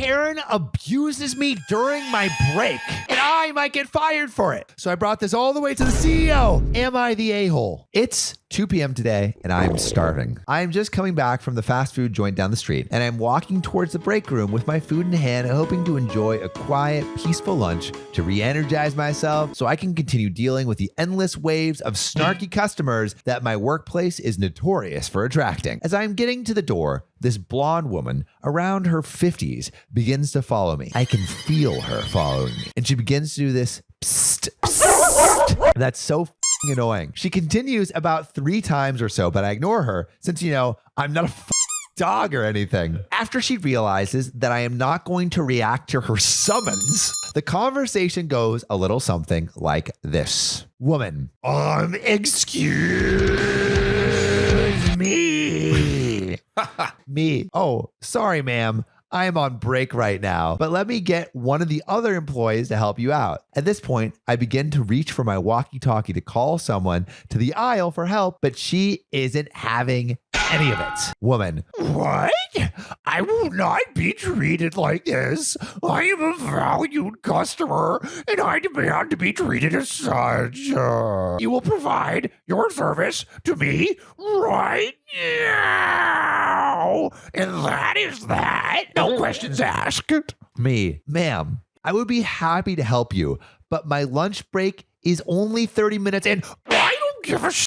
Karen abuses me during my break, and I might get fired for it. So I brought this all the way to the CEO. Am I the a-hole? It's 2 p.m. today, and I'm starving. I'm just coming back from the fast food joint down the street, and I'm walking towards the break room with my food in hand, hoping to enjoy a quiet, peaceful lunch to re-energize myself so I can continue dealing with the endless waves of snarky customers that my workplace is notorious for attracting. As I'm getting to the door, this blonde woman, around her 50s, begins to follow me. I can feel her following me, and she begins to do this psst, psst. That's so annoying. She continues about 3 times or so, but I ignore her since, I'm not a dog or anything. After she realizes that I am not going to react to her summons, the conversation goes a little something like this. Woman, excuse me. Me. Oh, sorry, ma'am. I am on break right now, but let me get one of the other employees to help you out. At this point, I begin to reach for my walkie-talkie to call someone to the aisle for help, but she isn't having any of it. Woman, what? I will not be treated like this. I am a valued customer, and I demand to be treated as such. You will provide your service to me right now. And that is that. No questions asked. Me, ma'am, I would be happy to help you, but my lunch break is only 30 minutes and I don't give a shit.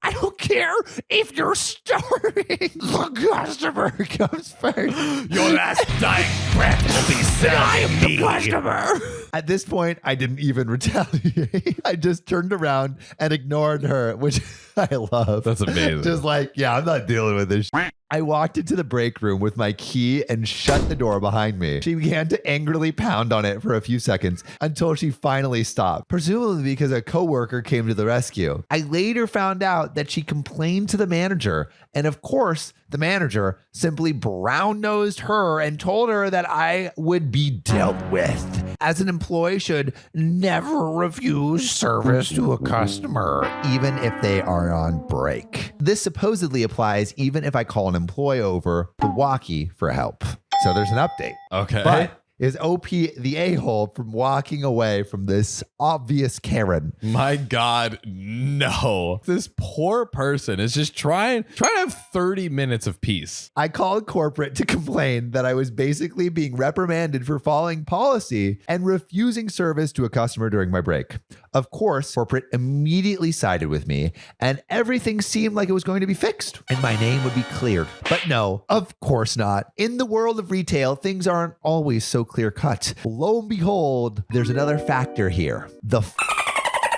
I don't care if you're starving. The customer comes first. Your last dying breath will be said to me. Customer. At this point, I didn't even retaliate. I just turned around and ignored her, which I love. That's amazing. Just like, yeah, I'm not dealing with this shit. I walked into the break room with my key and shut the door behind me. She began to angrily pound on it for a few seconds until she finally stopped, presumably because a coworker came to the rescue. I later found out that she complained to the manager, and of course, the manager simply brown-nosed her and told her that I would be dealt with, as an employee should never refuse service to a customer, even if they are on break. This supposedly applies even if I call an employee over the walkie for help. So there's an update. Okay. But is OP the a-hole from walking away from this obvious Karen? My God, no. This poor person is just trying to have 30 minutes of peace. I called corporate to complain that I was basically being reprimanded for following policy and refusing service to a customer during my break. Of course, corporate immediately sided with me, and everything seemed like it was going to be fixed and my name would be cleared. But no, of course not. In the world of retail, things aren't always so clear cut. Lo and behold, there's another factor here. The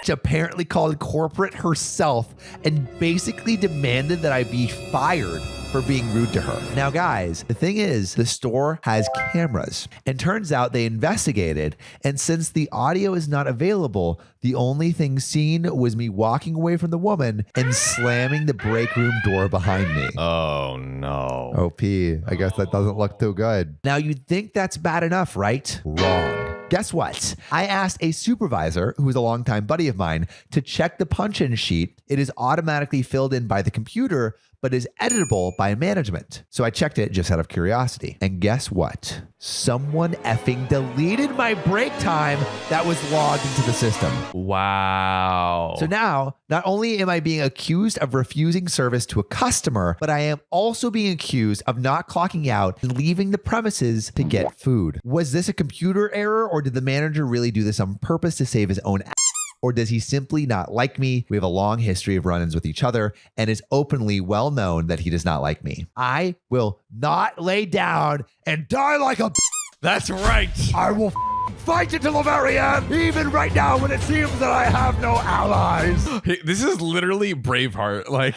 apparently called corporate herself and basically demanded that I be fired for being rude to her. Now, guys, the thing is, the store has cameras, and turns out they investigated, and since the audio is not available, the only thing seen was me walking away from the woman and slamming the break room door behind me. Oh, no. OP, I guess that doesn't look too good. Now, you'd think that's bad enough, right? Wrong. Guess what? I asked a supervisor, who is a longtime buddy of mine, to check the punch-in sheet. It is automatically filled in by the computer, but is editable by management. So I checked it just out of curiosity. And guess what? Someone effing deleted my break time that was logged into the system. Wow. So now, not only am I being accused of refusing service to a customer, but I am also being accused of not clocking out and leaving the premises to get food. Was this a computer error, or did the manager really do this on purpose to save his own ass? Or does he simply not like me? We have a long history of run-ins with each other, and it's openly well known that he does not like me. I will not lay down and die like a That's right. I will fight until the very end, even right now when it seems that I have no allies. Hey, this is literally Braveheart. Like,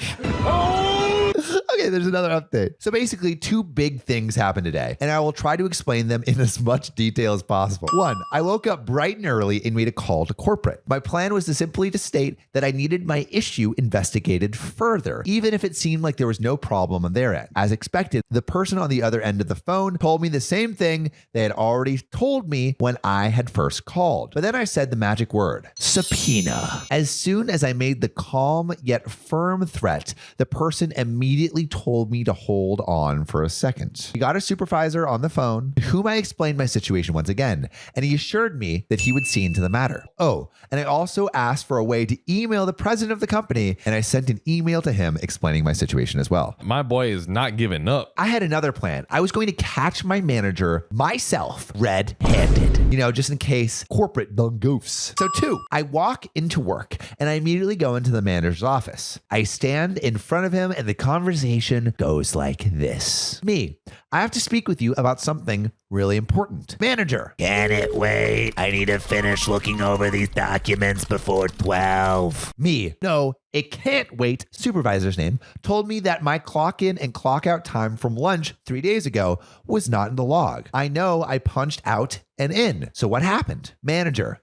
Okay, there's another update. So basically, 2 big things happened today, and I will try to explain them in as much detail as possible. 1, I woke up bright and early and made a call to corporate. My plan was to simply state that I needed my issue investigated further, even if it seemed like there was no problem on their end. As expected, the person on the other end of the phone told me the same thing they had already told me when I had first called. But then I said the magic word, subpoena. As soon as I made the calm yet firm threat, the person immediately told me to hold on for a second. He got a supervisor on the phone, to whom I explained my situation once again, and he assured me that he would see into the matter. Oh, and I also asked for a way to email the president of the company, and I sent an email to him explaining my situation as well. My boy is not giving up. I had another plan. I was going to catch my manager myself red-handed, just in case corporate done goofs. So 2, I walk into work and I immediately go into the manager's office. I stand in front of him and the conversation goes like this. Me, I have to speak with you about something really important. Manager. Can it wait? I need to finish looking over these documents before 12. Me. No, it can't wait. Supervisor's name told me that my clock in and clock out time from lunch 3 days ago was not in the log. I know I punched out and in. So what happened? Manager.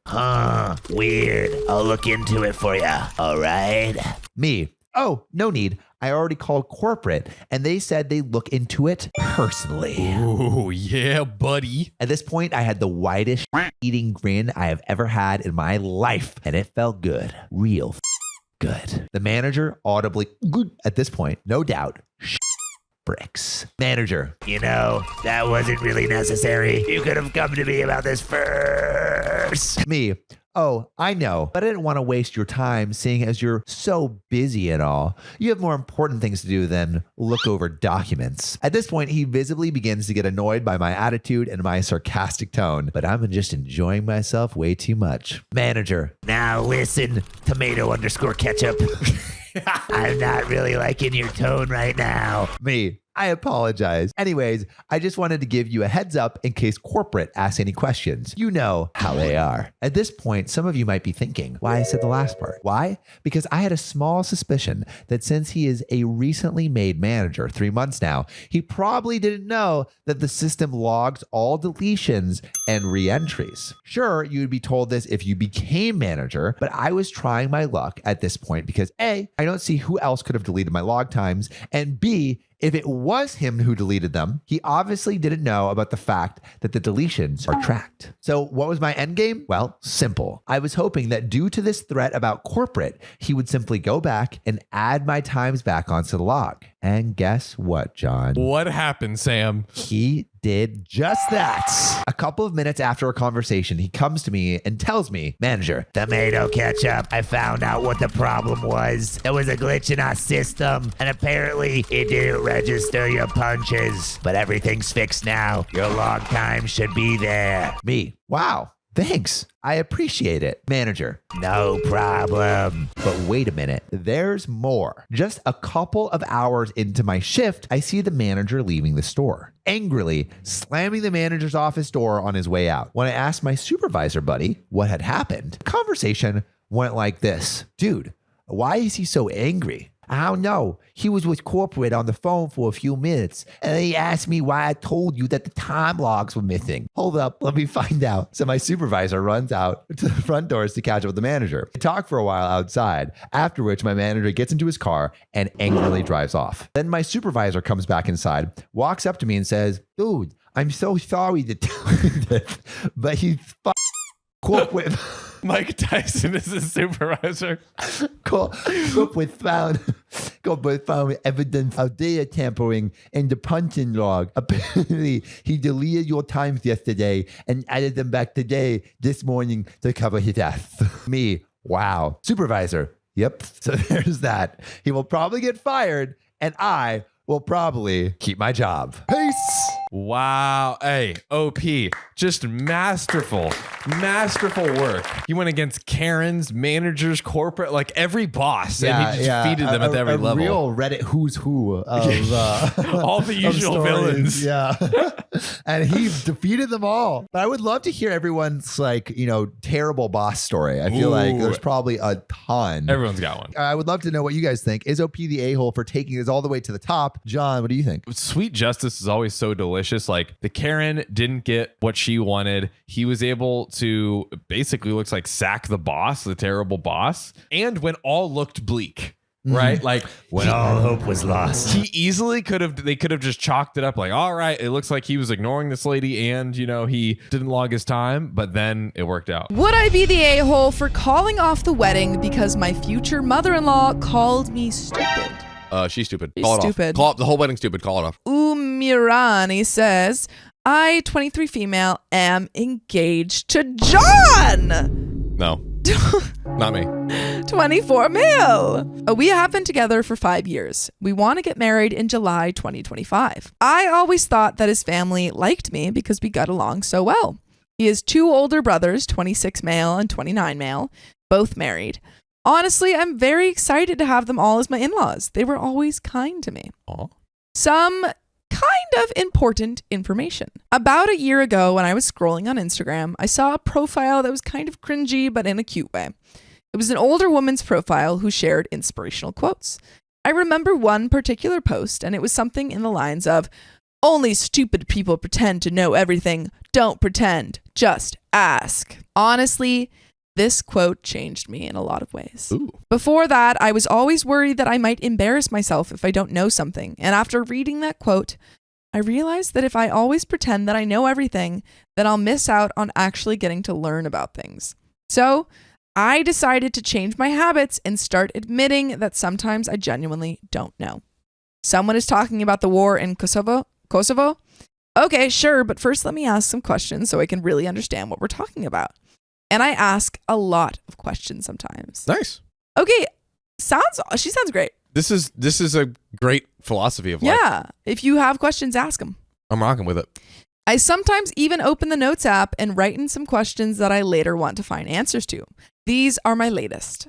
Weird. I'll look into it for you. All right. Me. Oh, no need. I already called corporate and they said they'd look into it personally. Ooh, yeah, buddy. At this point, I had the widest eating grin I have ever had in my life, and it felt good. Real good. The manager audibly good at this point, no doubt. Bricks. Manager. That wasn't really necessary. You could have come to me about this first. Me. Oh, I know, but I didn't want to waste your time seeing as you're so busy and all. You have more important things to do than look over documents. At this point, he visibly begins to get annoyed by my attitude and my sarcastic tone, but I'm just enjoying myself way too much. Manager. Now listen, tomato_ketchup. I'm not really liking your tone right now. Me. I apologize. Anyways, I just wanted to give you a heads up in case corporate asks any questions. You know how they are. At this point, some of you might be thinking why I said the last part. Why? Because I had a small suspicion that since he is a recently made manager, 3 months now, he probably didn't know that the system logs all deletions and re-entries. Sure, you would be told this if you became manager, but I was trying my luck at this point because A, I don't see who else could have deleted my log times, and B, if it was him who deleted them, he obviously didn't know about the fact that the deletions are tracked. So what was my end game? Well, simple. I was hoping that due to this threat about corporate, he would simply go back and add my times back onto the log. And guess what, John? What happened, Sam? He did just that. A couple of minutes after our conversation, he comes to me and tells me, Manager, Tomato ketchup, I found out what the problem was. There was a glitch in our system, and apparently it didn't register your punches. But everything's fixed now. Your log time should be there. Me. Wow. Thanks. I appreciate it. Manager. No problem. But wait a minute. There's more. Just a couple of hours into my shift, I see the manager leaving the store, angrily slamming the manager's office door on his way out. When I asked my supervisor buddy what had happened, the conversation went like this. Dude, why is he so angry? I don't know. He was with corporate on the phone for a few minutes, and he asked me why I told you that the time logs were missing. Hold up, let me find out. So my supervisor runs out to the front doors to catch up with the manager. They talk for a while outside, after which my manager gets into his car and angrily drives off. Then my supervisor comes back inside, walks up to me and says, dude, I'm so sorry to tell you this, but he's corporate. Mike Tyson is the supervisor. Corporate found evidence of data tampering in the punching log. Apparently, he deleted your times yesterday and added them back today, this morning, to cover his ass. Me, wow. Supervisor, yep. So there's that. He will probably get fired, and I will probably keep my job. Peace. Wow. Hey, OP, just masterful work. He went against Karen's, managers, corporate, like every boss, and he just defeated them at every level. Real Reddit who's who of all the usual villains. Yeah. And he defeated them all. But I would love to hear everyone's terrible boss story. I feel like there's probably a ton. Everyone's got one. I would love to know what you guys think. Is OP the a-hole for taking this all the way to the top? John, what do you think? Sweet justice is always so delicious. Like the Karen didn't get what she wanted. He was able to basically looks like sack the boss, the terrible boss. And when all looked bleak, right? Like when all hope was lost, they could have just chalked it up like, all right, it looks like he was ignoring this lady and, he didn't log his time, but then it worked out. Would I be the a-hole for calling off the wedding because my future mother-in-law called me stupid? She's stupid. She's Call it stupid. off. Call the whole wedding's stupid. Call it off. Umirani says, I, 23 female, am engaged to John. No, not me. 24 male. We have been together for 5 years. We want to get married in July 2025. I always thought that his family liked me because we got along so well. He has 2 older brothers, 26 male and 29 male, both married. Honestly, I'm very excited to have them all as my in-laws. They were always kind to me. Aw. Some kind of important information. About a year ago, when I was scrolling on Instagram, I saw a profile that was kind of cringy, but in a cute way. It was an older woman's profile who shared inspirational quotes. I remember one particular post, and it was something in the lines of, only stupid people pretend to know everything. Don't pretend. Just ask. Honestly, this quote changed me in a lot of ways. Ooh. Before that, I was always worried that I might embarrass myself if I don't know something. And after reading that quote, I realized that if I always pretend that I know everything, then I'll miss out on actually getting to learn about things. So I decided to change my habits and start admitting that sometimes I genuinely don't know. Someone is talking about the war in Kosovo? Okay, sure, but first let me ask some questions so I can really understand what we're talking about. And I ask a lot of questions sometimes. Nice. Okay, she sounds great. This is a great philosophy of life. Yeah, if you have questions, ask them. I'm rocking with it. I sometimes even open the Notes app and write in some questions that I later want to find answers to. These are my latest.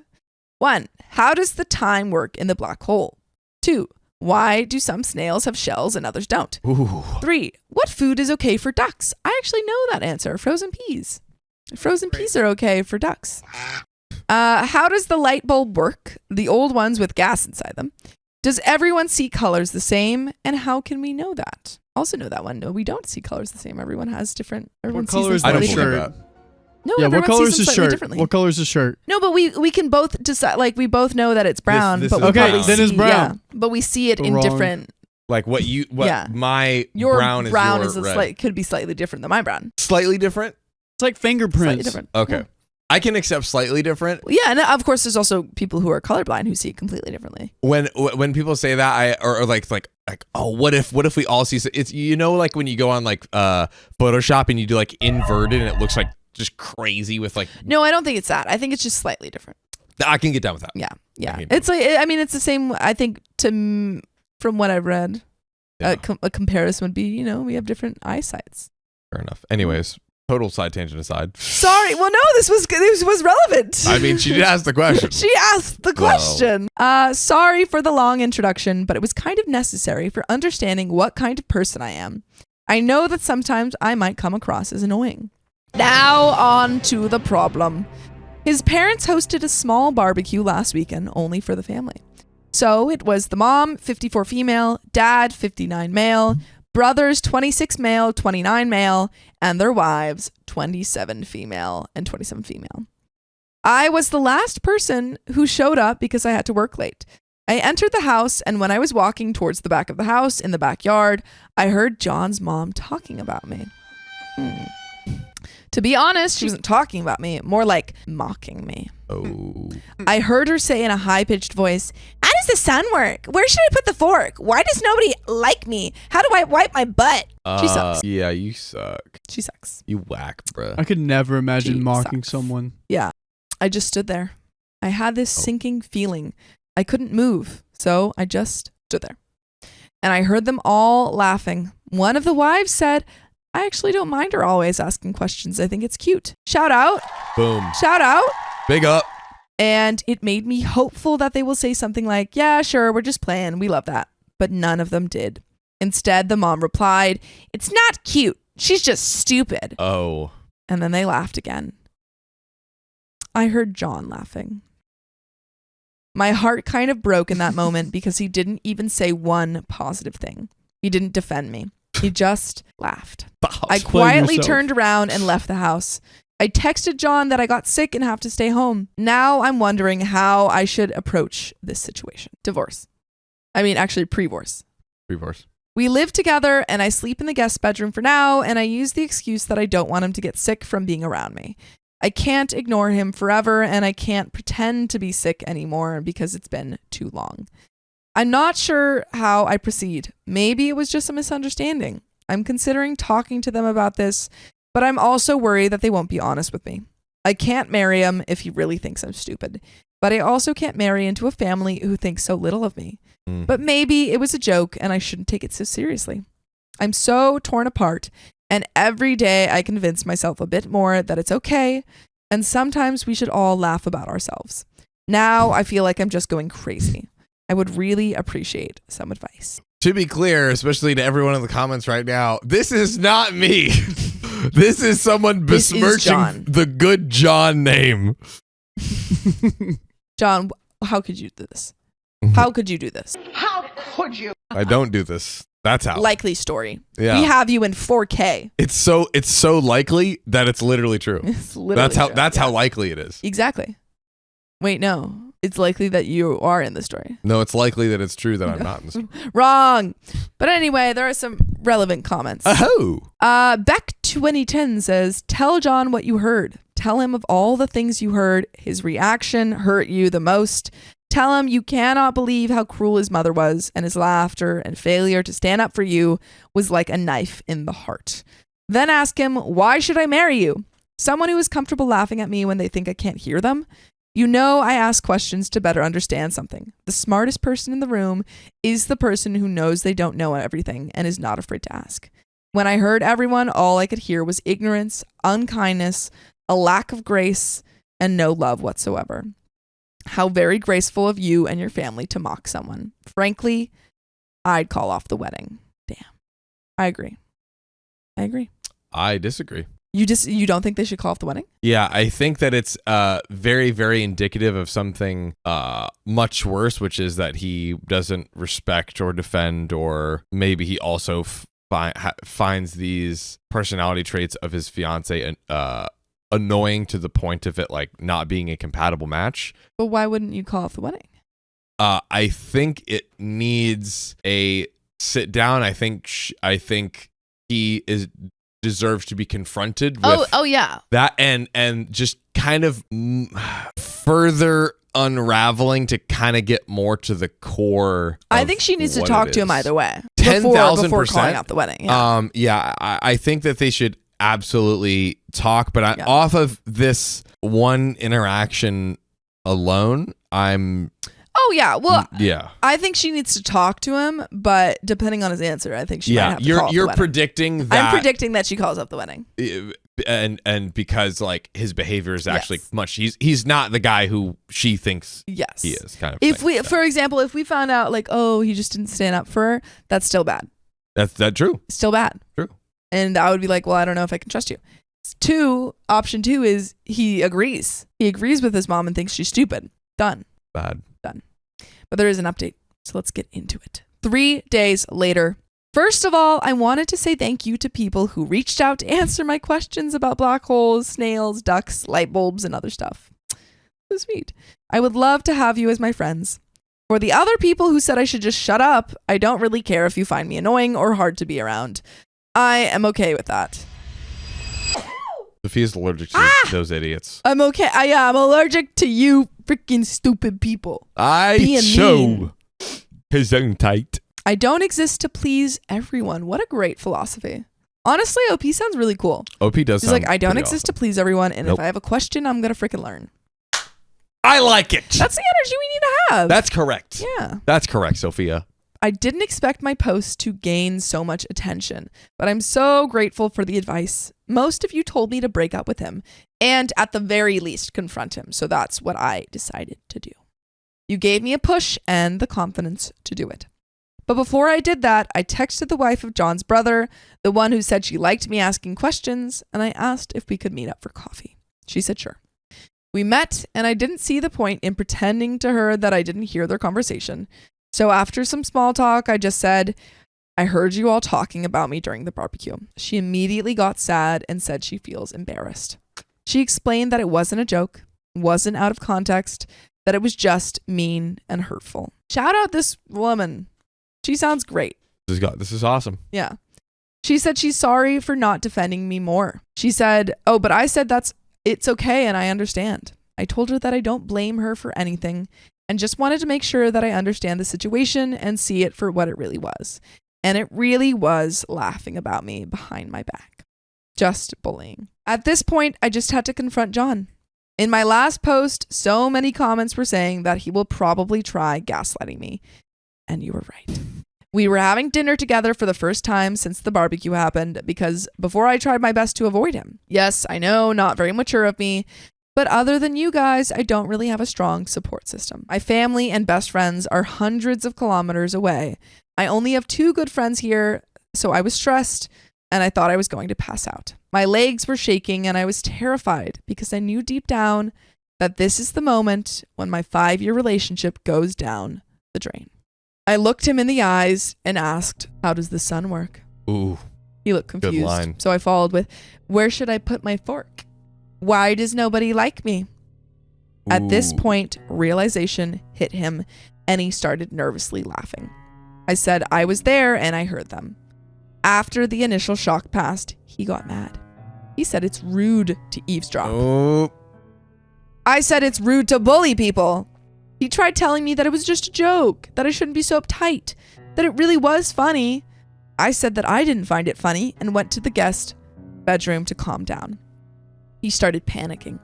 1. How does the time work in the black hole? 2. Why do some snails have shells and others don't? Ooh. 3. What food is okay for ducks? I actually know that answer. Frozen peas. Frozen peas are okay for ducks. How does the light bulb work? The old ones with gas inside them. Does everyone see colors the same? And how can we know that? Also know that one. No, we don't see colors the same. Everyone has different. Everyone What color sees is them I don't slightly believe different. that. No, Yeah, what everyone color sees is them the slightly shirt? differently. What color is the shirt? No, but we can both decide. Like we both know that it's brown. This but is we Okay, probably then it's see- brown. Yeah, but we see it in Wrong. different. Like what Yeah. my Your brown is your is a red. could be slightly different than my brown. Slightly different? It's like Slightly fingerprints. different. Okay. Yeah. I can accept slightly different. Yeah, and of course, there's also people who are colorblind who see it completely differently. When people say that, or like oh, what if we all see it's like when you go on like Photoshop and you do like inverted and it looks like just crazy with like No, I don't think it's that. I think it's just slightly different. I can get down with that. Yeah, yeah. Okay. It's like it's the same. I think from what I've read, Yeah. a comparison would be we have different eyesights. Fair enough. Anyways, total side tangent aside. Sorry. Well, no, this was relevant. I mean, she did ask the question. She asked the question. Sorry for the long introduction, but it was kind of necessary for understanding what kind of person I am. I know that sometimes I might come across as annoying. Now on to the problem. His parents hosted a small barbecue last weekend only for the family. So it was the mom, 54 female, dad, 59 male, brothers, 26 male, 29 male, and their wives, 27 female and 27 female. I was the last person who showed up because I had to work late. I entered the house, and when I was walking towards the back of the house in the backyard, I heard John's mom talking about me. To be honest, she wasn't talking about me, more like mocking me. Oh. I heard her say in a high-pitched voice, "How does the sun work? Where should I put the fork? Why does nobody like me? How do I wipe my butt?" She sucks. Yeah, you suck. She sucks. You whack, bruh. I could never imagine She mocking sucks. someone. Yeah. I just stood there. I had this sinking feeling. I couldn't move, so I just stood there. And I heard them all laughing. One of the wives said, "I actually don't mind her always asking questions. I think it's cute." Shout out. Boom. Shout out. Big up. And it made me hopeful that they will say something like, "Yeah, sure, we're just playing. We love that." But none of them did. Instead, the mom replied, "It's not cute. She's just stupid." Oh. And then they laughed again. I heard John laughing. My heart kind of broke in that moment because he didn't even say one positive thing. He didn't defend me. He just laughed. I Explain quietly yourself. turned around and left the house. I texted John that I got sick and have to stay home. Now I'm wondering how I should approach this situation. Divorce. I mean, actually, pre-divorce. Reverse. We live together and I sleep in the guest bedroom for now, and I use the excuse that I don't want him to get sick from being around me. I can't ignore him forever, and I can't pretend to be sick anymore because it's been too long. I'm not sure how I proceed. Maybe it was just a misunderstanding. I'm considering talking to them about this, but I'm also worried that they won't be honest with me. I can't marry him if he really thinks I'm stupid, but I also can't marry into a family who thinks so little of me. But maybe it was a joke and I shouldn't take it so seriously. I'm so torn apart, and every day I convince myself a bit more that it's okay, and sometimes we should all laugh about ourselves. Now I feel like I'm just going crazy. I would really appreciate some advice. To be clear, especially to everyone in the comments right now, this is not me. This is someone This is besmirching John. the good John name. John, how could you do this? How could you do this? I don't do this. That's how. Likely story. Yeah. We have you in 4K. It's so likely that it's literally true. It's literally true. That's Yeah. how likely it is. Exactly. Wait, no. It's likely that you are in the story. No, it's likely that it's true that I'm not in this. Wrong. But anyway, there are some relevant comments. Oh. Beck 2010 says, tell John what you heard. Tell him of all the things you heard. His reaction hurt you the most. Tell him you cannot believe how cruel his mother was, and his laughter and failure to stand up for you was like a knife in the heart. Then ask him, why should I marry you? Someone who is comfortable laughing at me when they think I can't hear them? You know, I ask questions to better understand something. The smartest person in the room is the person who knows they don't know everything and is not afraid to ask. When I heard everyone, all I could hear was ignorance, unkindness, a lack of grace, and no love whatsoever. How very graceful of you and your family to mock someone. Frankly, I'd call off the wedding. Damn. I agree. I disagree. You don't think they should call off the wedding? Yeah, I think that it's very, very indicative of something much worse, which is that he doesn't respect or defend, or maybe he also finds these personality traits of his fiance annoying to the point of it like not being a compatible match. But why wouldn't you call off the wedding? I think it needs a sit down. I think he deserves to be confronted with Yeah. that and just kind of further unraveling to kind of get more to the core. I think she needs to what talk it to him is. either way. 10,000%. Before calling off the wedding. Yeah. I think that they should absolutely talk, but Yeah. off of this one interaction alone, Oh yeah. Well, yeah. I think she needs to talk to him, but depending on his answer, I think she might Yeah, have to call off the you're wedding. predicting that. I'm predicting that she calls off the wedding. And because like his behavior is actually Yes. much, he's not the guy who she thinks Yes. he is, kind of If thing. we, for example, if we found out like, oh, he just didn't stand up for her, that's still bad. That's true. Still bad. True. And I would be like, well, I don't know if I can trust you. Option two is he agrees. He agrees with his mom and thinks she's stupid. Done. Bad. But there is an update, so let's get into it. 3 days later. First of all, I wanted to say thank you to people who reached out to answer my questions about black holes, snails, ducks, light bulbs, and other stuff. So sweet. I would love to have you as my friends. For the other people who said I should just shut up, I don't really care if you find me annoying or hard to be around. I am okay with that. Sophia's allergic to those idiots. I'm okay. I'm allergic to you freaking stupid people. Being mean. his own tight. I don't exist to please everyone. What a great philosophy. Honestly, OP sounds really cool. OP does. He's like, I don't exist to please everyone, and Nope. if I have a question, I'm gonna freaking learn. I like it. That's the energy we need to have. That's correct. Yeah. That's correct, Sophia. I didn't expect my post to gain so much attention, but I'm so grateful for the advice. Most of you told me to break up with him and at the very least confront him. So that's what I decided to do. You gave me a push and the confidence to do it. But before I did that, I texted the wife of John's brother, the one who said she liked me asking questions, and I asked if we could meet up for coffee. She said sure. We met, and I didn't see the point in pretending to her that I didn't hear their conversation. So after some small talk, I just said, I heard you all talking about me during the barbecue. She immediately got sad and said she feels embarrassed. She explained that it wasn't a joke, wasn't out of context, that it was just mean and hurtful. Shout out this woman. She sounds great. This is awesome. Yeah. She said she's sorry for not defending me more. She said, but I said it's okay and I understand. I told her that I don't blame her for anything and just wanted to make sure that I understand the situation and see it for what it really was. And it really was laughing about me behind my back. Just bullying. At this point, I just had to confront John. In my last post, so many comments were saying that he will probably try gaslighting me. And you were right. We were having dinner together for the first time since the barbecue happened because before I tried my best to avoid him. Yes, I know, not very mature of me, but other than you guys, I don't really have a strong support system. My family and best friends are hundreds of kilometers away. I only have 2 good friends here, so I was stressed and I thought I was going to pass out. My legs were shaking and I was terrified because I knew deep down that this is the moment when my 5-year relationship goes down the drain. I looked him in the eyes and asked, "How does the sun work?" Ooh. He looked confused. Good line. So I followed with, "Where should I put my fork? Why does nobody like me?" At this point, realization hit him and he started nervously laughing. I said I was there and I heard them. After the initial shock passed, he got mad. He said it's rude to eavesdrop. Oh. I said it's rude to bully people. He tried telling me that it was just a joke, that I shouldn't be so uptight, that it really was funny. I said that I didn't find it funny and went to the guest bedroom to calm down. He started panicking.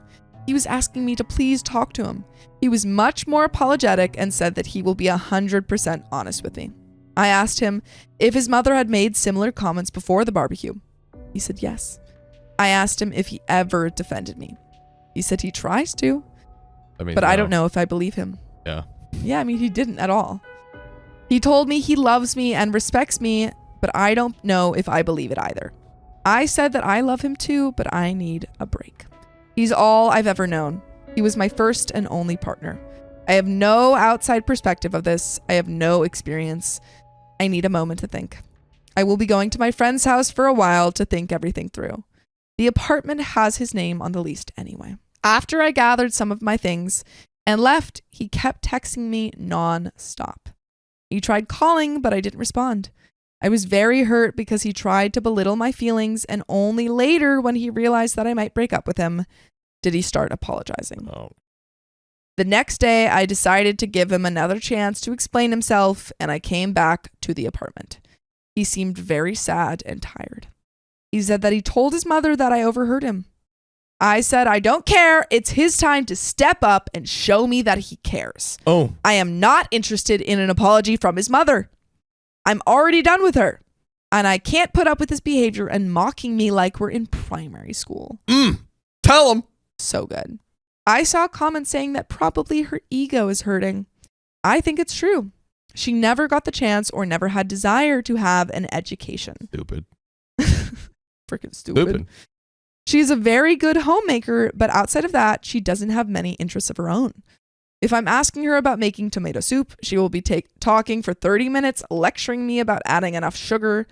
He was asking me to please talk to him. He was much more apologetic and said that he will be 100% honest with me. I asked him if his mother had made similar comments before the barbecue. He said yes. I asked him if he ever defended me. He said he tries to, but I don't know if I believe him. Yeah. Yeah, I mean, he didn't at all. He told me he loves me and respects me, but I don't know if I believe it either. I said that I love him too, but I need a break. He's all I've ever known. He was my first and only partner. I have no outside perspective of this. I have no experience. I need a moment to think. I will be going to my friend's house for a while to think everything through. The apartment has his name on the lease anyway. After I gathered some of my things and left, he kept texting me non-stop. He tried calling, but I didn't respond. I was very hurt because he tried to belittle my feelings, and only later, when he realized that I might break up with him, did he start apologizing. Oh. The next day, I decided to give him another chance to explain himself, and I came back to the apartment. He seemed very sad and tired. He said that he told his mother that I overheard him. I said, I don't care. It's his time to step up and show me that he cares. Oh. I am not interested in an apology from his mother. I'm already done with her. And I can't put up with this behavior and mocking me like we're in primary school. Tell him. So good. I saw comments saying that probably her ego is hurting. I think it's true. She never got the chance or never had desire to have an education. Stupid. Freaking stupid. She's a very good homemaker, but outside of that, she doesn't have many interests of her own. If I'm asking her about making tomato soup, she will be talking for 30 minutes, lecturing me about adding enough sugar,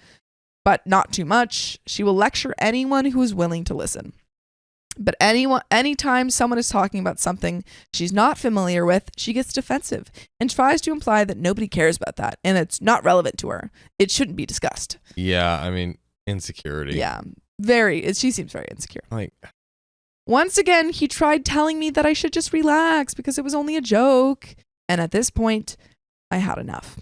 but not too much. She will lecture anyone who is willing to listen. But anytime someone is talking about something she's not familiar with, she gets defensive and tries to imply that nobody cares about that and it's not relevant to her. It shouldn't be discussed. Yeah, I mean, insecurity. Yeah, she seems very insecure. Like, once again, he tried telling me that I should just relax because it was only a joke. And at this point, I had enough.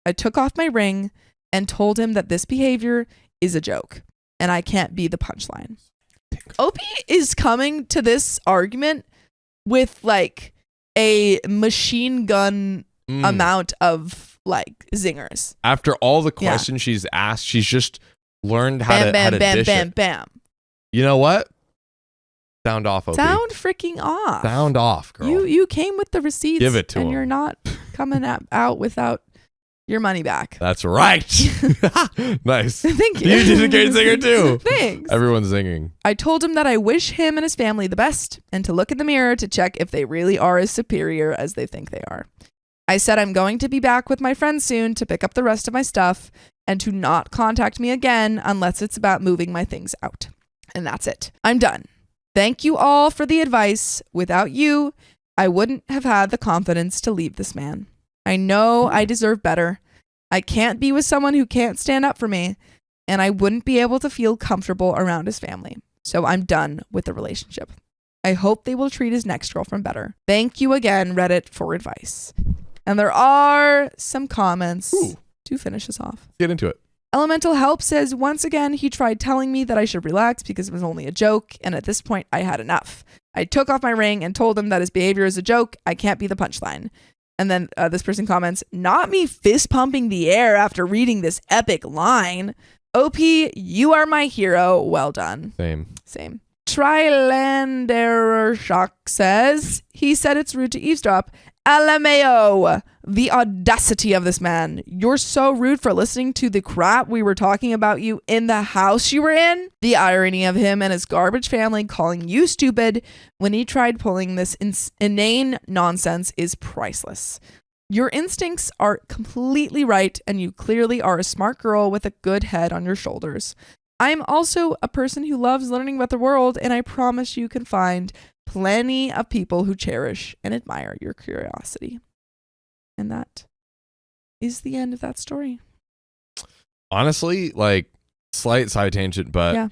I took off my ring and told him that this behavior is a joke and I can't be the punchline. Opie is coming to this argument with like a machine gun amount of like zingers. After all the questions she's asked, she's just learned how to dish it. Bam. You know what? Sound off, Opie. Sound freaking off. Sound off, girl. You came with the receipts. Give it to and him. You're not coming out without your money back. That's right. Nice. Thank you. You did a great singer too. Thanks. Everyone's singing. I told him that I wish him and his family the best and to look in the mirror to check if they really are as superior as they think they are. I said I'm going to be back with my friends soon to pick up the rest of my stuff and to not contact me again unless it's about moving my things out. And that's it. I'm done. Thank you all for the advice. Without you, I wouldn't have had the confidence to leave this man. I know I deserve better. I can't be with someone who can't stand up for me, and I wouldn't be able to feel comfortable around his family. So I'm done with the relationship. I hope they will treat his next girlfriend better. Thank you again, Reddit, for advice. And there are some comments to finish us off. Get into it. Elemental Help says, once again, he tried telling me that I should relax because it was only a joke. And at this point, I had enough. I took off my ring and told him that his behavior is a joke. I can't be the punchline. And then this person comments, not me fist pumping the air after reading this epic line. OP, you are my hero. Well done. Same. Trilander Shock says, he said it's rude to eavesdrop. LMAO, the audacity of this man. You're so rude for listening to the crap we were talking about you in the house you were in. The irony of him and his garbage family calling you stupid when he tried pulling this inane nonsense is priceless. Your instincts are completely right, and you clearly are a smart girl with a good head on your shoulders. I'm also a person who loves learning about the world, and I promise you can find plenty of people who cherish and admire your curiosity. And that is the end of that story. Honestly, like, slight side tangent, but Yeah.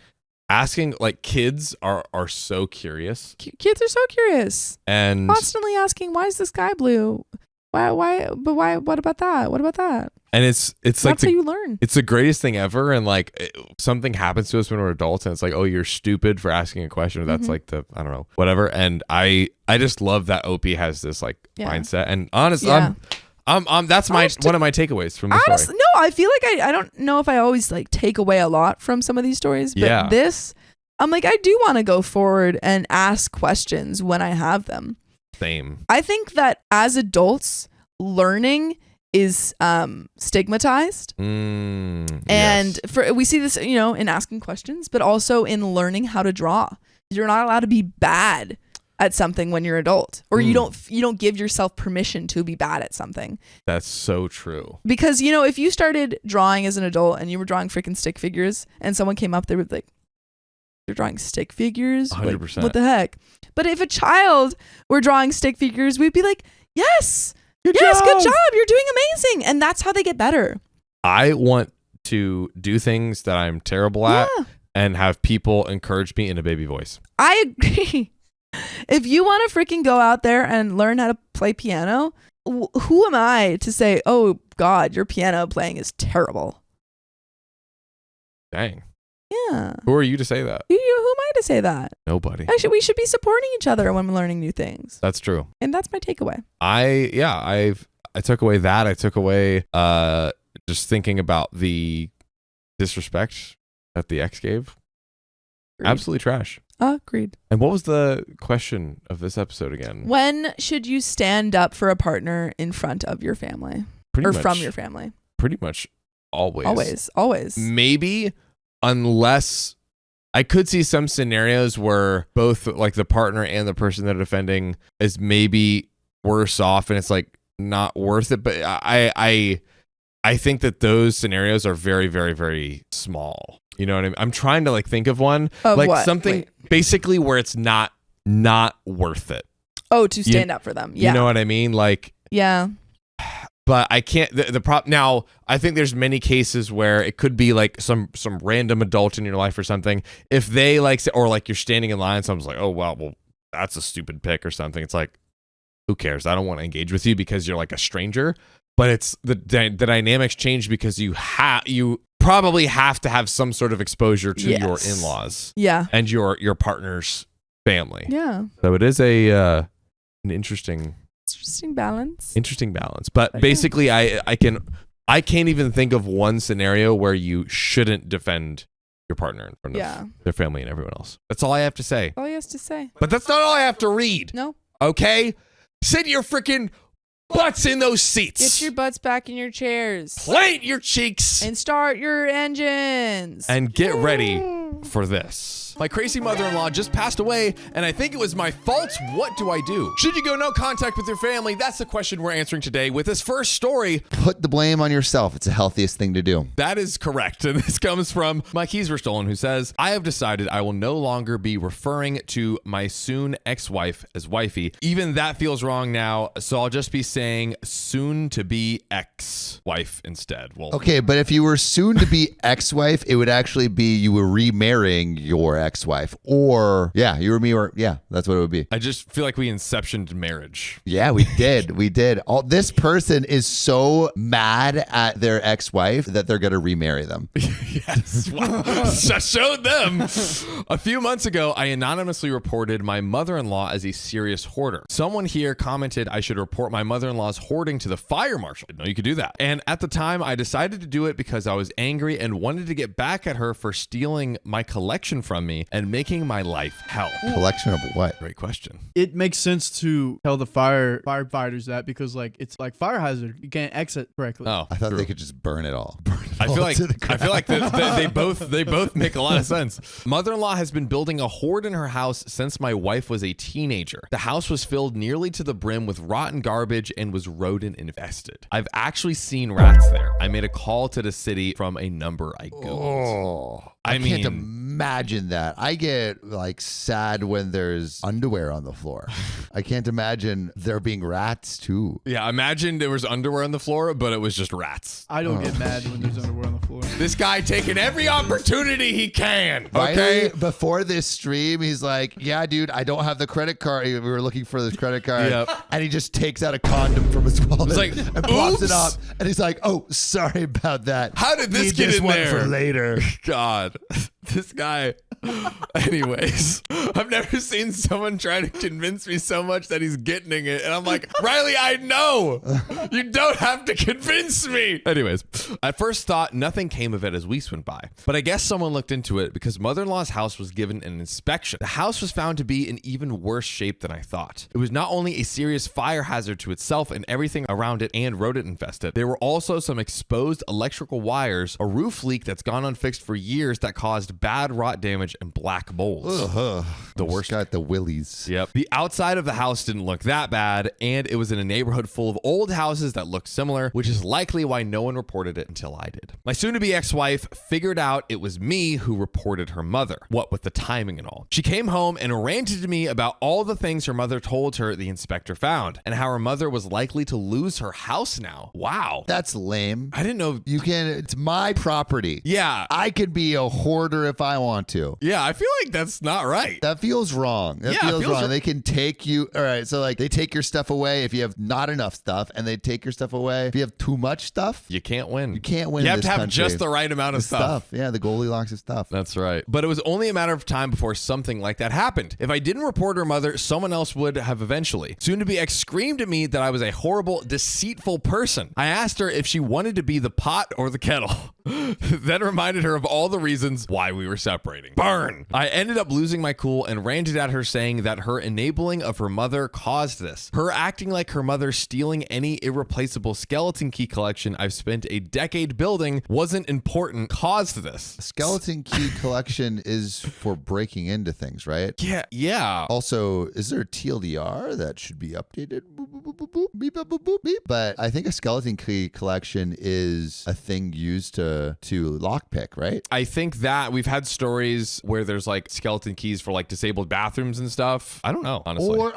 asking, like, kids are so curious. Kids are so curious. And Constantly asking, why is the sky blue? Why, what about that? What about that? and it's like That's how you learn. it's the greatest thing ever. And like something happens to us when we're adults and it's like, oh, you're stupid for asking a question. Or that's like the, I don't know, whatever. And I just love that OP has this like mindset. And honestly, that's one of my takeaways from the story. No, I feel like I don't know if I always like take away a lot from some of these stories, but this, I'm like, I do want to go forward and ask questions when I have them. Same. I think that as adults, learning is stigmatized. And we see this, in asking questions, but also in learning how to draw. You're not allowed to be bad at something when you're an adult, or you don't give yourself permission to be bad at something. That's so true. Because, if you started drawing as an adult and you were drawing freaking stick figures and someone came up, they would like, you're drawing stick figures? 100%. Like, what the heck? But if a child were drawing stick figures, we'd be like, yes, good job. You're doing amazing. And that's how they get better. I want to do things that I'm terrible at and have people encourage me in a baby voice. I agree. If you want to freaking go out there and learn how to play piano, who am I to say, oh God, your piano playing is terrible? Dang. Yeah. Who are you to say that? Who am I to say that? Nobody. Actually, we should be supporting each other when we're learning new things. That's true. And that's my takeaway. I took away that. I took away just thinking about the disrespect that the ex gave. Agreed. Absolutely trash. Agreed. And what was the question of this episode again? When should you stand up for a partner in front of your family? From your family? Pretty much always. Always. Maybe unless I could see some scenarios where both like the partner and the person they're defending is maybe worse off and it's like not worth it. But I think that those scenarios are very, very, very small. You know what I mean? I'm trying to like think of one like what? something basically where it's not worth it. Oh, to stand up for them. Yeah. You know what I mean? Like, yeah. But I can't. The problem now. I think there's many cases where it could be like some random adult in your life or something. If they like, or like you're standing in line, someone's like, "Oh well, that's a stupid pick" or something. It's like, who cares? I don't want to engage with you because you're like a stranger. But it's the dynamics change because you probably have to have some sort of exposure to your in-laws, and your partner's family. Yeah. So it is an interesting balance. But basically, I can't even think of one scenario where you shouldn't defend your partner in front of their family and everyone else. That's all I have to say. All he has to say. But that's not all I have to read. No. Okay? Sit your freaking butts in those seats. Get your butts back in your chairs. Plant your cheeks. And start your engines. And get ready for this. My crazy mother-in-law just passed away, and I think it was my fault. What do I do? Should you go no contact with your family? That's the question we're answering today with this first story. Put the blame on yourself. It's the healthiest thing to do. That is correct. And this comes from My Keys Were Stolen, who says, I have decided I will no longer be referring to my soon ex-wife as wifey. Even that feels wrong now, so I'll just be saying soon to be ex-wife instead. Well, okay, but if you were soon to be ex-wife, it would actually be you were remarrying your ex-wife, or you or me, or that's what it would be. I just feel like we inceptioned marriage. Yeah, we did. We did. This person is so mad at their ex-wife that they're going to remarry them. Yes. Wow. I showed them. A few months ago, I anonymously reported my mother-in-law as a serious hoarder. Someone here commented I should report my mother-in-law's hoarding to the fire marshal. I didn't know you could do that. And at the time, I decided to do it because I was angry and wanted to get back at her for stealing my collection from me and making my life hell. Collection of what? Great question. It makes sense to tell the firefighters that because like it's like fire hazard. You can't exit correctly. Oh, I thought they could just burn it all. I feel like they both make a lot of sense. Mother-in-law has been building a hoard in her house since my wife was a teenager. The house was filled nearly to the brim with rotten garbage and was rodent infested. I've actually seen rats there. I made a call to the city from a number I googled. I can't imagine that. I get like sad when there's underwear on the floor. I can't imagine there being rats too. Yeah, imagine there was underwear on the floor, but it was just rats. I don't get mad when there's underwear on the floor. This guy taking every opportunity he can. Okay. Okay. Before this stream, he's like, yeah, dude, I don't have the credit card. We were looking for this credit card. Yep. And he just takes out a condom from his wallet like, and pops it oops. up. And he's like, oh, sorry about that. How did this Need get this in one there? for later. God, this guy. Anyways, I've never seen someone try to convince me so much that he's getting it. And I'm like, Riley, I know. You don't have to convince me. Anyways, I first thought nothing came of it as weeks went by. But I guess someone looked into it because mother-in-law's house was given an inspection. The house was found to be in even worse shape than I thought. It was not only a serious fire hazard to itself and everything around it and rodent infested, there were also some exposed electrical wires, a roof leak that's gone unfixed for years that caused bad rot damage and black molds. The worst. Got the willies. Yep. The outside of the house didn't look that bad, and it was in a neighborhood full of old houses that looked similar, which is likely why no one reported it until I did. My soon-to-be ex-wife figured out it was me who reported her mother, what with the timing and all. She came home and ranted to me about all the things her mother told her the inspector found, and how her mother was likely to lose her house now. Wow. That's lame. I didn't know. It's my property. Yeah. I could be a hoarder if I want to. Yeah, I feel like that's not right. That feels wrong. That Yeah, it feels feels wrong. wrong. They can take you. All right. So, like, they take your stuff away if you have not enough stuff, and they take your stuff away if you have too much stuff. You can't win. You can't win. You in have this to have country. just the right amount of stuff. Yeah, the Goldilocks of stuff. That's right. But it was only a matter of time before something like that happened. If I didn't report her mother, someone else would have eventually. Soon to be ex screamed at me that I was a horrible, deceitful person. I asked her if she wanted to be the pot or the kettle. Then reminded her of all the reasons why we were separating. Burn! I ended up losing my cool and ranted at her, saying that her enabling of her mother caused this. Her acting like her mother stealing any irreplaceable skeleton key collection I've spent a decade building wasn't important caused this. Skeleton key collection is for breaking into things, right? Yeah. Also, is there a TLDR that should be updated? Boop, boop, boop, boop, boop, beep, boop, boop, boop, beep. But I think a skeleton key collection is a thing used to lockpick, right? I think that we've had stories where there's like skeleton keys for like disabled bathrooms and stuff. I don't know, honestly. Or,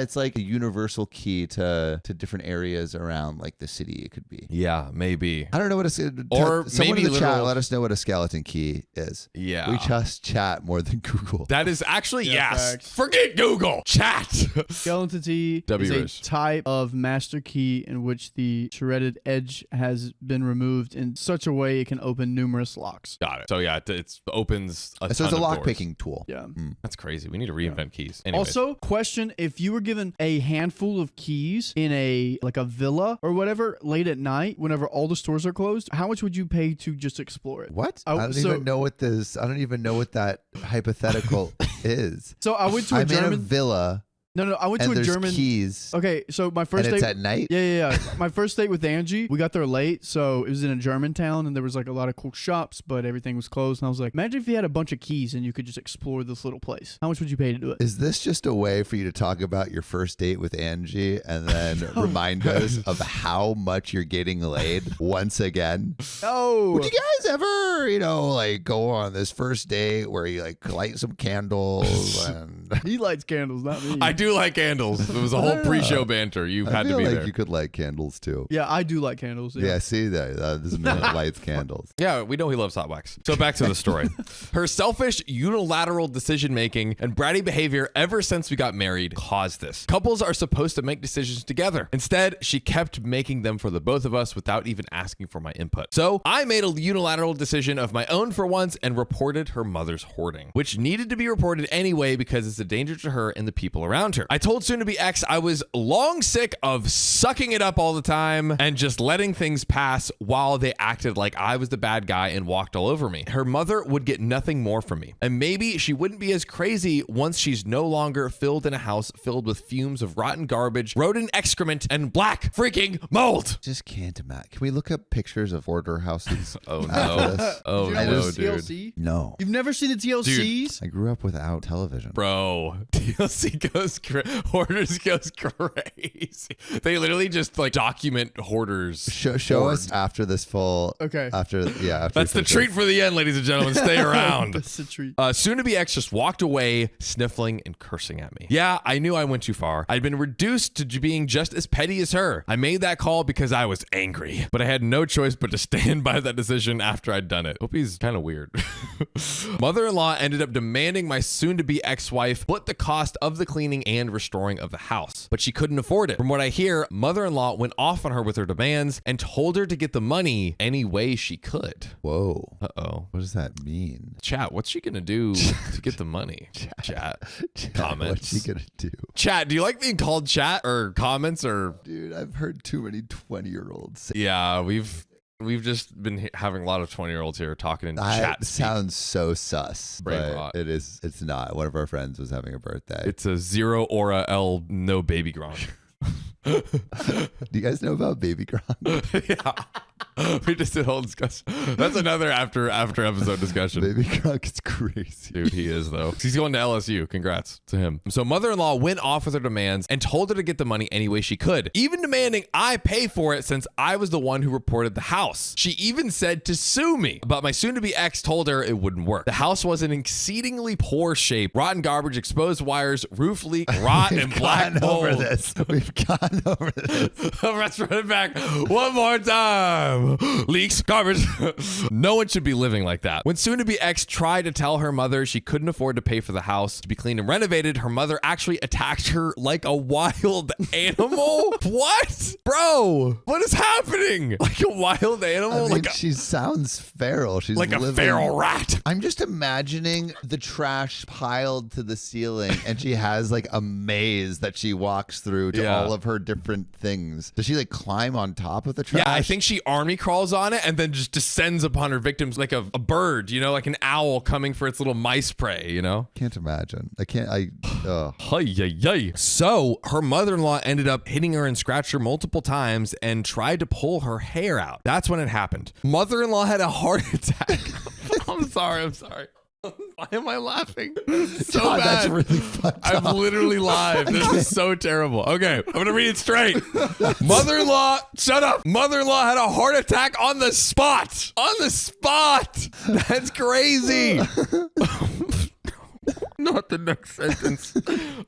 it's like a universal key to different areas around like the city. It could be. Yeah, maybe. I don't know what Or someone maybe in the chat, literal- let us know what a skeleton key is. Yeah. We trust chat more than Google. That is actually, Yeah, yes. facts. Forget Google. Chat. Skeleton key W is is. a type of master key in which the shredded edge has been removed in such a way it can open numerous locks. Got it. So yeah, it opens a So ton it's a of lock doors. picking tool. Yeah. That's crazy. We need to reinvent keys. Anyways. Also, question: if you were given a handful of keys in a villa or whatever late at night, whenever all the stores are closed, how much would you pay to just explore it? What? Oh, I don't so- even know what this. I don't even know what that hypothetical is. So I went to a I'm in a German. villa No, I went to and a there's German. keys. Okay, so my first And it's date. at night. Yeah. My first date with Angie, we got there late, so it was in a German town, and there was like a lot of cool shops, but everything was closed. And I was like, imagine if you had a bunch of keys and you could just explore this little place. How much would you pay to do it? Is this just a way for you to talk about your first date with Angie and then remind us of how much you're getting laid once again? Oh, Would you guys ever, like go on this first date where you like light some candles and he lights candles, not me. I do do like candles. It was a whole pre-show banter. You had to feel be like there. you could light candles too. Yeah, I do like candles. Yeah, see that. This is man that lights candles. Yeah, we know he loves hot wax. So back to the story. Her selfish, unilateral decision-making and bratty behavior ever since we got married caused this. Couples are supposed to make decisions together. Instead, she kept making them for the both of us without even asking for my input. So I made a unilateral decision of my own for once and reported her mother's hoarding, which needed to be reported anyway because it's a danger to her and the people around her. I told soon-to-be ex I was long sick of sucking it up all the time and just letting things pass while they acted like I was the bad guy and walked all over me. Her mother would get nothing more from me. And maybe she wouldn't be as crazy once she's no longer filled in a house filled with fumes of rotten garbage, rodent excrement, and black freaking mold. Just can't imagine. Can we look up pictures of hoarder houses? Oh after no. this? Oh You know no, what's dude. TLC? No. You've never seen the TLCs? I grew up without television. Bro, TLC goes hoarders goes crazy. They literally just like document hoarders. Show us after this full. Okay. After That's the treat for the end, ladies and gentlemen. Stay around. That's a treat. Soon-to-be ex just walked away, sniffling and cursing at me. Yeah, I knew I went too far. I'd been reduced to being just as petty as her. I made that call because I was angry, but I had no choice but to stand by that decision after I'd done it. Hope he's kind of weird. Mother-in-law ended up demanding my soon-to-be ex-wife split the cost of the cleaning and restoring of the house, but she couldn't afford it. From what I hear, mother-in-law went off on her with her demands and told her to get the money any way she could. Whoa. Uh-oh. What does that mean? Chat, what's she gonna do to get the money? Chat. Comments. What's she gonna do? Chat, do you like being called chat or comments or? Dude, I've heard too many 20-year-olds say Yeah, we've just been having a lot of 20-year-olds here talking in chat that. speak. Sounds so sus, Brain but rot. it's not. One of our friends was having a birthday. It's a 0 aura L no baby Gronk. Do you guys know about Baby Gronk? Yeah. We just did a whole discussion. That's another after episode discussion. Baby Gronk is crazy. Dude, he is though. He's going to LSU. Congrats to him. So mother-in-law went off with her demands and told her to get the money any way she could, even demanding I pay for it since I was the one who reported the house. She even said to sue me, but my soon-to-be ex told her it wouldn't work. The house was in exceedingly poor shape, rotten garbage, exposed wires, roof leak, rot, and black mold. Over this. We've gone over this. Let's run it back one more time. Leaks, garbage. No one should be living like that. When soon-to-be ex tried to tell her mother she couldn't afford to pay for the house to be cleaned and renovated, her mother actually attacked her like a wild animal. What? Bro, what is happening? Like a wild animal? I mean, she sounds feral. She's like a living- feral rat. I'm just imagining the trash piled to the ceiling, and she has like a maze that she walks through to all of her different things. Does she like climb on top of the trash? Yeah, I think she army crawls on it and then just descends upon her victims like a bird, you know, like an owl coming for its little mice prey, you know? Can't imagine. So her mother-in-law ended up hitting her and scratched her multiple times and tried to pull her hair out. That's when it happened. Mother-in-law had a heart attack. I'm sorry. Why am I laughing? So God, bad. that's really fucked I'm up. literally live. This is so terrible. Okay, I'm gonna read it straight. Mother-in-law, shut up. Mother-in-law had a heart attack on the spot. On the spot. That's crazy. Not the next sentence.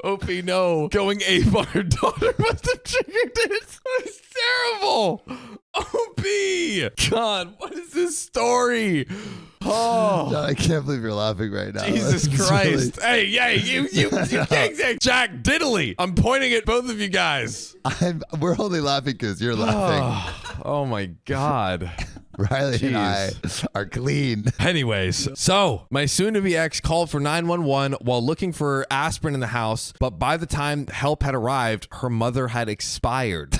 OP, no. Going ape on her daughter must have triggered this. It's terrible. OP. God, what is this story? Oh. No, I can't believe you're laughing right now. Jesus It's Christ. Hey, you can't say Jack Diddley. I'm pointing at both of you guys. We're only laughing because you're laughing. Oh my God. Riley and I are clean. Anyways, so my soon-to-be ex called for 911 while looking for aspirin in the house, but by the time help had arrived, her mother had expired.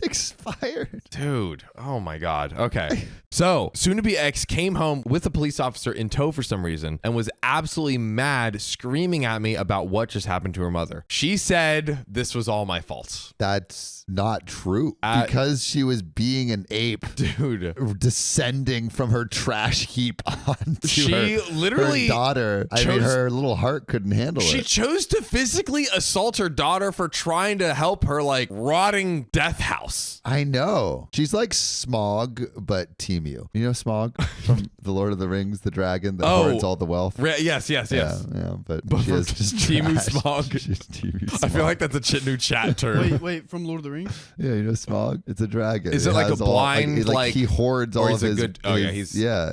Expired. Dude, oh my God. Okay. So, soon-to-be ex came home with a police officer in tow for some reason and was absolutely mad, screaming at me about what just happened to her mother. She said this was all my fault. That's not true. Because she was being an ape. Dude. Descending from her trash heap onto She literally her daughter. I mean, her little heart couldn't handle She it. chose to physically assault her daughter for trying to help her like rotting death house. I know. Temu. She's like Smog, but Temu. You know Smog from The Lord of the Rings, the dragon that hoards all the wealth? Yes. Yeah, but she from is just Temu trash. Smog. She's Temu Smog. I feel like that's a new chat term. Wait, from Lord of the Rings? Yeah, you know Smog? It's a dragon. Is it like has a all- blind, like- he hoards or all he's of a his... good- oh, yeah,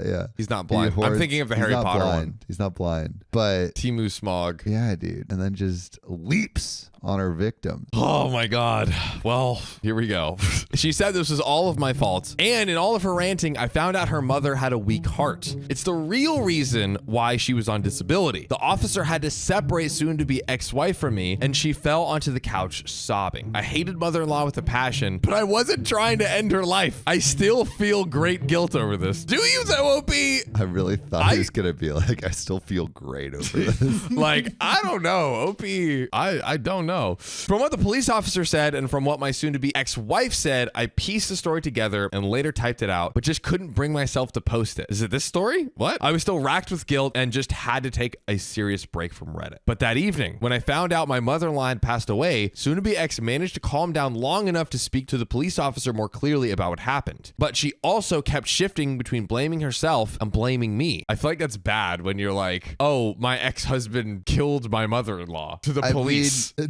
yeah. He's not He blind. I'm hoards- thinking of the he's Harry not Potter blind. one. He's not blind. But Temu Smog. yeah, dude. And then just leaps on her victim. Oh my God. Well, here we go. She said this was all of my fault. And in all of her ranting, I found out her mother had a weak heart. It's the real reason why she was on disability. The officer had to separate soon-to-be ex-wife from me, and she fell onto the couch sobbing. I hated mother-in-law with a passion, but I wasn't trying to end her life. I still feel great guilt over this. Do you, though, OP? I really thought he was going to be like, I still feel great over this. Like, I don't know. OP, I don't know. From what the police officer said and from what my soon-to-be ex-wife said, I pieced the story together and later typed it out, but just couldn't bring myself to post it. Is it this story? What? I was still racked with guilt and just had to take a serious break from Reddit. But that evening, when I found out my mother-in-law had passed away, soon-to-be ex managed to calm down long enough to speak to the police officer more clearly about what happened. But she also kept shifting between blaming herself and blaming me. I feel like that's bad when you're like, oh, my ex-husband killed my mother-in-law to the police. I mean,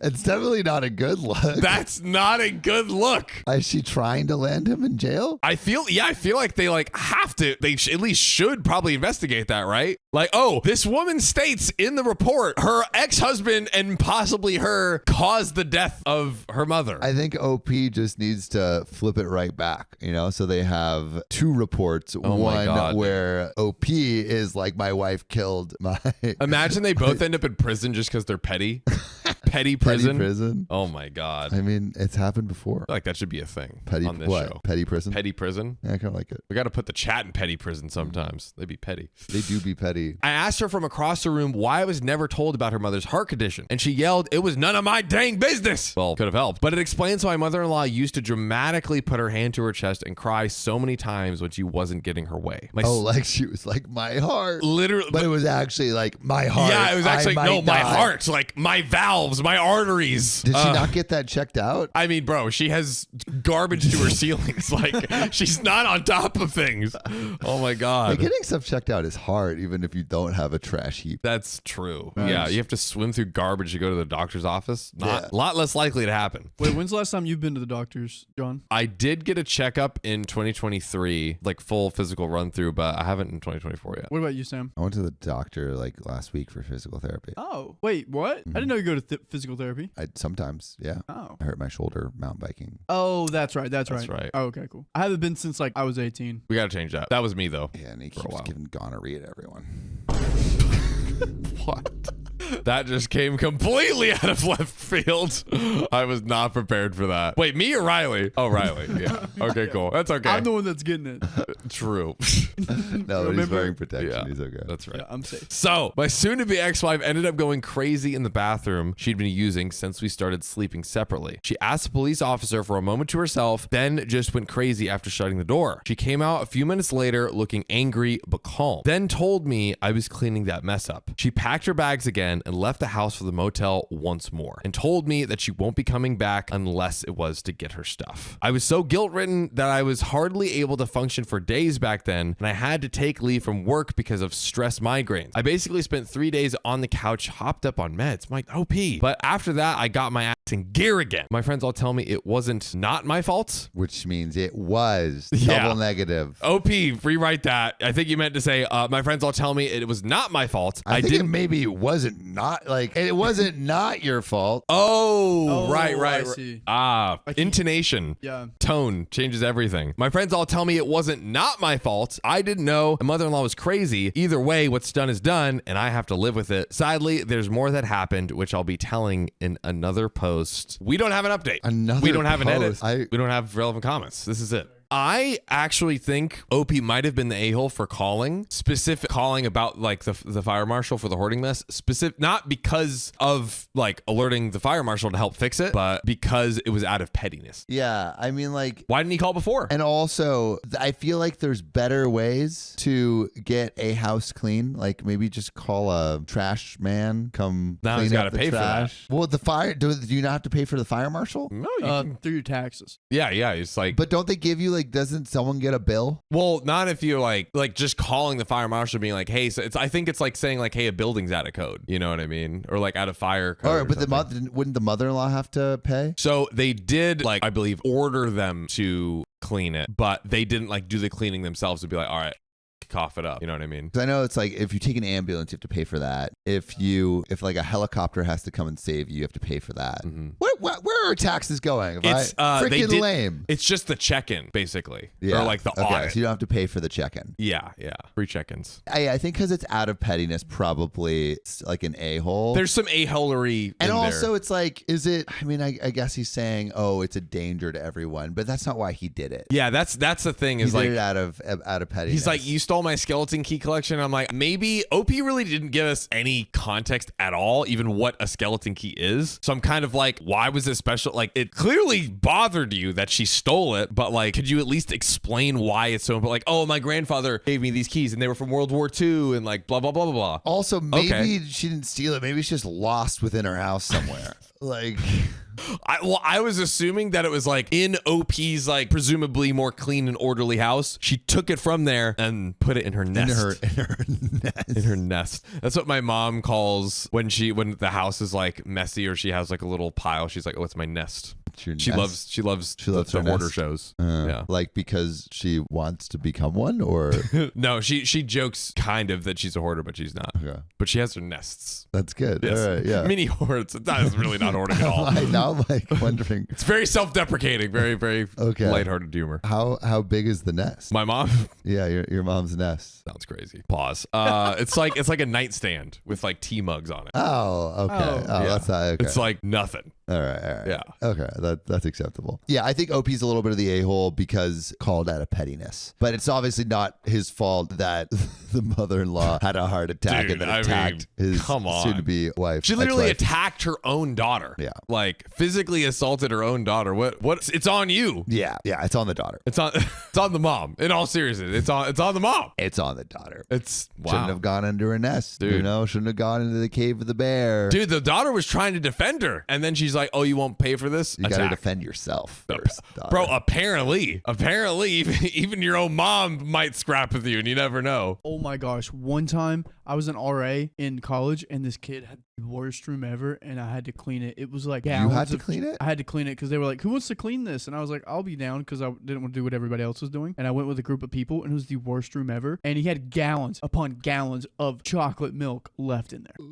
it's definitely not a good look. That's not a good look. Is she trying to land him in jail? I feel like they have to, at least should probably investigate that, right? Like, oh, this woman states in the report her ex-husband and possibly her caused the death of her mother. I think OP just needs to flip it right back, so they have two reports. Oh my God. One where OP is like, my wife killed my... Imagine they both end up in prison just because they're petty. Petty prison. Petty prison. Oh my God. I mean, it's happened before. I feel like that should be a thing Petty on this what? show. Petty prison? Petty prison. Yeah, I kind of like it. We got to put the chat in petty prison sometimes. They'd be petty. They do be petty. I asked her from across the room why I was never told about her mother's heart condition, and she yelled, "It was none of my dang business." Well, could have helped. But it explains why my mother-in-law used to dramatically put her hand to her chest and cry so many times when she wasn't getting her way. Like she was like, my heart. Literally. But it was actually like, my heart. Yeah, it was actually, no, my die. heart, like my valves, my arteries. Did she not get that checked out? I mean, bro, she has garbage to her ceilings. Like, she's not on top of things. Oh my God. Like, getting stuff checked out is hard, even if you don't have a trash heap. That's true. Nice. Yeah, you have to swim through garbage to go to the doctor's office. Yeah. A lot less likely to happen. Wait, when's the last time you've been to the doctors, John? I did get a checkup in 2023, like full physical run through, but I haven't in 2024 yet. What about you, Sam? I went to the doctor like last week for physical therapy. Oh, wait, what? I didn't know you go to physical therapy. I sometimes, yeah. Oh. I hurt my shoulder mountain biking. Oh, that's right. That's That's right. right. Oh, okay, cool. I haven't been since like I was 18. We got to change that. That was me, though. Yeah, and he For a keeps while. giving gonorrhea to everyone. What? That just came completely out of left field. I was not prepared for that. Wait, me or Riley? Oh, Riley. Yeah. Okay, cool. That's okay. I'm the one that's getting it. True. No, but he's Remember? wearing protection. Yeah. He's okay. That's right. Yeah, I'm safe. So, my soon-to-be ex-wife ended up going crazy in the bathroom she'd been using since we started sleeping separately. She asked the police officer for a moment to herself, then just went crazy after shutting the door. She came out a few minutes later looking angry but calm, then told me I was cleaning that mess up. She packed her bags again and left the house for the motel once more and told me that she won't be coming back unless it was to get her stuff. I was so guilt-ridden that I was hardly able to function for days back then, and I had to take leave from work because of stress migraines. I basically spent 3 days on the couch, hopped up on meds. My OP. But after that, I got my ass in gear again. My friends all tell me it wasn't not my fault. Which means it was Yeah. double negative. OP, rewrite that. I think you meant to say, my friends all tell me it was not my fault. I think didn't. maybe it wasn't not your fault. Oh, right. I see. Like Intonation. Yeah. Tone changes everything. My friends all tell me it wasn't not my fault. I didn't know. My mother-in-law was crazy. Either way, what's done is done, and I have to live with it. Sadly, there's more that happened, which I'll be telling in another post. We don't have an update. Another We don't have an edit. post. We don't have relevant comments. This is it. I actually think OP might have been the a-hole for calling about like the fire marshal for the hoarding mess. Not because of like alerting the fire marshal to help fix it, but because it was out of pettiness. Yeah, I mean, like, Why didn't he call before? and also I feel like there's better ways to get a house clean. Like maybe just call a trash man come Now clean he's up gotta the pay for that. trash. Well, the fire. Do you not have to pay for the fire marshal? No, you can, Through your taxes. yeah. It's like, But don't they give you like? Doesn't someone get a bill? well, not if you're like just calling the fire marshal, being like, hey, so I think it's like saying like, hey, a building's out of code. You know what I mean? Or like out of fire code. Or or but something. wouldn't the mother-in-law have to pay? So they did, like, I believe, order them to clean it, but they didn't like do the cleaning themselves to be like, all right, cough it up. You know what I mean? Because I know it's like if you take an ambulance, you have to pay for that. If like a helicopter has to come and save you, you have to pay for that. Mm-hmm. Where are taxes going? It's they Freaking did, lame. It's just the check-in, basically. Yeah. Or like the Okay, audit. so you don't have to pay for the check-in. Yeah. Free check-ins. I think because it's out of pettiness, probably it's like an a-hole. There's some a-holery And in also, there. it's like, is it? I mean, I guess he's saying, "Oh, it's a danger to everyone," but that's not why he did it. Yeah, that's the thing. He Is did like it out of pettiness. he's like, you stole my skeleton key collection. I'm like, maybe OP really didn't give us any context at all, even what a skeleton key is. So I'm kind of like, why was it special? Like, it clearly bothered you that she stole it, but like, could you at least explain why it's so important? Like, oh, my grandfather gave me these keys and they were from World War II and like blah blah blah blah blah. Also, maybe Okay. she didn't steal it. Maybe it's just lost within her house somewhere. Like, I was assuming that it was like in OP's like presumably more clean and orderly house. She took it from there and put it in her nest. in her nest. In her nest. That's what my mom calls when the house is like messy or she has like a little pile. She's like, "Oh, it's my nest." It's your She nest. loves She loves the her hoarder nest. shows. Like because she wants to become one, or No, she jokes kind of that she's a hoarder, but she's not. Okay. But she has her nests. That's good. Yes. All right, yeah. Mini hoards. That is really not hoarding at all. Now I'm like wondering It's very self-deprecating, very, very Okay. lighthearted humor. how big is the nest? My mom Yeah, your mom's nest. sounds crazy. Pause. It's like a nightstand with like tea mugs on it. Oh, okay. Oh, Yeah. that's not okay. It's like nothing. All right. Yeah. Okay, that's acceptable. Yeah, I think OP's a little bit of the a-hole because called out of pettiness, but it's obviously not his fault that the mother-in-law had a heart attack Dude, and then I attacked mean, his come on. soon-to-be wife. She literally ex-wife. attacked her own daughter. Yeah. Like physically assaulted her own daughter. What it's on you. Yeah, it's on the daughter. It's on the mom. In all seriousness, it's on the mom. It's on the daughter. It's Shouldn't have gone under a nest. Dude. You know, shouldn't have gone into the cave of the bear. Dude, the daughter was trying to defend her. And then she's like, "Oh, you won't pay for this?" You got to Attack. defend yourself first, daughter. Bro, apparently, even your own mom might scrap with you and you never know. Oh my gosh. One time I was an RA in college and this kid had the worst room ever and I had to clean it. It was like You gallons had to of- clean it? I had to clean it because they were like, "Who wants to clean this?" And I was like, "I'll be down," because I didn't want to do what everybody else was doing. And I went with a group of people and it was the worst room ever. And he had gallons upon gallons of chocolate milk left in there.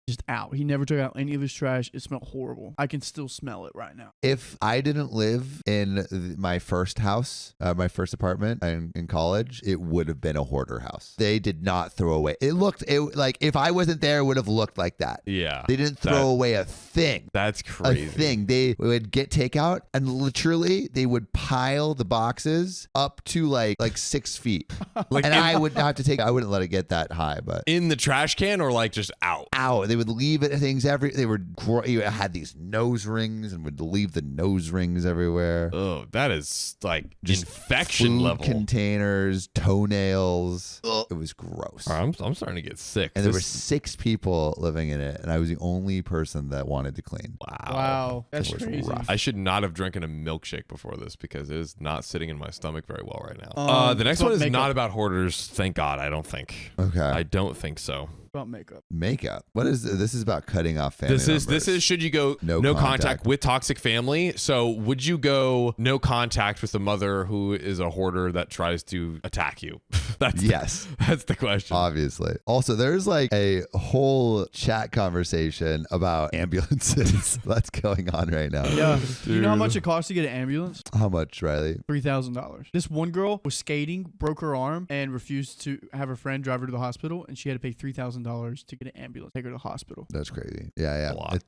Just out. He never took out any of his trash. It smelled horrible. I can still smell it right now. If I didn't live in my first house, my first apartment in college, it would have been a hoarder house. They did not throw away. It like if I wasn't there, it would have looked like that. Yeah. They didn't throw away a thing. That's A crazy. thing. They would get takeout and literally they would pile the boxes up to like 6 feet. Like And in- I would have to I wouldn't let it get that high, but In the trash can or like just out? out. They would leave it things they were you had these nose rings and would leave the nose rings everywhere. Oh, that is like Just infection food level. containers, toenails. It was gross. I'm starting to get sick. And there were This- 6 people living in it, and I was the only person that wanted to clean. Wow. That's It was crazy. rough. I should not have drinking a milkshake before this because it is not sitting in my stomach very well right now. The next about one is makeup. not about hoarders. Thank God. I don't think. Okay. I don't think so. About makeup. Makeup. What is this? Is about cutting off family This is members. should you go No no contact. contact with toxic family? So would you go no contact with the mother who is a hoarder that tries to attack you? That's Yes. that's the question. Obviously. Also, there's like a whole chat conversation about ambulances that's going on right now. Yeah. You know how much it costs to get an ambulance? How much, Riley? $3,000. This one girl was skating, broke her arm, and refused to have her friend drive her to the hospital, and she had to pay $3,000 $1,000 to get an ambulance, take her to the hospital. That's crazy. Yeah. A lot.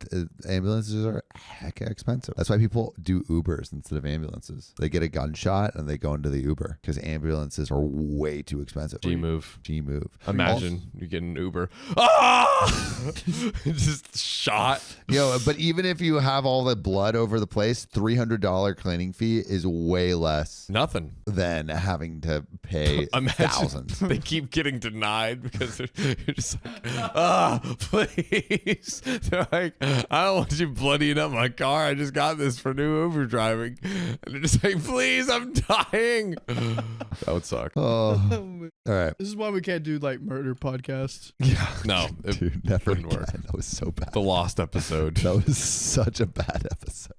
Ambulances are hecka expensive. That's why people do Ubers instead of ambulances. They get a gunshot and they go into the Uber because ambulances are way too expensive. G-move. Imagine You get an Uber. Ah! Just shot. But even if you have all the blood over the place, $300 cleaning fee is way less Nothing. than having to pay Imagine thousands. they keep getting denied because you're just like, please. They're like, I don't want you bloodying up my car. I just got this for new Uber driving. And they're just like, please, I'm dying. That would suck. Oh, all right. This is why we can't do like murder podcasts. Yeah. No, it Dude, never wouldn't again. work. That was so bad. The lost episode. That was such a bad episode.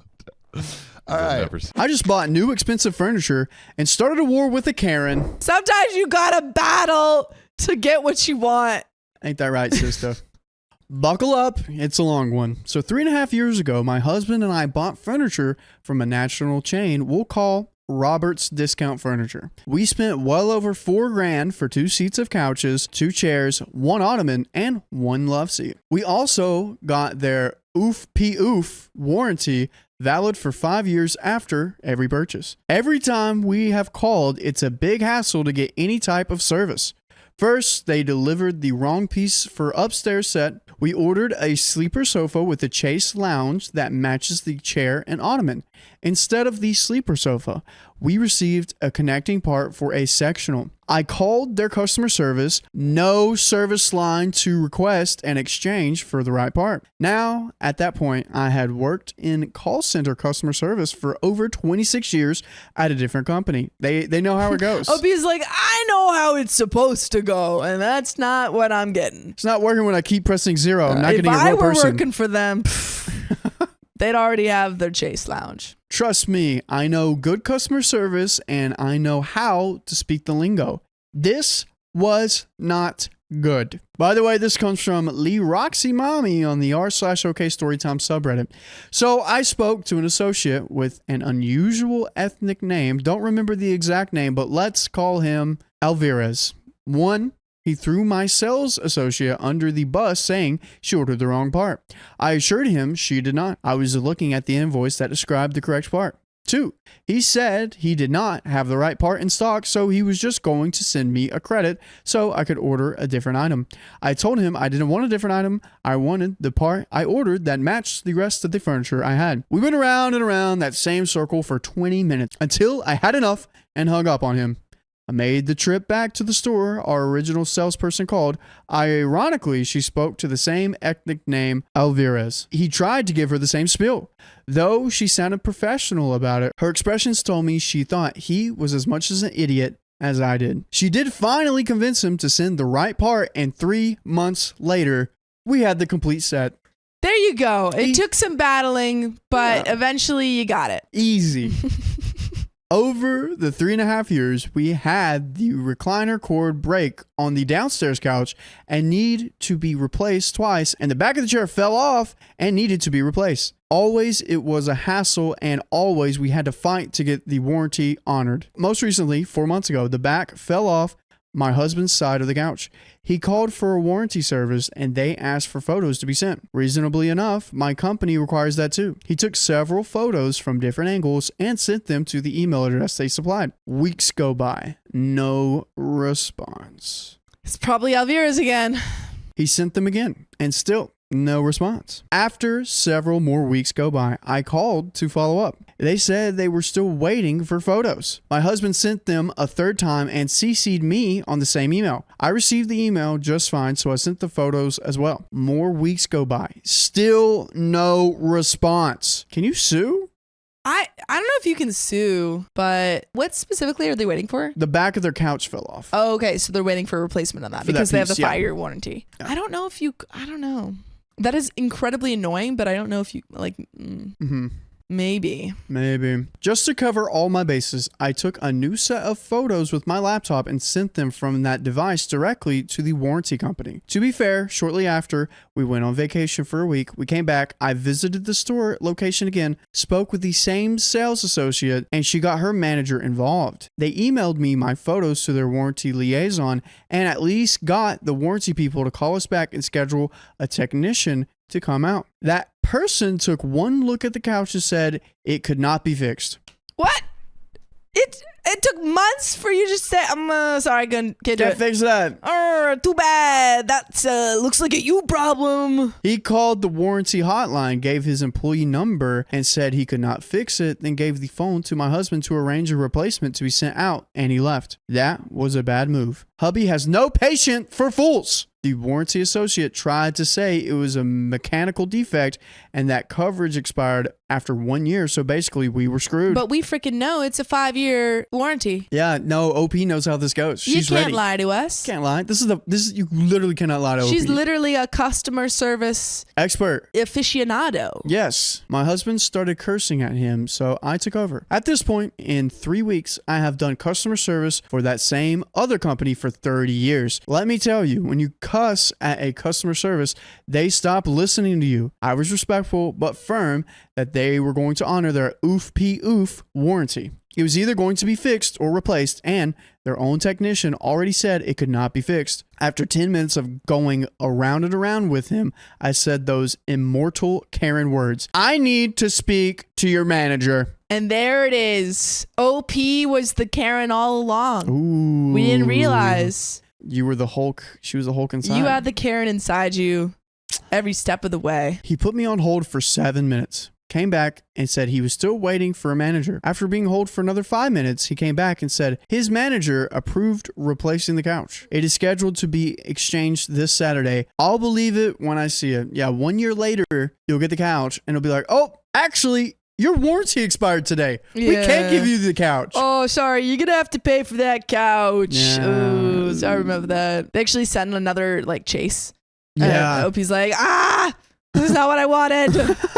All You'll right. never see- I just bought new expensive furniture and started a war with a Karen. Sometimes you gotta battle to get what you want. Ain't that right, sister? Buckle up. It's a long one. So 3.5 years ago, my husband and I bought furniture from a national chain we'll call Robert's Discount Furniture. We spent well over $4,000 for 2 seats of couches, 2 chairs, 1 ottoman, and 1 love seat. We also got their Oof P Oof warranty valid for 5 years after every purchase. Every time we have called, it's a big hassle to get any type of service. First, they delivered the wrong piece for upstairs set. We ordered a sleeper sofa with a chase lounge that matches the chair and ottoman. Instead of the sleeper sofa, we received a connecting part for a sectional. I called their customer service, no service line to request an exchange for the right part. Now, at that point, I had worked in call center customer service for over 26 years at a different company. They know how it goes. Opie's like, I know how it's supposed to go, and that's not what I'm getting. It's not working when I keep pressing 0. I'm not If getting a I real were person. working for them, they'd already have their chase lounge. Trust me, I know good customer service and I know how to speak the lingo. This was not good. By the way, this comes from Lee Roxy Mommy on the r/OK Storytime subreddit. So I spoke to an associate with an unusual ethnic name. Don't remember the exact name, but let's call him Alvarez. 1, he threw my sales associate under the bus saying she ordered the wrong part. I assured him she did not. I was looking at the invoice that described the correct part. 2, he said he did not have the right part in stock, so he was just going to send me a credit so I could order a different item. I told him I didn't want a different item. I wanted the part I ordered that matched the rest of the furniture I had. We went around and around that same circle for 20 minutes until I had enough and hung up on him. I made the trip back to the store our original salesperson called. Ironically, she spoke to the same ethnic name, Alvarez. He tried to give her the same spiel. Though she sounded professional about it, her expressions told me she thought he was as much as an idiot as I did. She did finally convince him to send the right part, and 3 months later, we had the complete set. There you go. It took some battling, but eventually you got it. Easy. Over the 3.5 years, we had the recliner cord break on the downstairs couch and need to be replaced twice, and the back of the chair fell off and needed to be replaced. Always it was a hassle, and always we had to fight to get the warranty honored. Most recently, 4 months ago, the back fell off my husband's side of the couch. He called for a warranty service and they asked for photos to be sent. Reasonably enough, my company requires that too. He took several photos from different angles and sent them to the email address they supplied. Weeks go by. No response. It's probably Alvarez again. He sent them again and still no response. After several more weeks go by, I called to follow up. They said they were still waiting for photos. My husband sent them a third time and CC'd me on the same email. I received the email just fine, so I sent the photos as well. More weeks go by. Still no response. Can you sue? I don't know if you can sue, but what specifically are they waiting for? The back of their couch fell off. Oh, okay. So they're waiting for a replacement on that For that because they have the piece, yeah. 5-year warranty. Yeah. I don't know if you, I don't know. That is incredibly annoying, but I don't know if you, like, Mm-hmm. Maybe. Just to cover all my bases, I took a new set of photos with my laptop and sent them from that device directly to the warranty company. To be fair, shortly after, we went on vacation for a week. We came back. I visited the store location again, spoke with the same sales associate, and she got her manager involved. They emailed me my photos to their warranty liaison and at least got the warranty people to call us back and schedule a technician to come out. That person took one look at the couch and said it could not be fixed. What? It took months for you to just say, I'm sorry, I can't do Can't it. fix that. Too bad. That's looks like a you problem. He called the warranty hotline, gave his employee number, and said he could not fix it, then gave the phone to my husband to arrange a replacement to be sent out, and he left. That was a bad move. Hubby has no patience for fools. The warranty associate tried to say it was a mechanical defect and that coverage expired after 1 year, so basically we were screwed. But we freaking know it's a 5-year warranty. Yeah, no, OP knows how this goes. She's you can't ready. lie to us. Can't lie. This is you literally cannot lie to OP. She's literally a customer service expert. aficionado. Yes, my husband started cursing at him, so I took over. At this point, in 3 weeks, I have done customer service for that same other company for 30 years. Let me tell you, when you cuss at a customer service, they stop listening to you. I was respectful but firm that they were going to honor their oof warranty. It was either going to be fixed or replaced, and their own technician already said it could not be fixed. After 10 minutes of going around and around with him, I said those immortal Karen words: I need to speak to your manager. And there it is. OP was the Karen all along. Ooh. We didn't realize. You were the Hulk. She was the Hulk inside. You had the Karen inside you every step of the way. He put me on hold for 7 minutes. Came back and said he was still waiting for a manager. After being hold for another 5 minutes, he came back and said his manager approved replacing the couch. It is scheduled to be exchanged this Saturday. I'll believe it when I see it. Yeah, 1 year later, you'll get the couch and it'll be like, oh, actually, your warranty expired today. We can't give you the couch. Oh, sorry. You're going to have to pay for that couch. Yeah. Oh, I remember that. They actually sent another chase. Yeah. OP's like, this is not what I wanted.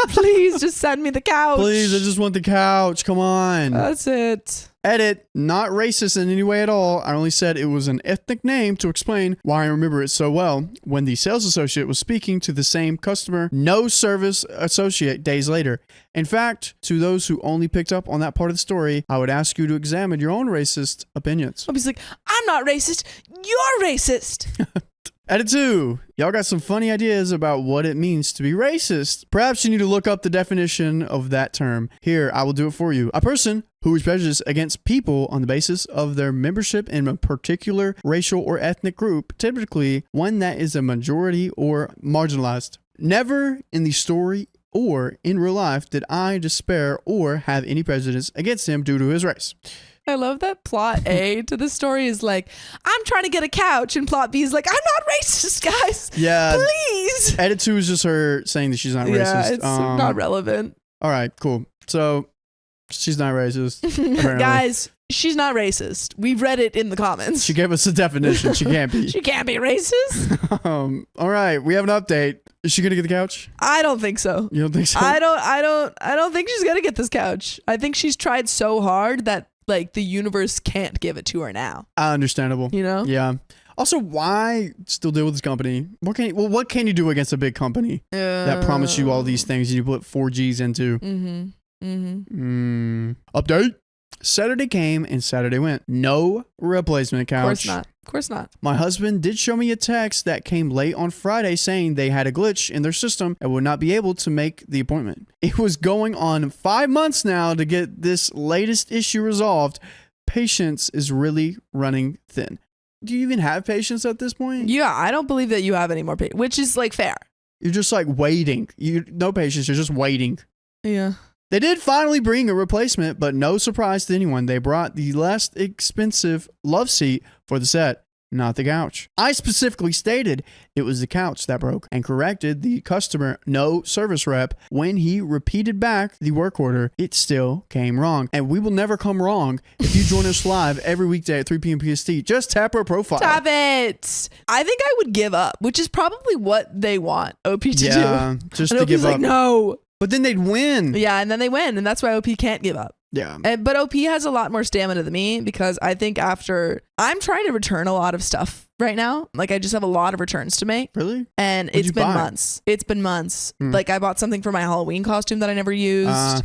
Please just send me the couch. Please, I just want the couch. Come on. That's it. Edit, not racist in any way at all. I only said it was an ethnic name to explain why I remember it so well. When the sales associate was speaking to the same customer, no service associate days later. In fact, to those who only picked up on that part of the story, I would ask you to examine your own racist opinions. OP's like, I'm not racist. You're racist. Edit 2. Y'all got some funny ideas about what it means to be racist. Perhaps you need to look up the definition of that term. Here, I will do it for you. A person who is prejudiced against people on the basis of their membership in a particular racial or ethnic group, typically one that is a majority or marginalized. Never in the story or in real life did I despair or have any prejudice against him due to his race. I love that plot A to the story is like, I'm trying to get a couch, and plot B is like, I'm not racist, guys. Yeah. Please. Edit 2 is just her saying that she's not racist. Yeah, it's not relevant. All right, cool. So she's not racist. apparently. Guys, she's not racist. We've read it in the comments. She gave us a definition. She can't be. She can't be racist. All right, we have an update. Is she gonna get the couch? I don't think so. You don't think so? I don't think she's gonna get this couch. I think she's tried so hard that the universe can't give it to her now. Understandable. You know? Yeah. Also, why still deal with this company? What can you do against a big company that promised you all these things you put 4 G's into? Update. Saturday came and Saturday went. No replacement couch. Of course not. My husband did show me a text that came late on Friday saying they had a glitch in their system and would not be able to make the appointment. It was going on 5 months now to get this latest issue resolved. Patience is really running thin. Do you even have patience at this point? Yeah, I don't believe that you have any more patience, which is fair. You're just waiting. No patience. You're just waiting. Yeah. They did finally bring a replacement, but no surprise to anyone. They brought the less expensive love seat for the set, not the couch. I specifically stated it was the couch that broke and corrected the customer, no service rep. When he repeated back the work order, it still came wrong. And we will never come wrong if you join us live every weekday at 3 p.m. PST. Just tap our profile. Stop it. I think I would give up, which is probably what they want OP to do. Yeah, just and to OP's give up. No. But then they'd win. Yeah, and then they win, and that's why OP can't give up. Yeah. But OP has a lot more stamina than me because I think I'm trying to return a lot of stuff right now. Like I just have a lot of returns to make. Really? And What'd it's you been buy? months. It's been months. Hmm. Like I bought something for my Halloween costume that I never used.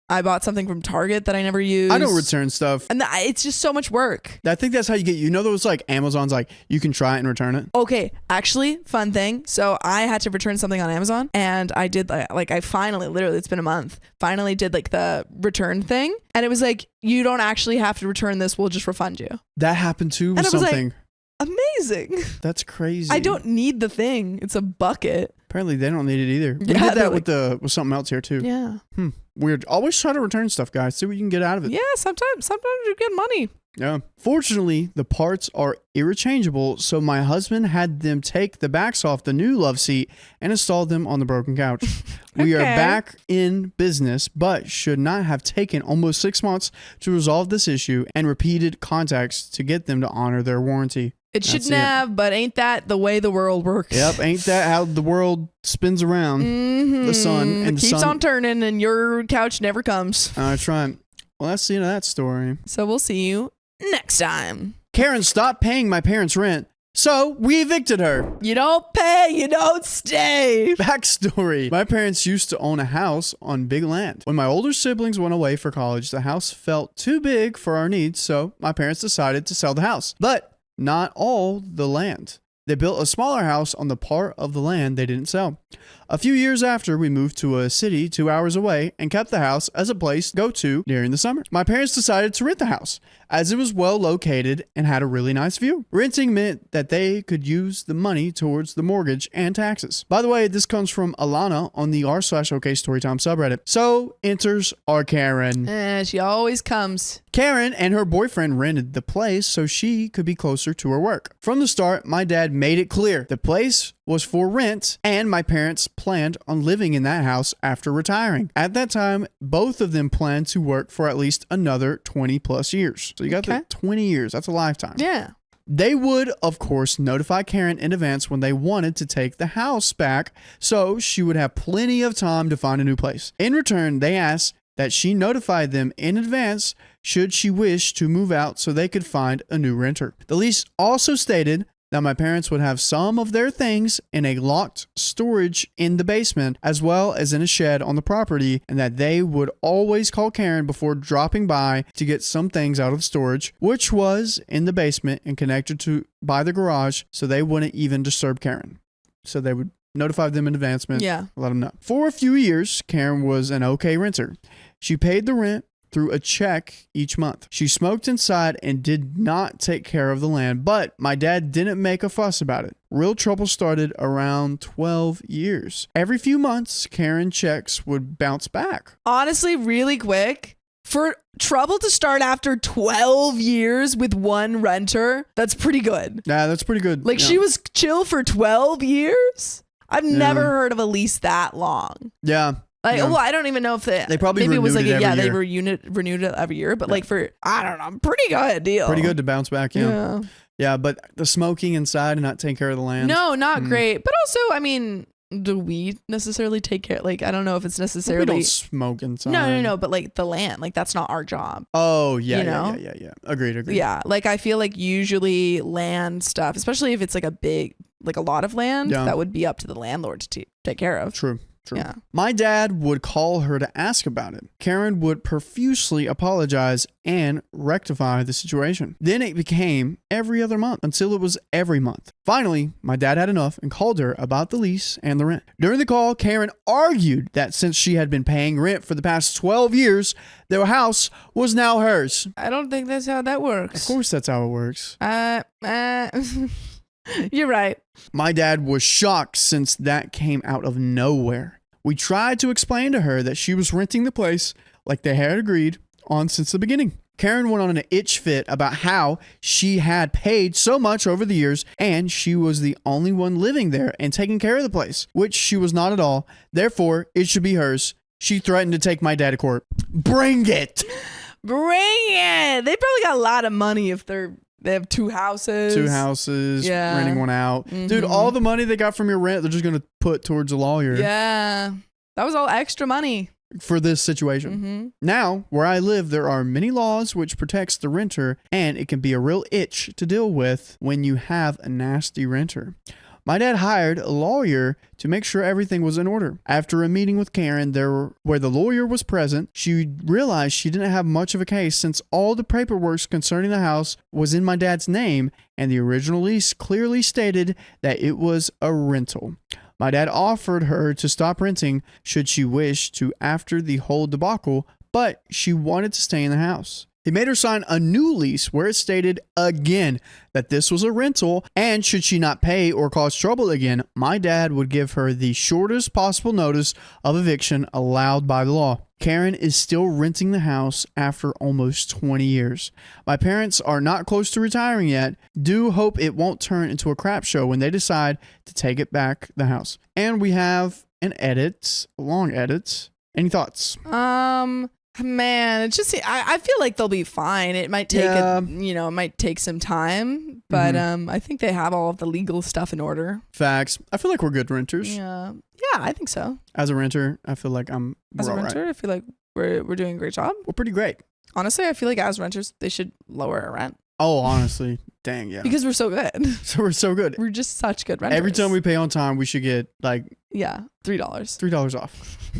I bought something from Target that I never used. I don't return stuff. And it's just so much work. I think that's how you get, those like Amazon's like, you can try it and return it. Okay, actually, fun thing. So I had to return something on Amazon and I did I finally, literally, it's been a month, finally did like the return thing. And it was like, you don't actually have to return this. We'll just refund you. That happened too with And I was like, something. Amazing. That's crazy. I don't need the thing. It's a bucket. Apparently they don't need it either. We Yeah, did they're that with something else here too. Yeah. Weird. Always try to return stuff, guys. See what you can get out of it. Yeah, sometimes you get money. Yeah. Fortunately, the parts are interchangeable, so my husband had them take the backs off the new love seat and install them on the broken couch. We are Okay. back in business, but should not have taken almost 6 months to resolve this issue and repeated contacts to get them to honor their warranty. It That's shouldn't it. have, but ain't that the way the world works? Yep, ain't that how the world spins around? Mm-hmm. The sun and it the keeps sun- on turning, and your couch never comes. That's right. Well, that's the end of that story. So we'll see you next time. Karen stopped paying my parents' rent, so we evicted her. You don't pay, you don't stay. Backstory. My parents used to own a house on big land. When my older siblings went away for college, the house felt too big for our needs, so my parents decided to sell the house. But not all the land. They built a smaller house on the part of the land they didn't sell. A few years after, we moved to a city 2 hours away and kept the house as a place to go to during the summer. My parents decided to rent the house as it was well located and had a really nice view. Renting meant that they could use the money towards the mortgage and taxes. By the way, this comes from Alana on the r/OK Storytime subreddit. So enters our Karen. She always comes. Karen and her boyfriend rented the place so she could be closer to her work. From the start, my dad made it clear the place was for rent and my parents planned on living in that house after retiring. At that time, both of them planned to work for at least another 20 plus years. So you got the 20 years. That's a lifetime. Yeah. They would, of course, notify Karen in advance when they wanted to take the house back so she would have plenty of time to find a new place. In return, they asked that she notified them in advance should she wish to move out so they could find a new renter. The lease also stated that my parents would have some of their things in a locked storage in the basement as well as in a shed on the property, and that they would always call Karen before dropping by to get some things out of storage, which was in the basement and connected to by the garage, so they wouldn't even disturb Karen. So they would notify them in advance, Yeah. let them know. For a few years, Karen was an okay renter. She paid the rent through a check each month. She smoked inside and did not take care of the land, but my dad didn't make a fuss about it. Real trouble started around 12 years. Every few months, Karen checks would bounce back. Honestly, really quick, for trouble to start after 12 years with one renter, that's pretty good. Yeah, that's pretty good. Like Yeah. she was chill for 12 years? I've never heard of a lease that long. Yeah. Like, Yeah. well, I don't even know if they Probably maybe it was like renewed it every they year. renewed it every year, but like for I don't know, pretty good deal. Pretty good to bounce back, Yeah. Yeah, but the smoking inside and not taking care of the land. No, not great. But also, I mean, do we necessarily take care? Like, I don't know if it's We necessarily. don't smoke inside. No. But like the land, like that's not our job. Oh, yeah, You yeah, know? yeah. Agreed. Yeah, like I feel like usually land stuff, especially if it's like a lot of land, Yeah. that would be up to the landlord to take care of. True. Yeah. My dad would call her to ask about it. Karen would profusely apologize and rectify the situation. Then it became every other month until it was every month. Finally, my dad had enough and called her about the lease and the rent. During the call, Karen argued that since she had been paying rent for the past 12 years, their house was now hers. I don't think that's how that works. Of course, that's how it works. You're right. My dad was shocked since that came out of nowhere. We tried to explain to her that she was renting the place like they had agreed on since the beginning. Karen went on an itch fit about how she had paid so much over the years and she was the only one living there and taking care of the place, which she was not at all. Therefore, it should be hers. She threatened to take my dad to court. Bring it! Bring it. They probably got a lot of money if they have two houses. Yeah. Renting one out. Dude, all the money they got from your rent, they're just going to put towards a lawyer. Yeah. That was all extra money. for this situation. Now, where I live, there are many laws which protects the renter, and it can be a real itch to deal with when you have a nasty renter. My dad hired a lawyer to make sure everything was in order. After a meeting with Karen where the lawyer was present, she realized she didn't have much of a case since all the paperwork concerning the house was in my dad's name, and the original lease clearly stated that it was a rental. My dad offered her to stop renting should she wish to after the whole debacle, but she wanted to stay in the house. He made her sign a new lease where it stated again that this was a rental, and should she not pay or cause trouble again, my dad would give her the shortest possible notice of eviction allowed by the law. Karen is still renting the house after almost 20 years. My parents are not close to retiring yet. Do hope it won't turn into a crap show when they decide to take it back the house. And we have an edit, a long edit. Any thoughts? Man, it's just I feel like they'll be fine. It might take it might take some time, but I think they have all of the legal stuff in order. Facts. I feel like we're good renters. Yeah, I think so. As a renter, I feel like As a renter, I feel like we're doing a great job. We're pretty great. Honestly, I feel like as renters, they should lower our rent. Oh, honestly, dang, yeah. Because we're so good. So we're so good. We're just such good renters. Every time we pay on time, we should get like $3. $3 off.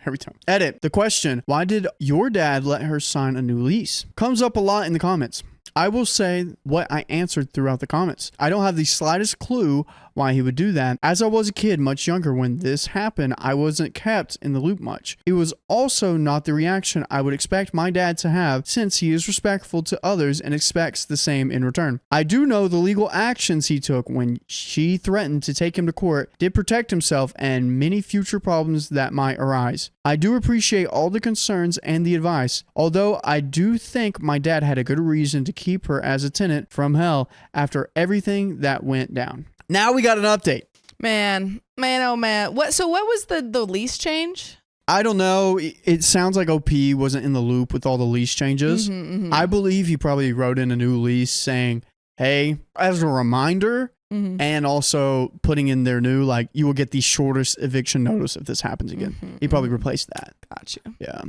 Every time. Edit. The question, why did your dad let her sign a new lease? Comes up a lot in the comments. I will say what I answered throughout the comments. I don't have the slightest clue why he would do that. As I was a kid, much younger when this happened, I wasn't kept in the loop much. It was also not the reaction I would expect my dad to have, since he is respectful to others and expects the same in return. I do know the legal actions he took when she threatened to take him to court did protect himself and many future problems that might arise. I do appreciate all the concerns and the advice, although I do think my dad had a good reason to keep her as a tenant from hell after everything that went down. Now we got an update. Man, oh man. What was the lease change? I don't know. It sounds like OP wasn't in the loop with all the lease changes. I believe he probably wrote in a new lease saying, hey, as a reminder, and also putting in their new, like, you will get the shortest eviction notice if this happens again. He probably replaced that. Gotcha. Yeah.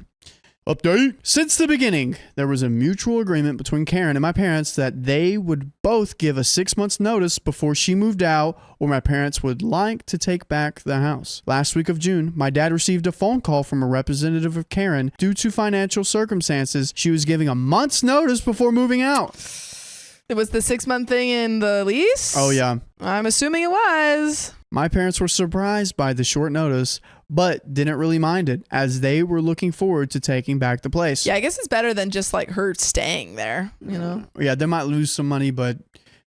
Update. Since the beginning, there was a mutual agreement between Karen and my parents that they would both give a 6 months notice before she moved out, or my parents would like to take back the house. Last week of June, my dad received a phone call from a representative of Karen. Due to financial circumstances, she was giving a month's notice before moving out. It was the 6 month thing in the lease? Oh, yeah. I'm assuming it was. My parents were surprised by the short notice, but didn't really mind it, as they were looking forward to taking back the place. Yeah, I guess it's better than just like her staying there, you know? Yeah, they might lose some money, but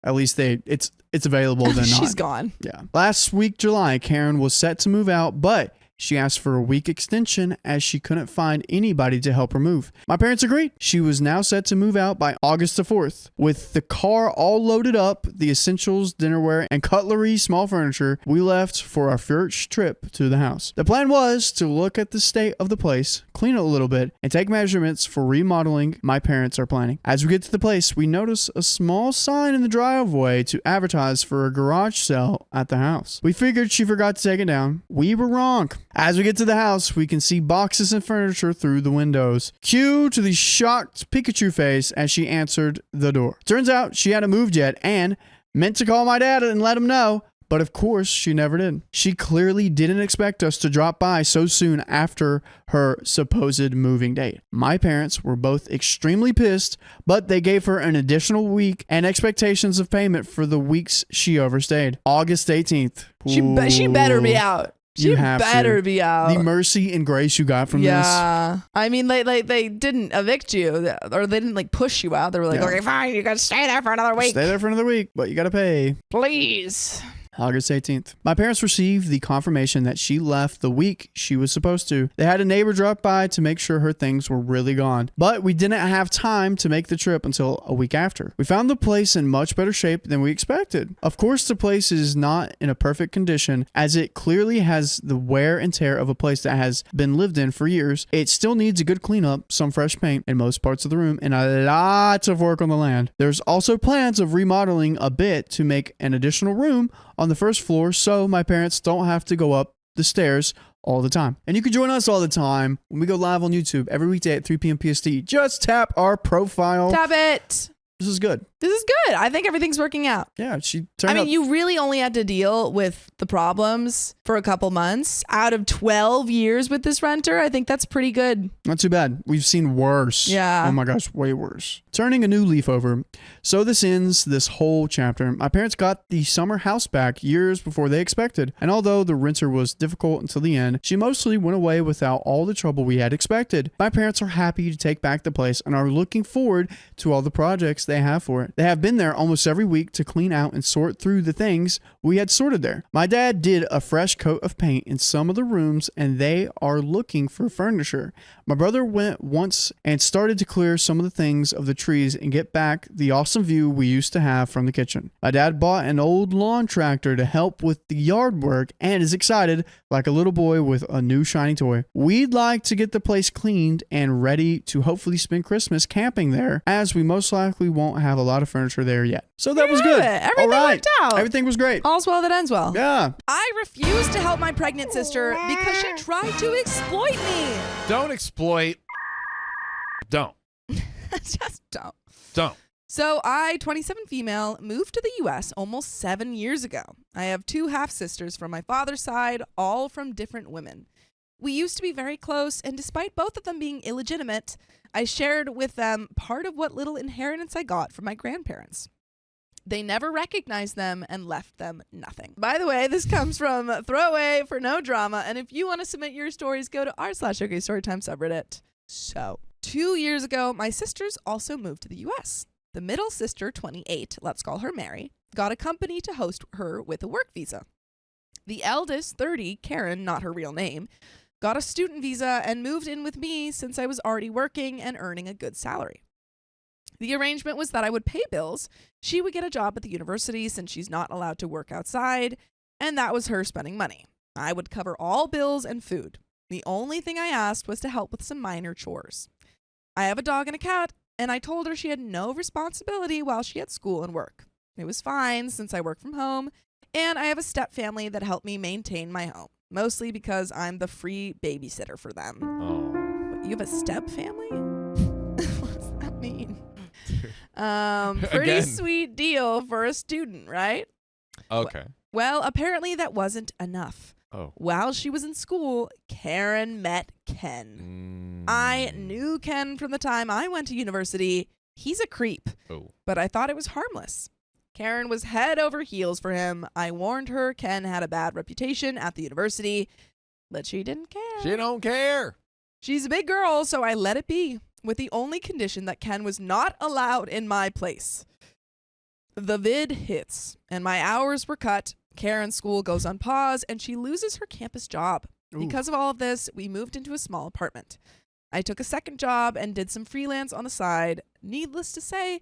at least it's available. Then She's gone. Yeah. Last week, July, Karen was set to move out, but she asked for a week extension as she couldn't find anybody to help her move. My parents agreed. She was now set to move out by August the 4th. With the car all loaded up, the essentials, dinnerware, and cutlery, small furniture, we left for our first trip to the house. The plan was to look at the state of the place, clean it a little bit, and take measurements for remodeling my parents are planning. As we get to the place, we notice a small sign in the driveway to advertise for a garage sale at the house. We figured she forgot to take it down. We were wrong. As we get to the house, we can see boxes and furniture through the windows. Cue to the shocked Pikachu face as she answered the door. Turns out she hadn't moved yet and meant to call my dad and let him know, but of course she never did. She clearly didn't expect us to drop by so soon after her supposed moving date. My parents were both extremely pissed, but they gave her an additional week and expectations of payment for the weeks she overstayed. August 18th. She better be out. She better be out. The mercy and grace you got from this. Yeah. I mean, they didn't evict you, or they didn't like push you out. They were like, okay, fine, you gotta stay there for another week. Stay there for another week, but you gotta pay. Please. August 18th. My parents received the confirmation that she left the week she was supposed to. They had a neighbor drop by to make sure her things were really gone, but we didn't have time to make the trip until a week after. We found the place in much better shape than we expected. Of course, the place is not in a perfect condition, as it clearly has the wear and tear of a place that has been lived in for years. It still needs a good cleanup, some fresh paint in most parts of the room, and a lot of work on the land. There's also plans of remodeling a bit to make an additional room on the first floor, so my parents don't have to go up the stairs all the time. And you can join us all the time when we go live on YouTube every weekday at 3 p.m. PST. Just tap our profile. Tap it. This is good. This is good. I think everything's working out. Yeah, she I turned mean, out. you really only had to deal with the problems for a couple months out of 12 years with this renter. I think that's pretty good. Not too bad. We've seen worse. Yeah. Oh my gosh, way worse. Turning a new leaf over. So this ends this whole chapter. My parents got the summer house back years before they expected. And although the renter was difficult until the end, she mostly went away without all the trouble we had expected. My parents are happy to take back the place and are looking forward to all the projects they have for it. They have been there almost every week to clean out and sort through the things we had sorted there. My dad did a fresh coat of paint in some of the rooms and they are looking for furniture. My brother went once and started to clear some of the things of the trees and get back the awesome view we used to have from the kitchen. My dad bought an old lawn tractor to help with the yard work and is excited like a little boy with a new shiny toy. We'd like to get the place cleaned and ready to hopefully spend Christmas camping there, as we most likely won't have a lot of furniture there yet. So that was good. Everything worked out. Everything was great. All's well that ends well. Yeah. I refused to help my pregnant sister because she tried to exploit me. Don't exploit. Don't. Just don't. Don't. So I, 27 female, moved to the U.S. almost 7 years ago. I have 2 half-sisters from my father's side, all from different women. We used to be very close, and despite both of them being illegitimate, I shared with them part of what little inheritance I got from my grandparents. They never recognized them and left them nothing. By the way, this comes from Throwaway for No Drama, and if you want to submit your stories, go to r/OK Storytime subreddit. So, 2 years ago, my sisters also moved to the U.S. The middle sister, 28, let's call her Mary, got a company to host her with a work visa. The eldest, 30, Karen, not her real name, got a student visa and moved in with me since I was already working and earning a good salary. The arrangement was that I would pay bills, she would get a job at the university since she's not allowed to work outside, and that was her spending money. I would cover all bills and food. The only thing I asked was to help with some minor chores. I have a dog and a cat, and I told her she had no responsibility while she had school and work. It was fine since I work from home, and I have a step family that helped me maintain my home, mostly because I'm the free babysitter for them. Oh. You have a step family? What does that mean? Pretty Again. sweet deal for a student, right? Okay. Well, apparently that wasn't enough. Oh. While she was in school, Karen met Ken. I knew Ken from the time I went to university. He's a creep, but I thought it was harmless. Karen was head over heels for him. I warned her Ken had a bad reputation at the university, but she didn't care. She don't care. She's a big girl, so I let it be, with the only condition that Ken was not allowed in my place. The vid hits, and my hours were cut. Karen's school goes on pause, and she loses her campus job. Ooh. Because of all of this, we moved into a small apartment. I took a second job and did some freelance on the side. Needless to say,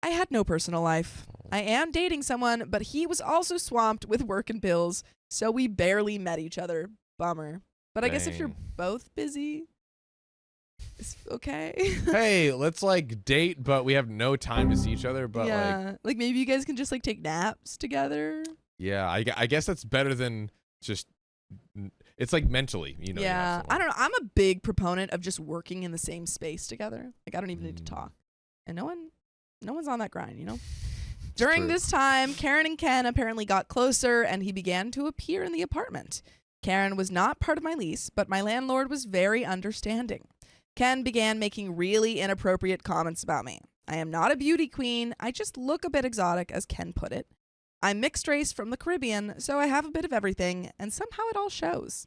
I had no personal life. I am dating someone, but he was also swamped with work and bills, so we barely met each other. Bummer. But I guess if you're Dang. both busy, it's okay. Hey, let's like date, but we have no time to see each other. But like maybe you guys can just like take naps together. yeah, I guess that's better than just. It's like mentally, you know. you have Yeah, someone. I don't know. I'm a big proponent of just working in the same space together. Like I don't even need to talk, and no one's on that grind, you know. During true. this time, Karen and Ken apparently got closer, and he began to appear in the apartment. Karen was not part of my lease, but my landlord was very understanding. Ken began making really inappropriate comments about me. I am not a beauty queen. I just look a bit exotic, as Ken put it. I'm mixed race from the Caribbean, so I have a bit of everything, and somehow it all shows.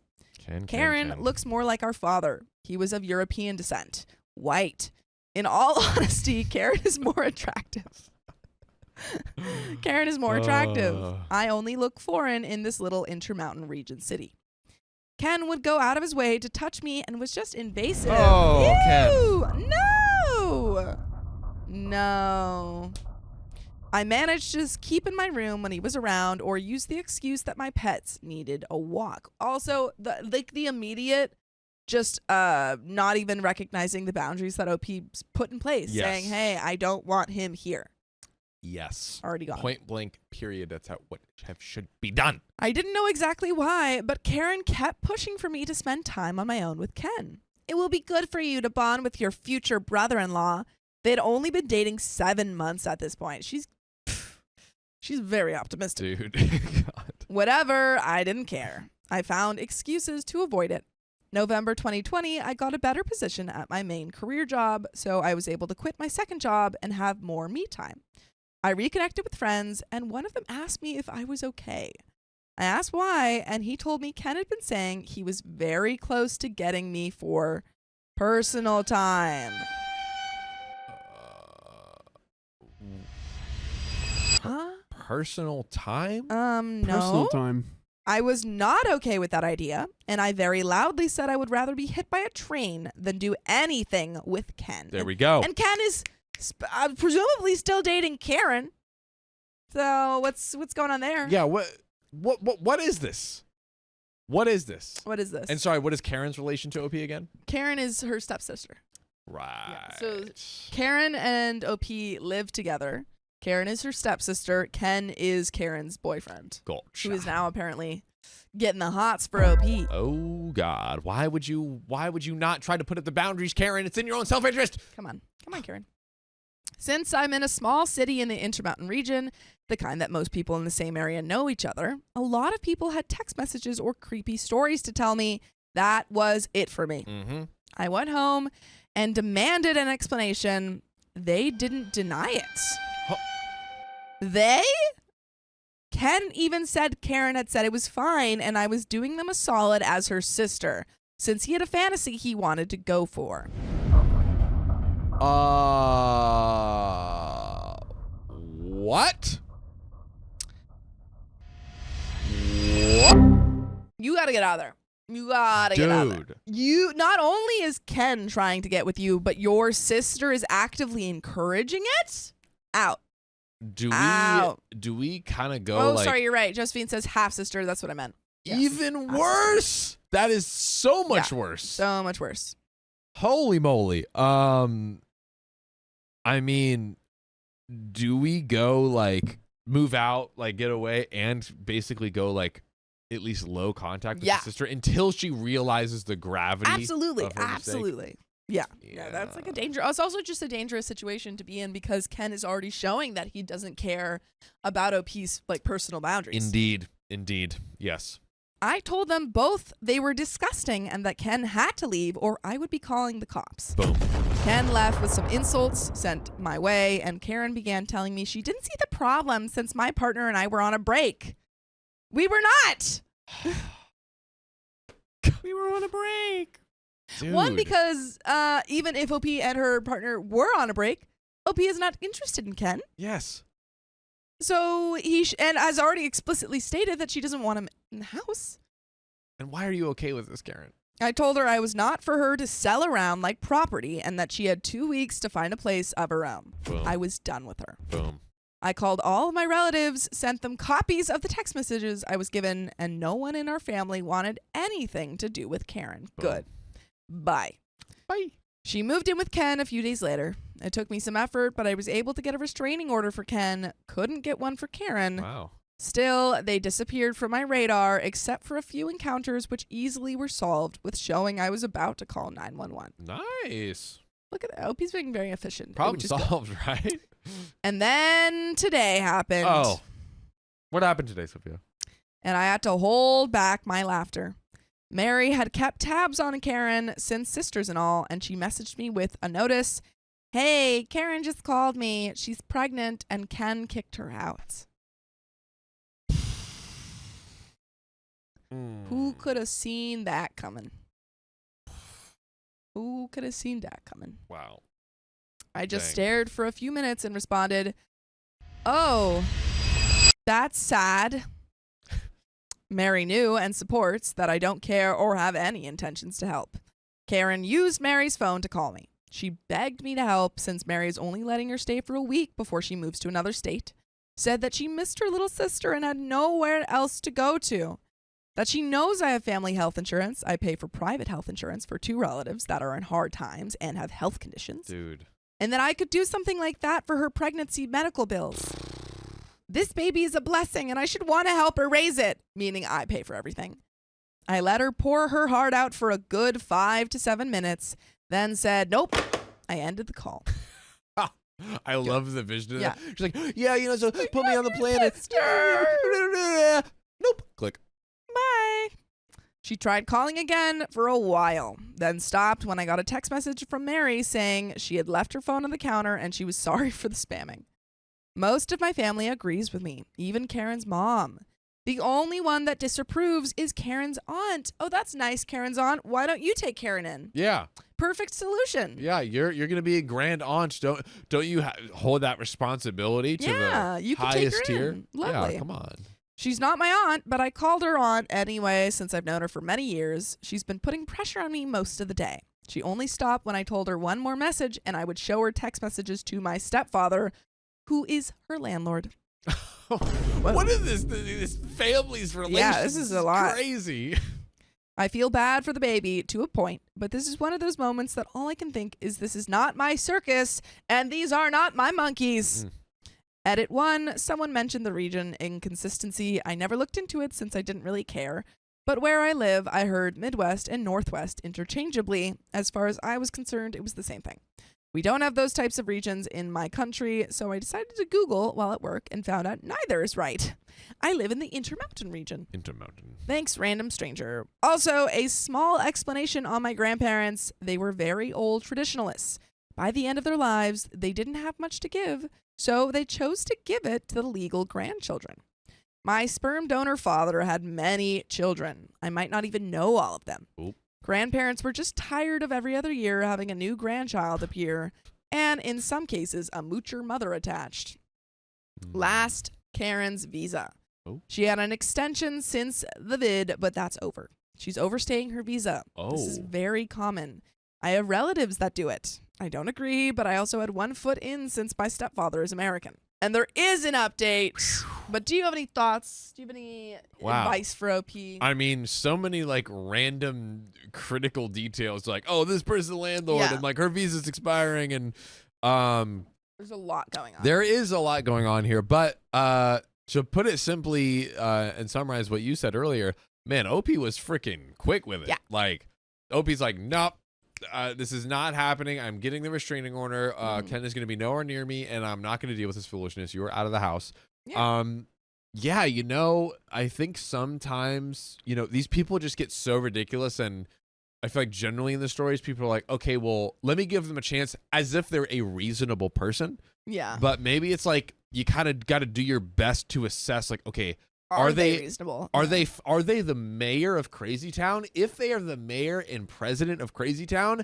Karen looks more like our father. He was of European descent. White. In all honesty, Karen is more attractive. Karen is more attractive. I only look foreign in this little intermountain region city. Ken would go out of his way to touch me and was just invasive. Oh, Ken. No. I managed to just keep in my room when he was around or use the excuse that my pets needed a walk. Also, the immediate just not even recognizing the boundaries that OP put in place, Yes. saying, hey, I don't want him here. Yes. Already gone. Point blank, period. That's how what should be done. I didn't know exactly why, but Karen kept pushing for me to spend time on my own with Ken. It will be good for you to bond with your future brother-in-law. They had only been dating 7 months at this point. She's very optimistic. Dude. God. Whatever, I didn't care. I found excuses to avoid it. November 2020, I got a better position at my main career job, so I was able to quit my second job and have more me time. I reconnected with friends, and one of them asked me if I was okay. I asked why, and he told me Ken had been saying he was very close to getting me for personal time. Huh? Personal time? No. Personal time. I was not okay with that idea, and I very loudly said I would rather be hit by a train than do anything with Ken. There we go. And Ken is presumably still dating Karen. So what's going on there? Yeah, what is this? What is this? What is this? And sorry, what is Karen's relation to OP again? Karen is her stepsister. Right. Yeah, so Karen and OP live together. Karen is her stepsister. Ken is Karen's boyfriend, Gotcha. who is now apparently getting the hots for OP. Oh God! Why would you not try to put up the boundaries, Karen? It's in your own self-interest. Come on, Karen. Since I'm in a small city in the Intermountain region, the kind that most people in the same area know each other, a lot of people had text messages or creepy stories to tell me. That was it for me. Mm-hmm. I went home and demanded an explanation. They didn't deny it. They? Ken even said Karen had said it was fine and I was doing them a solid as her sister, since he had a fantasy he wanted to go for. What? You gotta get out of there. You gotta get out of there. You, not only is Ken trying to get with you, but your sister is actively encouraging it? Out. Do we kind of go? Oh, like, sorry, you're right. Josephine says half sister. That's what I meant. Yes. Even worse. That is so much worse. So much worse. Holy moly. I mean, do we go like move out, like get away, and basically go like at least low contact with the sister until she realizes the gravity? Absolutely. Of her mistake? Absolutely. Yeah, that's like a danger. It's also just a dangerous situation to be in because Ken is already showing that he doesn't care about OP's like personal boundaries. Indeed. Yes. I told them both they were disgusting and that Ken had to leave or I would be calling the cops. Boom. Ken left with some insults sent my way, and Karen began telling me she didn't see the problem since my partner and I were on a break. We were not. We were on a break. Dude. One, because even if OP and her partner were on a break, OP is not interested in Ken. Yes. So and has already explicitly stated that she doesn't want him in the house. And why are you okay with this, Karen? I told her I was not for her to sell around like property and that she had 2 weeks to find a place of her own. Boom. I was done with her. Boom. I called all of my relatives, sent them copies of the text messages I was given, and no one in our family wanted anything to do with Karen. Boom. Good. Bye. Bye. She moved in with Ken a few days later. It took me some effort, but I was able to get a restraining order for Ken. Couldn't get one for Karen. Wow. Still, they disappeared from my radar, except for a few encounters which easily were solved with showing I was about to call 911. Nice. Look at that. I hope he's being very efficient. Problem which is good. solved, right? And then today happened. Oh. What happened today, Sophia? And I had to hold back my laughter. Mary had kept tabs on Karen since sisters and all, and she messaged me with a notice. Hey, Karen just called me. She's pregnant and Ken kicked her out. Who could have seen that coming? Who could have seen that coming? Wow. I just Dang. stared for a few minutes and responded, "Oh, that's sad." Mary knew and supports that I don't care or have any intentions to help. Karen used Mary's phone to call me. She begged me to help since Mary is only letting her stay for a week before she moves to another state. Said that she missed her little sister and had nowhere else to go to. That she knows I have family health insurance. I pay for private health insurance for 2 relatives that are in hard times and have health conditions. Dude. and that I could do something like that for her pregnancy medical bills. This baby is a blessing and I should want to help her raise it, meaning I pay for everything. I let her pour her heart out for a good 5 to 7 minutes, then said, nope. I ended the call. I love the vision of Yeah. that. She's like, yeah, so put me on the planet. Nope. Click. Bye. She tried calling again for a while, then stopped when I got a text message from Mary saying she had left her phone on the counter and she was sorry for the spamming. Most of my family agrees with me, even Karen's mom. The only one that disapproves is Karen's aunt. Oh, that's nice, Karen's aunt. Why don't you take Karen in? Yeah. Perfect solution. Yeah, you're gonna be a grand aunt. Don't you hold that responsibility to Yeah, the you can take her highest tier? in. Lovely. Yeah, come on. She's not my aunt, but I called her aunt anyway since I've known her for many years. She's been putting pressure on me most of the day. She only stopped when I told her one more message and I would show her text messages to my stepfather, who is her landlord. What is this family's relations? Yeah, this is a lot. Crazy. I feel bad for the baby to a point, but this is one of those moments that all I can think is this is not my circus and these are not my monkeys. Edit 1, someone mentioned the region inconsistency. I never looked into it since I didn't really care. But where I live, I heard Midwest and Northwest interchangeably. As far as I was concerned, it was the same thing. We don't have those types of regions in my country, so I decided to Google while at work and found out neither is right. I live in the Intermountain region. Intermountain. Thanks, random stranger. Also, a small explanation on my grandparents. They were very old traditionalists. By the end of their lives, they didn't have much to give, so they chose to give it to the legal grandchildren. My sperm donor father had many children. I might not even know all of them. Oop. Grandparents were just tired of every other year having a new grandchild appear, and in some cases, a moocher mother attached. Last, Karen's visa. Oh. She had an extension since the vid, but that's over. She's overstaying her visa. This is very common. I have relatives that do it. I don't agree, but I also had 1 foot in since my stepfather is American. And there is an update. But do you have any thoughts? Do you have any advice for OP? I mean, so many like random critical details, like, oh, this person's the landlord, and like her visa's expiring, and there's a lot going on. there is a lot going on here. But to put it simply and summarize what you said earlier, man, OP was freaking quick with it. Yeah. Like, OP's like, nope. This is not happening. I'm getting the restraining order. Ken is going to be nowhere near me, and I'm not going to deal with this foolishness. You are out of the house. Yeah. I think sometimes, these people just get so ridiculous, and I feel like generally in the stories, people are like, okay, well, let me give them a chance as if they're a reasonable person. Yeah. But maybe it's like you kind of got to do your best to assess, like, okay, Are they reasonable? Are they the mayor of Crazy Town? If they are the mayor and president of Crazy Town,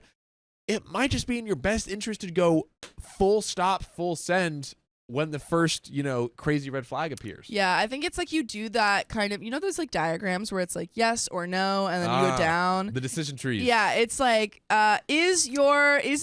it might just be in your best interest to go full stop, full send when the first, crazy red flag appears. Yeah, I think it's like you do that kind of, those like diagrams where it's like yes or no, and then you go down. The decision trees. Yeah, it's like, is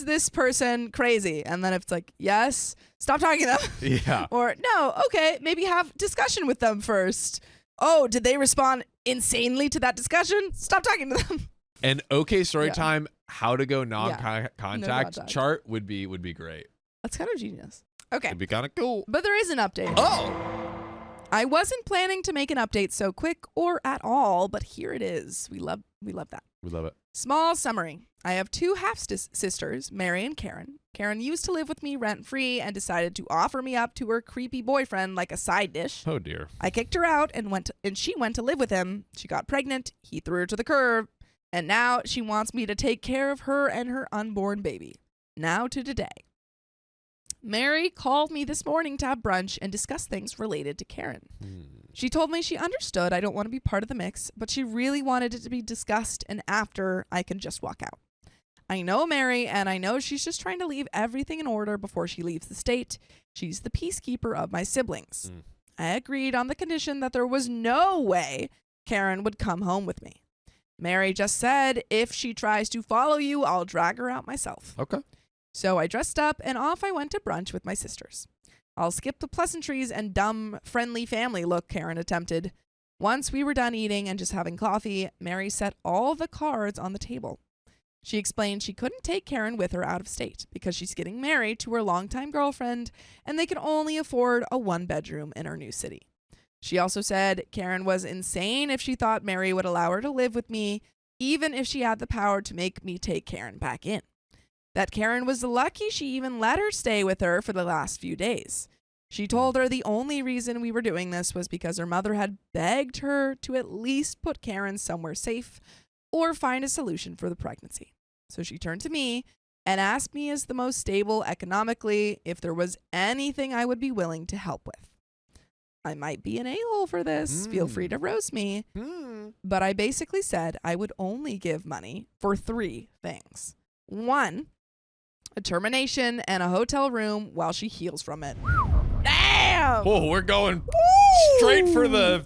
this person crazy? And then if it's like, yes, stop talking to them. Yeah. Or no, okay, maybe have discussion with them first. Oh, did they respond insanely to that discussion? Stop talking to them. An okay story time, how to go non-contact contact. chart would be great. That's kind of genius. Okay. It'd be kind of cool. But there is an update. Oh! I wasn't planning to make an update so quick or at all, but here it is. We love that. We love it. Small summary. I have 2 half-sisters, Mary and Karen. Karen used to live with me rent-free and decided to offer me up to her creepy boyfriend like a side dish. Oh, dear. I kicked her out and she went to live with him. She got pregnant. He threw her to the curb. And now she wants me to take care of her and her unborn baby. Now to today. Mary called me this morning to have brunch and discuss things related to Karen. She told me she understood I don't want to be part of the mix, but she really wanted it to be discussed, and after, I can just walk out. I know Mary, and I know she's just trying to leave everything in order before she leaves the state. She's the peacekeeper of my siblings. I agreed on the condition that there was no way Karen would come home with me. Mary just said, if she tries to follow you, I'll drag her out myself. Okay. So I dressed up and off I went to brunch with my sisters. I'll skip the pleasantries and dumb, friendly family look Karen attempted. Once we were done eating and just having coffee, Mary set all the cards on the table. She explained she couldn't take Karen with her out of state because she's getting married to her longtime girlfriend and they can only afford a 1-bedroom in her new city. She also said Karen was insane if she thought Mary would allow her to live with me, even if she had the power to make me take Karen back in. That Karen was lucky she even let her stay with her for the last few days. She told her the only reason we were doing this was because her mother had begged her to at least put Karen somewhere safe or find a solution for the pregnancy. So she turned to me and asked me as the most stable economically if there was anything I would be willing to help with. I might be an a-hole for this. Feel free to roast me. But I basically said I would only give money for 3 things. 1, a termination and a hotel room while she heals from it. Damn! Oh, we're going straight for the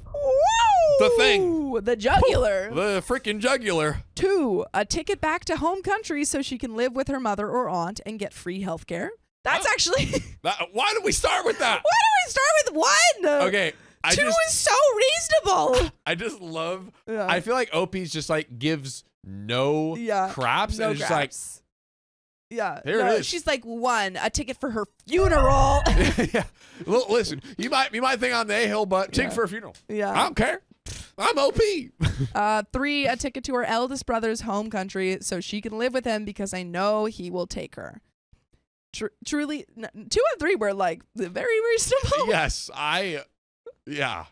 thing. The jugular. The freaking jugular. 2, a ticket back to home country so she can live with her mother or aunt and get free health care. That's actually... Why did we start with that? Why do we start with 1? Okay. 2 is so reasonable. I just love... Yeah. I feel like OP's just like gives no craps. No and it's just like... Yeah. There it is. She's like, 1, a ticket for her funeral. Yeah. Well, listen, you might think I'm the a-hole, but ticket for a funeral. Yeah. I don't care. I'm OP. 3, a ticket to her eldest brother's home country so she can live with him because I know he will take her. Truly, 2 and 3 were like very reasonable. Yes, yeah.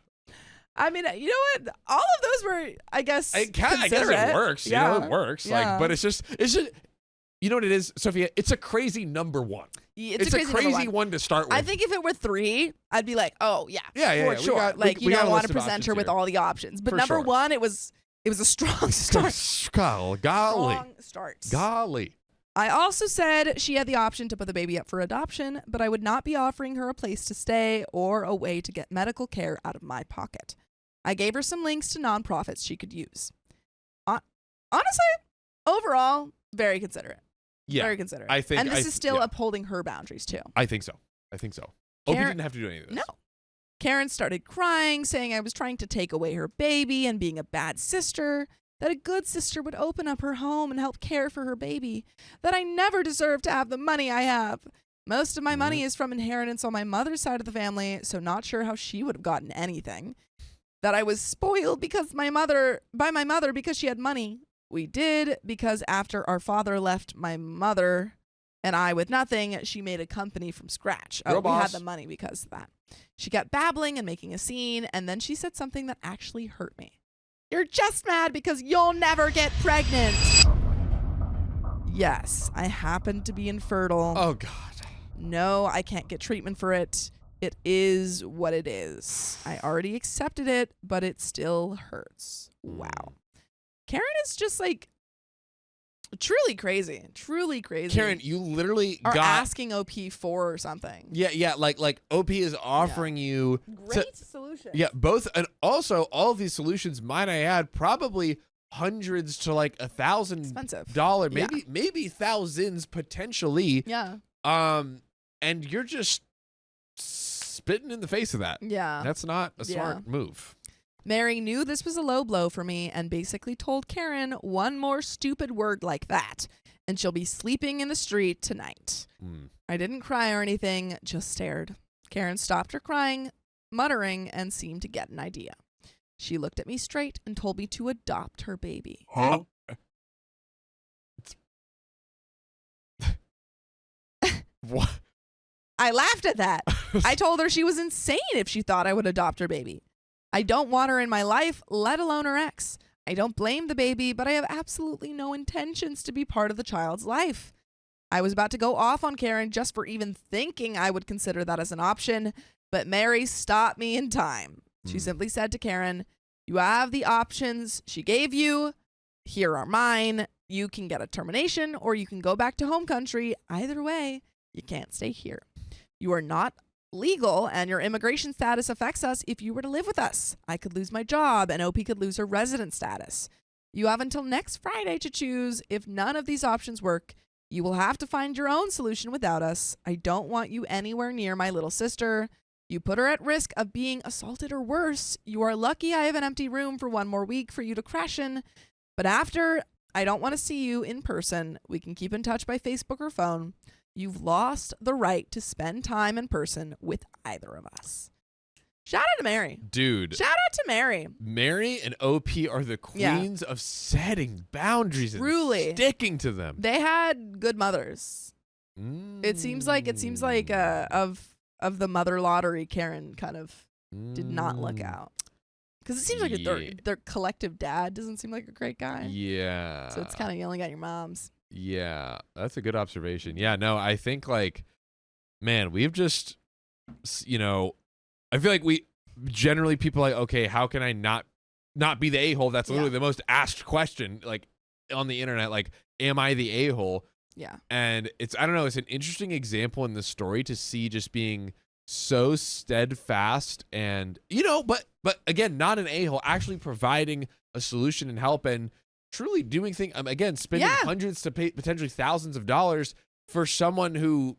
I mean, you know what? All of those were, I guess, I guess considerate. it works. Yeah. You know, it works. Yeah. Like, but it's just, you know what it is, Sophia? It's a crazy number 1. It's a crazy number 1. one to start with. I think if it were 3, I'd be like, oh yeah, Yeah, for we sure. got- Like we you got don't a want list to of present her options with here. all the options. But For number sure. 1, it was a strong start. Golly. Strong start. Golly. I also said she had the option to put the baby up for adoption, but I would not be offering her a place to stay or a way to get medical care out of my pocket. I gave her some links to nonprofits she could use. Honestly, overall, very considerate. Yeah. Very considerate. I think- and this I- is still yeah. upholding her boundaries too. I think so. OP Karen- didn't have to do any of this. No. Karen started crying, saying I was trying to take away her baby and being a bad sister, that a good sister would open up her home and help care for her baby, that I never deserved to have the money I have. Most of my money is from inheritance on my mother's side of the family, so not sure how she would have gotten anything. That I was spoiled by my mother because she had money. We did, because after our father left my mother and I with nothing, she made a company from scratch. Girl We had boss. the money because of that. She kept babbling and making a scene, and then she said something that actually hurt me. You're just mad because you'll never get pregnant. Yes, I happen to be infertile. Oh, God. No, I can't get treatment for it. It is what it is. I already accepted it, but it still hurts. Wow. Karen is just like truly crazy. Truly crazy. Karen, you literally or got... asking OP for something. Yeah, like OP is offering you... Great solution. Yeah, both, and also all of these solutions, might I add, probably hundreds to like $1,000, Expensive. maybe thousands potentially. Yeah. And you're just spitting in the face of that. Yeah. That's not a smart move. Mary knew this was a low blow for me and basically told Karen one more stupid word like that, and she'll be sleeping in the street tonight. I didn't cry or anything, just stared. Karen stopped her crying, muttering, and seemed to get an idea. She looked at me straight and told me to adopt her baby. Huh? What? I laughed at that. I told her she was insane if she thought I would adopt her baby. I don't want her in my life, let alone her ex. I don't blame the baby, but I have absolutely no intentions to be part of the child's life. I was about to go off on Karen just for even thinking I would consider that as an option, but Mary stopped me in time. She simply said to Karen, "You have the options she gave you. Here are mine. You can get a termination or you can go back to home country. Either way, you can't stay here. You are not legal and your immigration status affects us if you were to live with us. I could lose my job and OP could lose her resident status. You have until next Friday to choose. If none of these options work, you will have to find your own solution without us. I don't want you anywhere near my little sister. You put her at risk of being assaulted or worse. You are lucky I have an empty room for one more week for you to crash in. But after I don't want to see you in person. We can keep in touch by Facebook or phone. You've lost the right to spend time in person with either of us. Shout out to Mary. Dude. Shout out to Mary. Mary and OP are the queens of setting boundaries and Truly. sticking to them. They had good mothers. It seems like of the mother lottery, Karen kind of did not look out. Because it seems like their collective dad doesn't seem like a great guy. Yeah. So it's kind of yelling at your moms. Yeah, that's a good observation. Yeah, no, I think like, man, we've just, I feel like we generally people are like, okay, how can I not be the a-hole? That's literally the most asked question like on the internet. Like, am I the a-hole? Yeah. And it's, I don't know, it's an interesting example in the story to see just being so steadfast and, but again, not an a-hole, actually providing a solution and help and truly doing things, again, spending hundreds to potentially thousands of dollars for someone who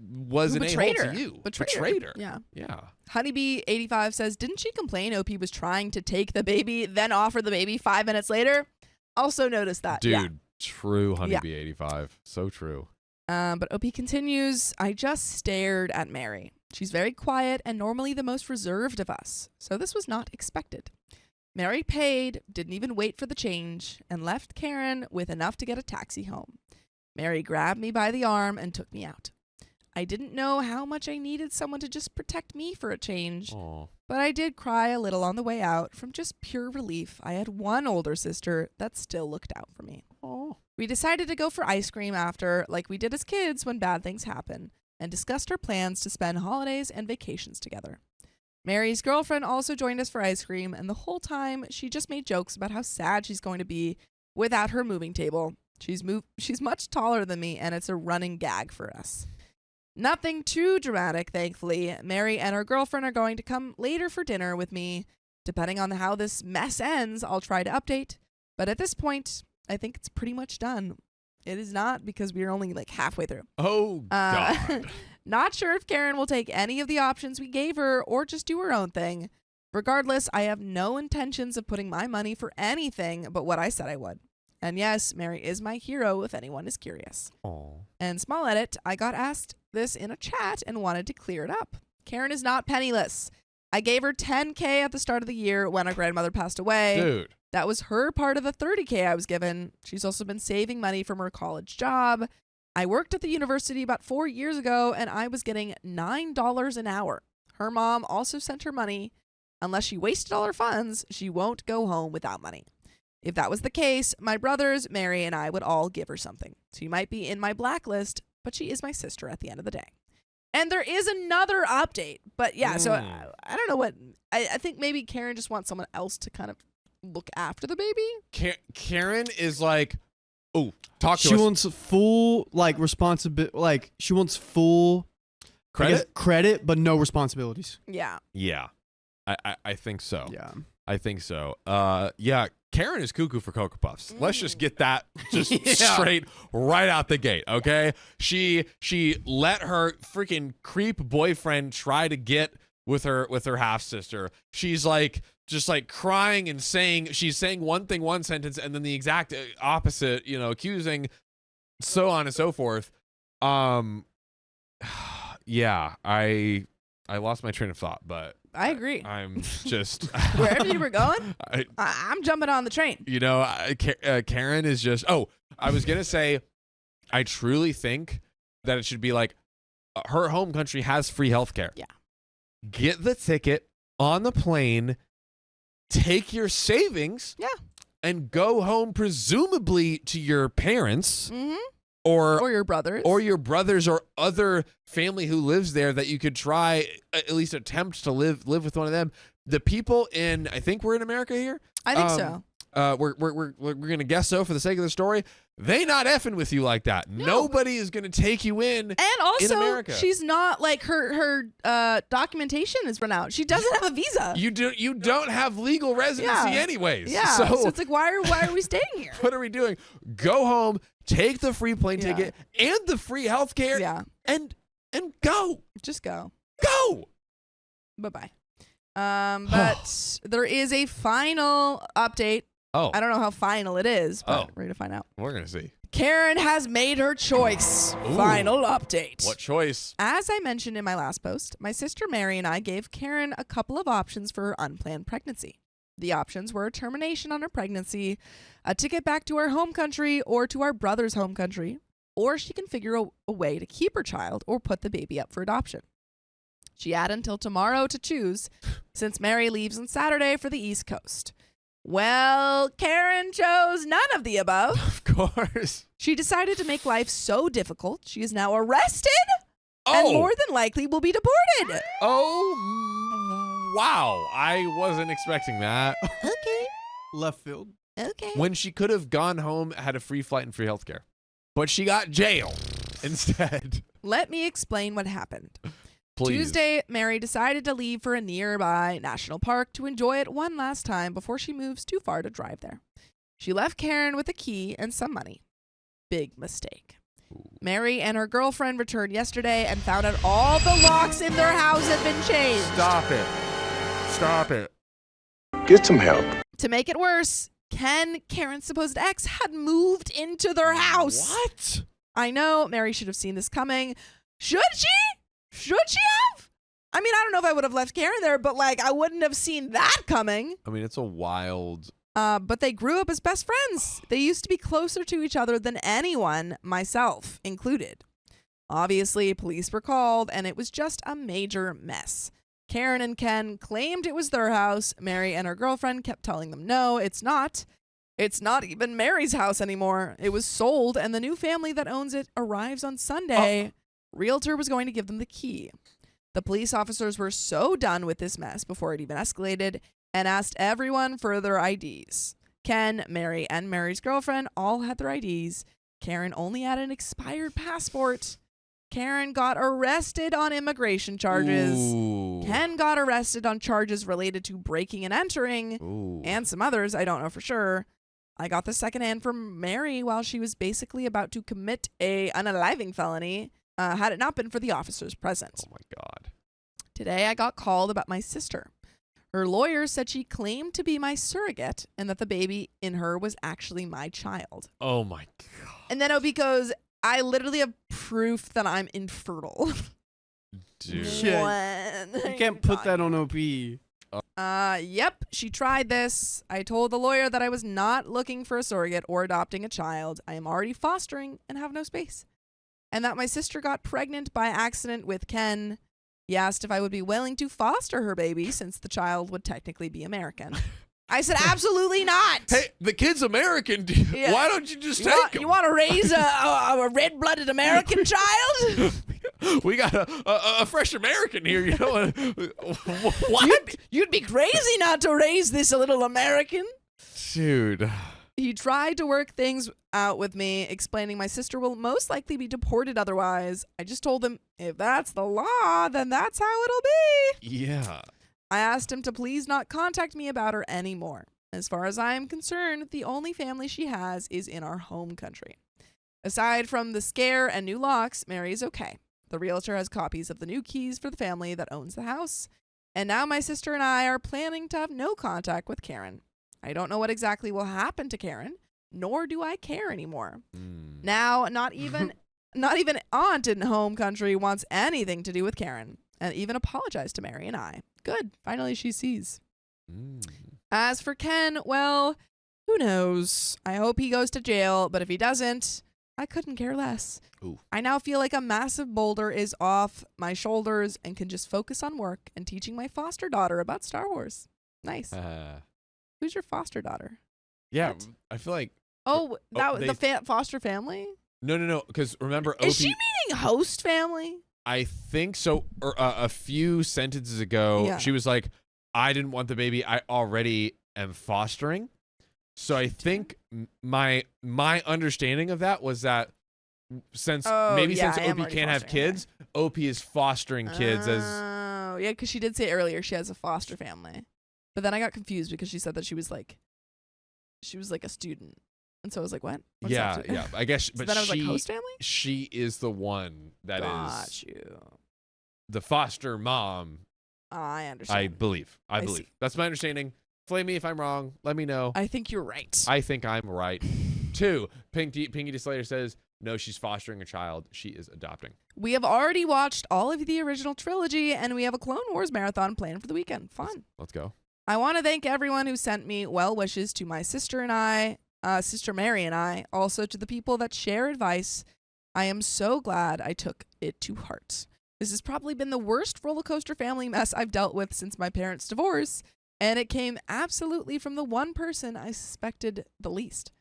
was an a-hole to you. Betrayed her. Yeah. Yeah. Honeybee85 says, didn't she complain OP was trying to take the baby, then offer the baby 5 minutes later? Also noticed that. Dude, true, Honeybee85. So true. But OP continues, I just stared at Mary. She's very quiet and normally the most reserved of us, so this was not expected. Mary paid, didn't even wait for the change, and left Karen with enough to get a taxi home. Mary grabbed me by the arm and took me out. I didn't know how much I needed someone to just protect me for a change, but I did cry a little on the way out from just pure relief. I had one older sister that still looked out for me. We decided to go for ice cream after, like we did as kids when bad things happen, and discussed our plans to spend holidays and vacations together. Mary's girlfriend also joined us for ice cream, and the whole time she just made jokes about how sad she's going to be without her moving table. She's much taller than me, and it's a running gag for us. Nothing too dramatic, thankfully. Mary and her girlfriend are going to come later for dinner with me. Depending on how this mess ends, I'll try to update. But at this point, I think it's pretty much done. It is not, because we're only like halfway through. Oh, God. Not sure if Karen will take any of the options we gave her or just do her own thing. Regardless, I have no intentions of putting my money for anything but what I said I would. And yes, Mary is my hero if anyone is curious. Aww. And small edit, I got asked this in a chat and wanted to clear it up. Karen is not penniless. I gave her $10K at the start of the year when our grandmother passed away. Dude. That was her part of the $30K I was given. She's also been saving money from her college job. I worked at the university about 4 years ago, and I was getting $9 an hour. Her mom also sent her money. Unless she wasted all her funds, she won't go home without money. If that was the case, my brothers, Mary, and I would all give her something. She might be in my blacklist, but she is my sister at the end of the day. And there is another update. But yeah, so I don't know what... I think maybe Karen just wants someone else to kind of look after the baby. Karen is like, oh, talk to us. She wants full responsibility. Like she wants full credit, but no responsibilities. Yeah. Yeah, I think so. Yeah, I think so. Yeah, Karen is cuckoo for Cocoa Puffs. Let's just get that just straight right out the gate, okay? She let her freaking creep boyfriend try to get with her half sister. She's like just like crying and she's saying one thing one sentence and then the exact opposite, accusing, so on and so forth. Yeah, I lost my train of thought, but I agree. I'm just wherever you were going, I'm jumping on the train. Karen is just. Oh, I was gonna say, I truly think that it should be like her home country has free healthcare. Yeah, get the ticket on the plane, take your savings, and go home, presumably to your parents. Mm-hmm. Or your brothers. Or your brothers or other family who lives there that you could try, at least attempt to live with one of them. The people I think we're in America here. I think so. We're gonna guess so for the sake of the story. They not effing with you like that. No. Nobody is gonna take you in. And also, in America. She's not like her documentation is run out. She doesn't have a visa. You don't have legal residency anyways. Yeah. So it's like why are we staying here? What are we doing? Go home, take the free plane ticket and the free healthcare. Yeah. And go. Just go. Go. Bye-bye. But there is a final update Oh, I don't know how final it is, but Oh. we're going to find out. we're gonna see. Karen has made her choice. Ooh. Final update. What choice? As I mentioned in my last post, my sister Mary and I gave Karen a couple of options for her unplanned pregnancy. The options were a termination on her pregnancy, a ticket back to our home country or to our brother's home country, or she can figure a way to keep her child or put the baby up for adoption. She had until tomorrow to choose, since Mary leaves on Saturday for the East Coast. Well, Karen chose none of the above. Of course. She decided to make life so difficult, she is now arrested and Oh. more than likely will be deported. Oh, wow. I wasn't expecting that. Okay. Left field. Okay. When she could have gone home, had a free flight and free healthcare. But she got jail instead. Let me explain what happened. Please. Tuesday, Mary decided to leave for a nearby national park to enjoy it one last time before she moves too far to drive there. She left Karen with a key and some money. Big mistake. Mary and her girlfriend returned yesterday and found out all the locks in their house had been changed. Stop it. Stop it. Get some help. To make it worse, Ken, Karen's supposed ex, had moved into their house. What? I know Mary should have seen this coming. Should she? Should she have? I mean, I don't know if I would have left Karen there, but like I wouldn't have seen that coming. I mean, it's a wild. But they grew up as best friends. They used to be closer to each other than anyone, myself included. Obviously, police were called, and it was just a major mess. Karen and Ken claimed it was their house. Mary and her girlfriend kept telling them, no, it's not. It's not even Mary's house anymore. It was sold, and the new family that owns it arrives on Sunday. Realtor was going to give them the key. The police officers were so done with this mess before it even escalated and asked everyone for their IDs. Ken, Mary, and Mary's girlfriend all had their IDs. Karen only had an expired passport. Karen got arrested on immigration charges. Ooh. Ken got arrested on charges related to breaking and entering, Ooh. and some others, I don't know for sure. I got the secondhand from Mary while she was basically about to commit a unaliving felony, had it not been for the officers present. Oh my God. Today I got called about my sister. Her lawyer said she claimed to be my surrogate and that the baby in her was actually my child. Oh my God. And then Opie goes, I literally have proof that I'm infertile. Dude. Shit. What? You can't put that on OP. Yep, she tried this. I told the lawyer that I was not looking for a surrogate or adopting a child. I am already fostering and have no space. And that my sister got pregnant by accident with Ken. He asked if I would be willing to foster her baby since the child would technically be American. I said, absolutely not. Hey, the kid's American. Dude. Yeah. Why don't you just take him? You want to raise a red-blooded American child? We got a fresh American here. You know what? You'd be crazy not to raise this little American. Dude. He tried to work things out with me, explaining my sister will most likely be deported otherwise. I just told him, if that's the law, then that's how it'll be. Yeah. I asked him to please not contact me about her anymore. As far as I am concerned, the only family she has is in our home country. Aside from the scare and new locks, Mary is okay. The realtor has copies of the new keys for the family that owns the house. And now my sister and I are planning to have no contact with Karen. I don't know what exactly will happen to Karen, nor do I care anymore. Now, not even aunt in home country wants anything to do with Karen, and even apologized to Mary and I. Good. Finally, she sees. As for Ken, well, who knows? I hope he goes to jail, but if he doesn't, I couldn't care less. Ooh. I now feel like a massive boulder is off my shoulders and can just focus on work and teaching my foster daughter about Star Wars. Nice. Who's your foster daughter? Yeah, What? I feel like The foster family? no. Because remember, Is OP, she meaning host family? I think so. A few sentences ago, Yeah. she was like, "I didn't want the baby. I already am fostering." So I think my understanding of that was that since Oh, maybe yeah, since I am OP already can't have fostering, kids, OP is fostering kids as Oh, yeah, because she did say earlier she has a foster family. But then I got confused because she said that she was like a student. And so I was like, what? What's that? yeah. I guess, So but then I was like, she host family? she is the one that is Got you. the foster mom. I understand. I believe. I see. That's my understanding. Flame me if I'm wrong. Let me know. I think you're right. I think I'm right. 2, Pinky D. Slater says, no, she's fostering a child. She is adopting. We have already watched all of the original trilogy, and we have a Clone Wars marathon planned for the weekend. Fun. Let's go. I want to thank everyone who sent me well wishes to my sister and I, Sister Mary and I, also to the people that share advice. I am so glad I took it to heart. This has probably been the worst roller coaster family mess I've dealt with since my parents' divorce, and it came absolutely from the one person I suspected the least.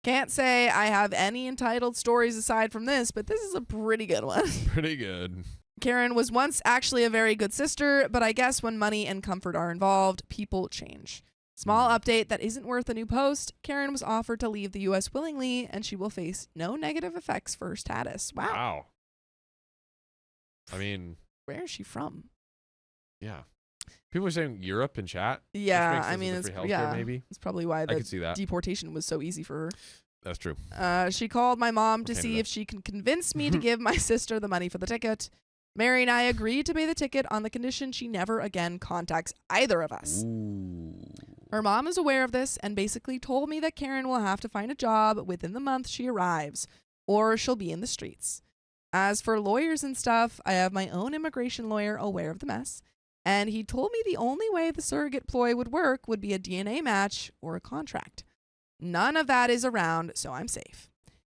Can't say I have any entitled stories aside from this, but this is a pretty good one. Pretty good. Karen was once actually a very good sister, but I guess when money and comfort are involved, people change. Small update that isn't worth a new post. Karen was offered to leave the U.S. willingly, and she will face no negative effects for her status. Wow. I mean, Where is she from? yeah. People are saying Europe in chat. Yeah, which makes I sense mean, with it's the free healthcare, yeah, maybe. it's probably why I the could see that. deportation was so easy for her. That's true. She called my mom to Canada. see if she can convince me to give my sister the money for the ticket. Mary and I agreed to pay the ticket on the condition she never again contacts either of us. Ooh. Her mom is aware of this and basically told me that Karen will have to find a job within the month she arrives, or she'll be in the streets. As for lawyers and stuff, I have my own immigration lawyer aware of the mess, and he told me the only way the surrogate ploy would work would be a DNA match or a contract. None of that is around, so I'm safe.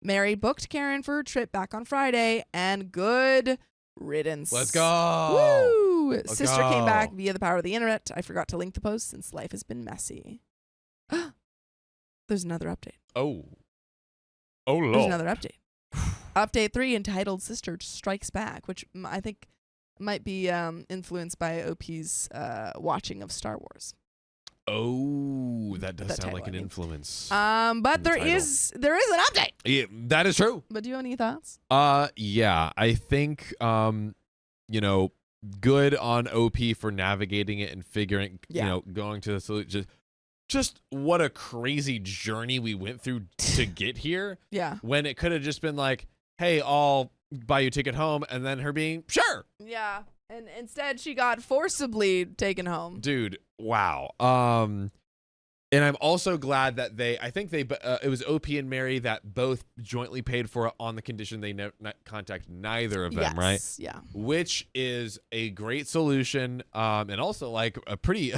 Mary booked Karen for her trip back on Friday, and good riddance. Let's go. Woo! Let's Sister came go. back via the power of the internet. I forgot to link the post since life has been messy. There's another update. Oh. Oh, Lord. There's another update. Update 3 entitled Sister Strikes Back, which I think might be influenced by OP's watching of Star Wars. Oh, that does That sound title, like I an mean. influence. But the there title. is an update. Yeah, that is true. But do you have any thoughts? Yeah, I think good on OP for navigating it and figuring, going to the solution. Just what a crazy journey we went through to get here. Yeah. When it could have just been like, hey, I'll buy you a ticket home, and then her being sure. Yeah. And instead she got forcibly taken home. Dude, wow. And I'm also glad that it was OP and Mary that both jointly paid for it on the condition they contact neither of them, right? Yeah. Which is a great solution, and also like a pretty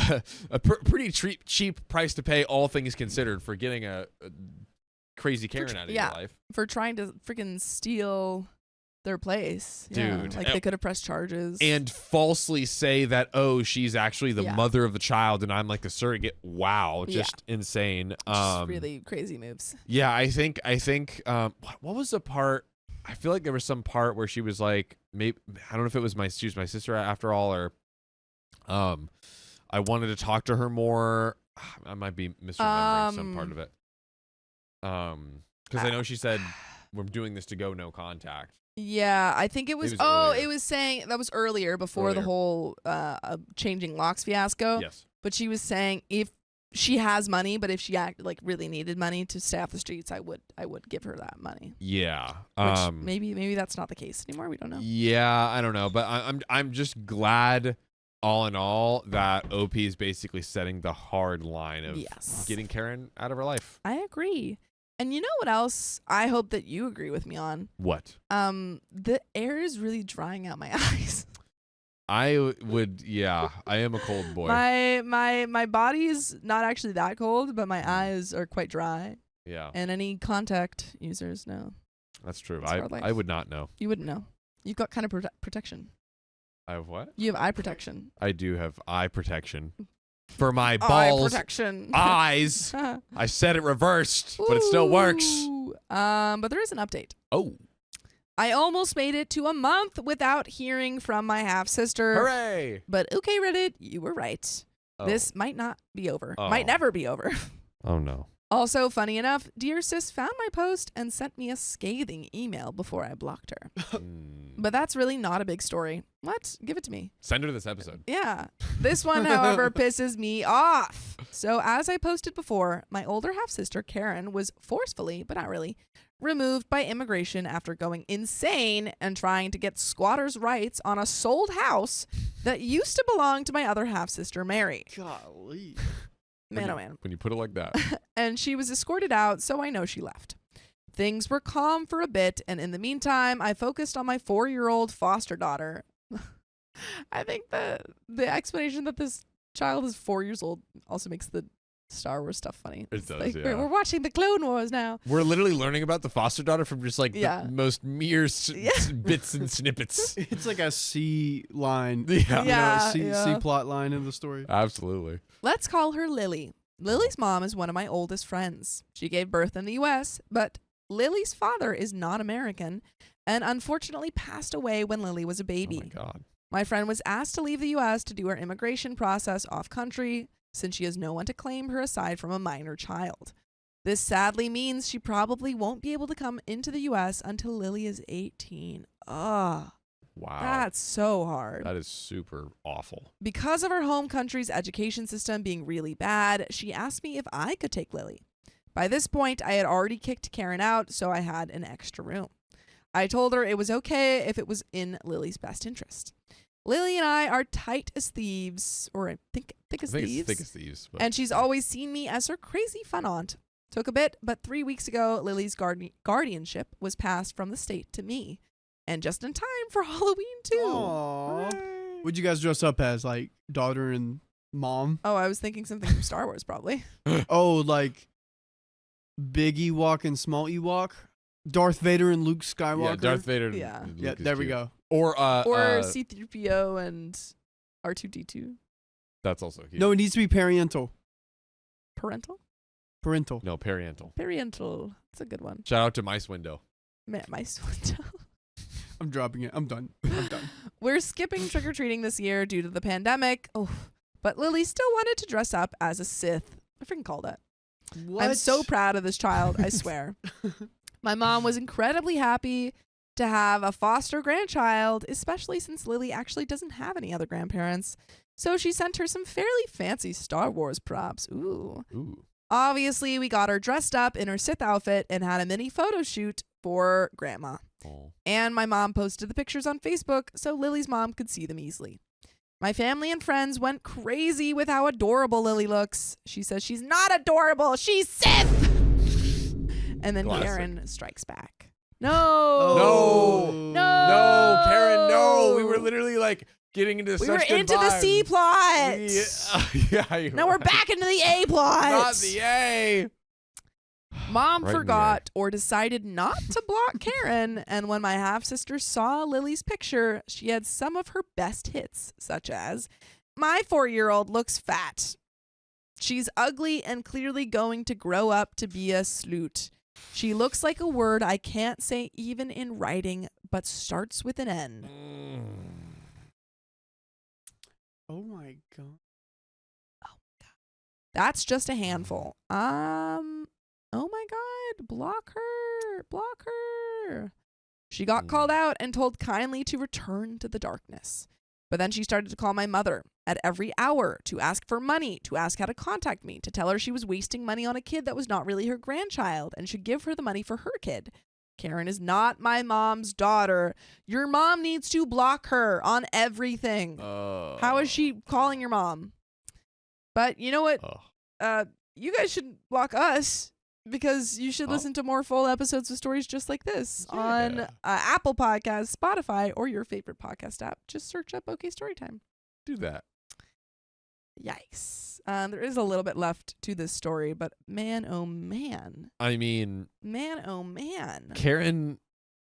cheap price to pay, all things considered, for getting a crazy Karen out of your life. For trying to freaking steal their place. Dude. Yeah. Like they could have pressed charges. And falsely say that, oh, she's actually the Yeah. mother of the child and I'm like the surrogate. Wow, just insane. Just really crazy moves. Yeah, I think what was the part? I feel like there was some part where she was like, maybe I don't know if it was she was my sister after all, or I wanted to talk to her more. I might be misremembering some part of it. Because I know she said we're doing this to go no contact. Yeah, I think it was. It was earlier. It was saying that was earlier before the whole changing locks fiasco. Yes. But she was saying if she has money, but if she really needed money to stay off the streets, I would give her that money. Yeah. Which maybe that's not the case anymore. We don't know. Yeah, I don't know, but I'm just glad, all in all, that OP is basically setting the hard line of getting Karen out of her life. I agree. And you know what else I hope that you agree with me on? What? The air is really drying out my eyes. I would, yeah. I am a cold boy. My body is not actually that cold, but my eyes are quite dry. Yeah. And any contact users know. That's true. It's our life. I would not know. You wouldn't know. You've got kind of protection. I have what? You have eye protection. I do have eye protection. For my Eye balls. protection. Eyes. I said it reversed, but it still works. Ooh. But there is an update. Oh. I almost made it to a month without hearing from my half-sister. Hooray. But okay, Reddit, you were right. Oh. This might not be over. Oh. Might never be over. Oh, no. Also, funny enough, Dear Sis found my post and sent me a scathing email before I blocked her. But that's really not a big story. What? Give it to me. Send her to this episode. Yeah. This one, however, pisses me off. So as I posted before, my older half-sister, Karen, was forcefully, but not really, removed by immigration after going insane and trying to get squatters' rights on a sold house that used to belong to my other half-sister, Mary. Golly. Man, oh man. When you put it like that. And she was escorted out, so I know she left. Things were calm for a bit, and in the meantime, I focused on my 4-year-old foster daughter. I think the explanation that this child is 4 years old also makes the Star Wars stuff funny. It does, like, yeah. we're watching the Clone Wars now. We're literally learning about the foster daughter from just like the most mere bits and snippets. It's like a C line. Yeah. C plot line in the story. Absolutely. Let's call her Lily. Lily's mom is one of my oldest friends. She gave birth in the U.S., but Lily's father is not American and unfortunately passed away when Lily was a baby. Oh my God. My friend was asked to leave the U.S. to do her immigration process off country since she has no one to claim her aside from a minor child. This sadly means she probably won't be able to come into the U.S. until Lily is 18. Ugh. Wow. That's so hard. That is super awful. Because of her home country's education system being really bad, she asked me if I could take Lily. By this point, I had already kicked Karen out, so I had an extra room. I told her it was okay if it was in Lily's best interest. Lily and I are tight as thieves, or thick as thieves. Thick as thieves. And she's always seen me as her crazy fun aunt. Took a bit, but 3 weeks ago, Lily's guardianship was passed from the state to me. And just in time for Halloween, too. Aww. What'd you guys dress up as? Like daughter and mom? Oh, I was thinking something from Star Wars, probably. Oh, like Big Ewok and Small Ewok? Darth Vader and Luke Skywalker? Yeah, Darth Vader. Yeah. And Luke Yeah, is there we cute. go. Or C-3PO and R2-D2. That's also cute. No, it needs to be parental. Parental? Parental. No, parental. Parental. That's a good one. Shout out to Mice Window. Mice window. I'm dropping it. I'm done. We're skipping trick-or-treating this year due to the pandemic. Oh, but Lily still wanted to dress up as a Sith. I freaking called it. What? I'm so proud of this child, I swear. My mom was incredibly happy to have a foster grandchild, especially since Lily actually doesn't have any other grandparents. So she sent her some fairly fancy Star Wars props. Ooh. Obviously, we got her dressed up in her Sith outfit and had a mini photo shoot for Grandma. Oh. And my mom posted the pictures on Facebook so Lily's mom could see them easily. My family and friends went crazy with how adorable Lily looks. She says she's not adorable, she's Sith! And then Classic. Karen strikes back. No, No, Karen, no. We were literally like getting into We such were good into the vibes. C plot. Yeah, Now we're back into the A plot. Not the A. Mom Right in the forgot or decided not to block Karen, and when my half-sister saw Lily's picture, she had some of her best hits, such as, "My 4-year-old looks fat. She's ugly and clearly going to grow up to be a sloot. She looks like a word I can't say even in writing, but starts with an N." Oh my god. That's just a handful. Oh my god, block her. She got called out and told kindly to return to the darkness. But then she started to call my mother at every hour to ask for money, to ask how to contact me, to tell her she was wasting money on a kid that was not really her grandchild and should give her the money for her kid. Karen is not my mom's daughter. Your mom needs to block her on everything. How is she calling your mom? But you know what? You guys shouldn't block us because you should listen to more full episodes of stories just like this on Apple Podcasts, Spotify, or your favorite podcast app. Just search up OK Storytime. Do that. Yikes. There is a little bit left to this story, but man, oh man. I mean, Man, oh man. Karen,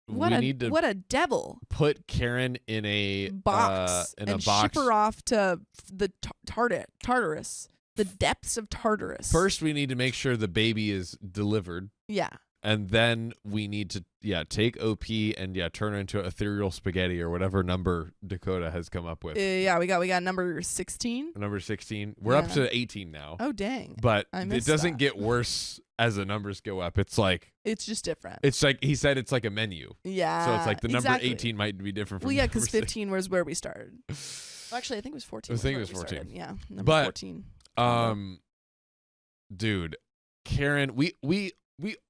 What a devil. put Karen in a Box in and a box. ship her off to the Tartarus, the depths of Tartarus. First, we need to make sure the baby is delivered, Yeah. and then we need to take OP and turn her into ethereal spaghetti or whatever number Dakota has come up with. Yeah, we got number 16. Number 16. We're up Yeah. to 18 now. Oh, dang. But I it missed doesn't that. get worse as the numbers go up. It's like It's just different. he said it's like a menu. Yeah. So it's like the number exactly. 18 might be different from Well, yeah, number because 16. 15 was where we started. Well, actually, I think it was 14. I think it where was we 14. started. Yeah, number But, 14. Dude, Karen, we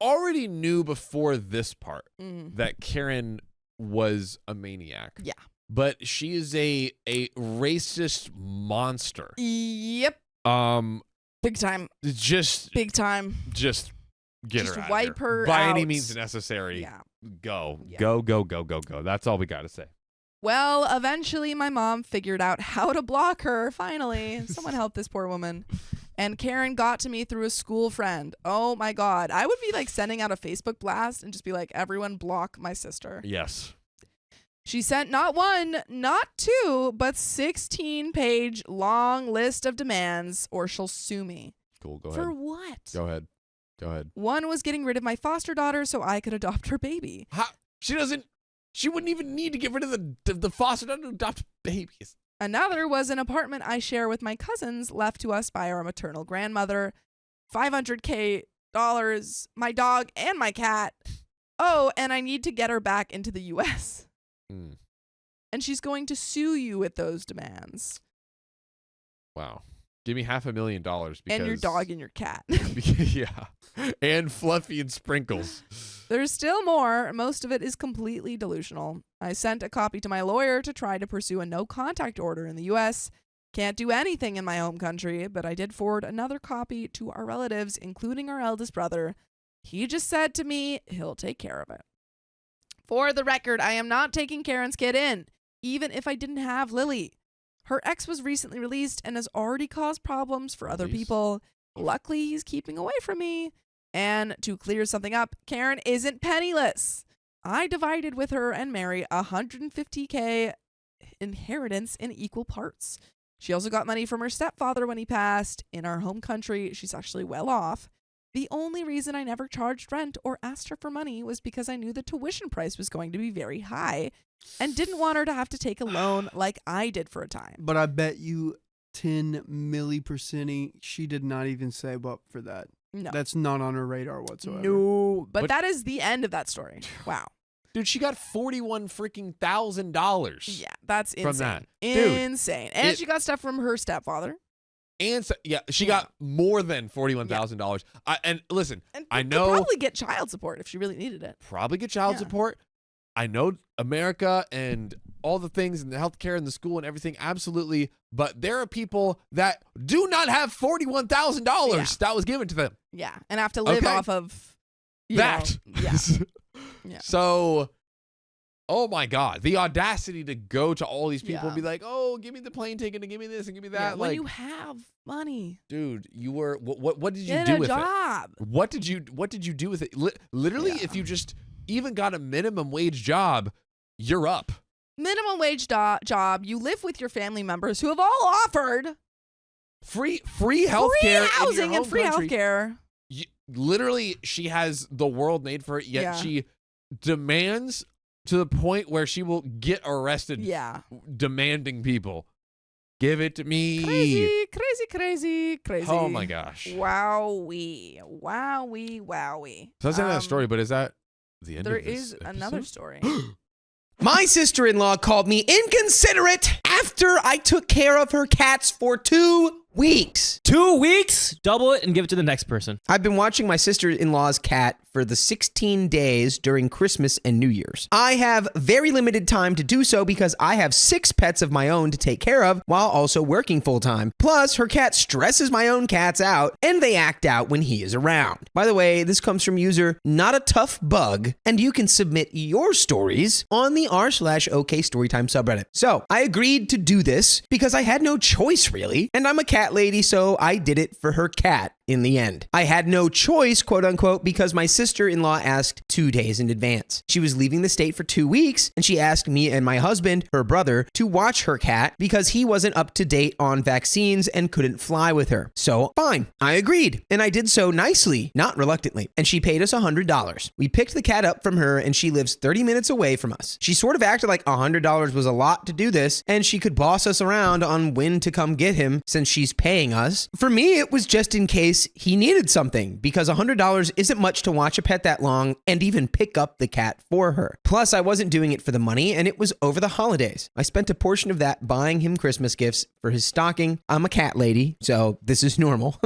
already knew before this part Mhm. that Karen was a maniac. Yeah. But she is a racist monster. Yep. Big time. Just Big time. just get Just her out wipe of here. her by any out. means necessary. Yeah. Go. Yeah. Go. That's all we got to say. Well, eventually my mom figured out how to block her. Finally, someone help this poor woman. And Karen got to me through a school friend. Oh my God. I would be like sending out a Facebook blast and just be like, everyone block my sister. Yes. She sent not one, not two, but 16-page long list of demands or she'll sue me. Cool. Go For ahead. what? Go ahead. One was getting rid of my foster daughter so I could adopt her baby. How, she wouldn't even need to get rid of the foster daughter to adopt babies. Another was an apartment I share with my cousins left to us by our maternal grandmother. $500K, my dog and my cat. Oh, and I need to get her back into the U.S. Mm. And she's going to sue you with those demands. Wow. Give me $500,000 because And your dog and your cat. yeah. And Fluffy and Sprinkles. There's still more. Most of it is completely delusional. I sent a copy to my lawyer to try to pursue a no-contact order in the U.S. Can't do anything in my home country, but I did forward another copy to our relatives, including our eldest brother. He just said to me he'll take care of it. For the record, I am not taking Karen's kid in, even if I didn't have Lily. Her ex was recently released and has already caused problems for other people. Luckily, he's keeping away from me. And to clear something up, Karen isn't penniless. I divided with her and Mary $150K inheritance in equal parts. She also got money from her stepfather when he passed. In our home country, she's actually well off. The only reason I never charged rent or asked her for money was because I knew the tuition price was going to be very high and didn't want her to have to take a loan like I did for a time. But I bet you 10 milli% she did not even save up for that. No. That's not on her radar whatsoever. No. But But- that is the end of that story. Wow. Dude, she got $41,000. Yeah, that's insane. From that. Dude, Insane. And she got stuff from her stepfather. And so, yeah, she got more than $41,000. And listen, And I could know probably get child support if she really needed it. probably get child Yeah. support. I know America and all the things and the healthcare and the school and everything, absolutely. But there are people that do not have $41,000 Yeah. that was given to them. Yeah. And have to live Okay. off of That. Yeah. Yeah. So, oh my God, the audacity to go to all these people and be Yeah. like, oh, give me the plane ticket and give me this and give me that. Yeah, when like, you have money, dude, you were what did you get do a with job. it? What did you do with it? Literally, Yeah. if you just even got a minimum wage job, you're up. Minimum wage job. You live with your family members who have all offered Free healthcare, free in your housing home and free country. healthcare. Literally, she has the world made for it. Yet Yeah. she demands to the point where she will get arrested. Yeah. Demanding people give it to me. Crazy. Oh my gosh. Wowee. So that's another story, but is that the end There of this is another episode? story. My sister-in-law called me inconsiderate after I took care of her cats for 2 weeks. 2 weeks? Double it and give it to the next person. I've been watching my sister-in-law's cat for the 16 days during Christmas and New Year's. I have very limited time to do so because I have 6 pets of my own to take care of while also working full-time. Plus, her cat stresses my own cats out and they act out when he is around. By the way, this comes from user Not a Tough Bug, and you can submit your stories on the r/OK Storytime subreddit. So I agreed to do this because I had no choice really, and I'm a cat lady, so I did it for her cat. In the end, I had no choice, quote unquote, because my sister-in-law asked 2 days in advance. She was leaving the state for 2 weeks, and she asked me and my husband, her brother, to watch her cat because he wasn't up to date on vaccines and couldn't fly with her. So fine, I agreed, and I did so nicely, not reluctantly, and she paid us $100. We picked the cat up from her, and she lives 30 minutes away from us. She sort of acted like $100 was a lot to do this, and she could boss us around on when to come get him since she's paying us. For me, it was just in case case, he needed something because $100 isn't much to watch a pet that long and even pick up the cat for her. Plus, I wasn't doing it for the money and it was over the holidays. I spent a portion of that buying him Christmas gifts for his stocking. I'm a cat lady, so this is normal.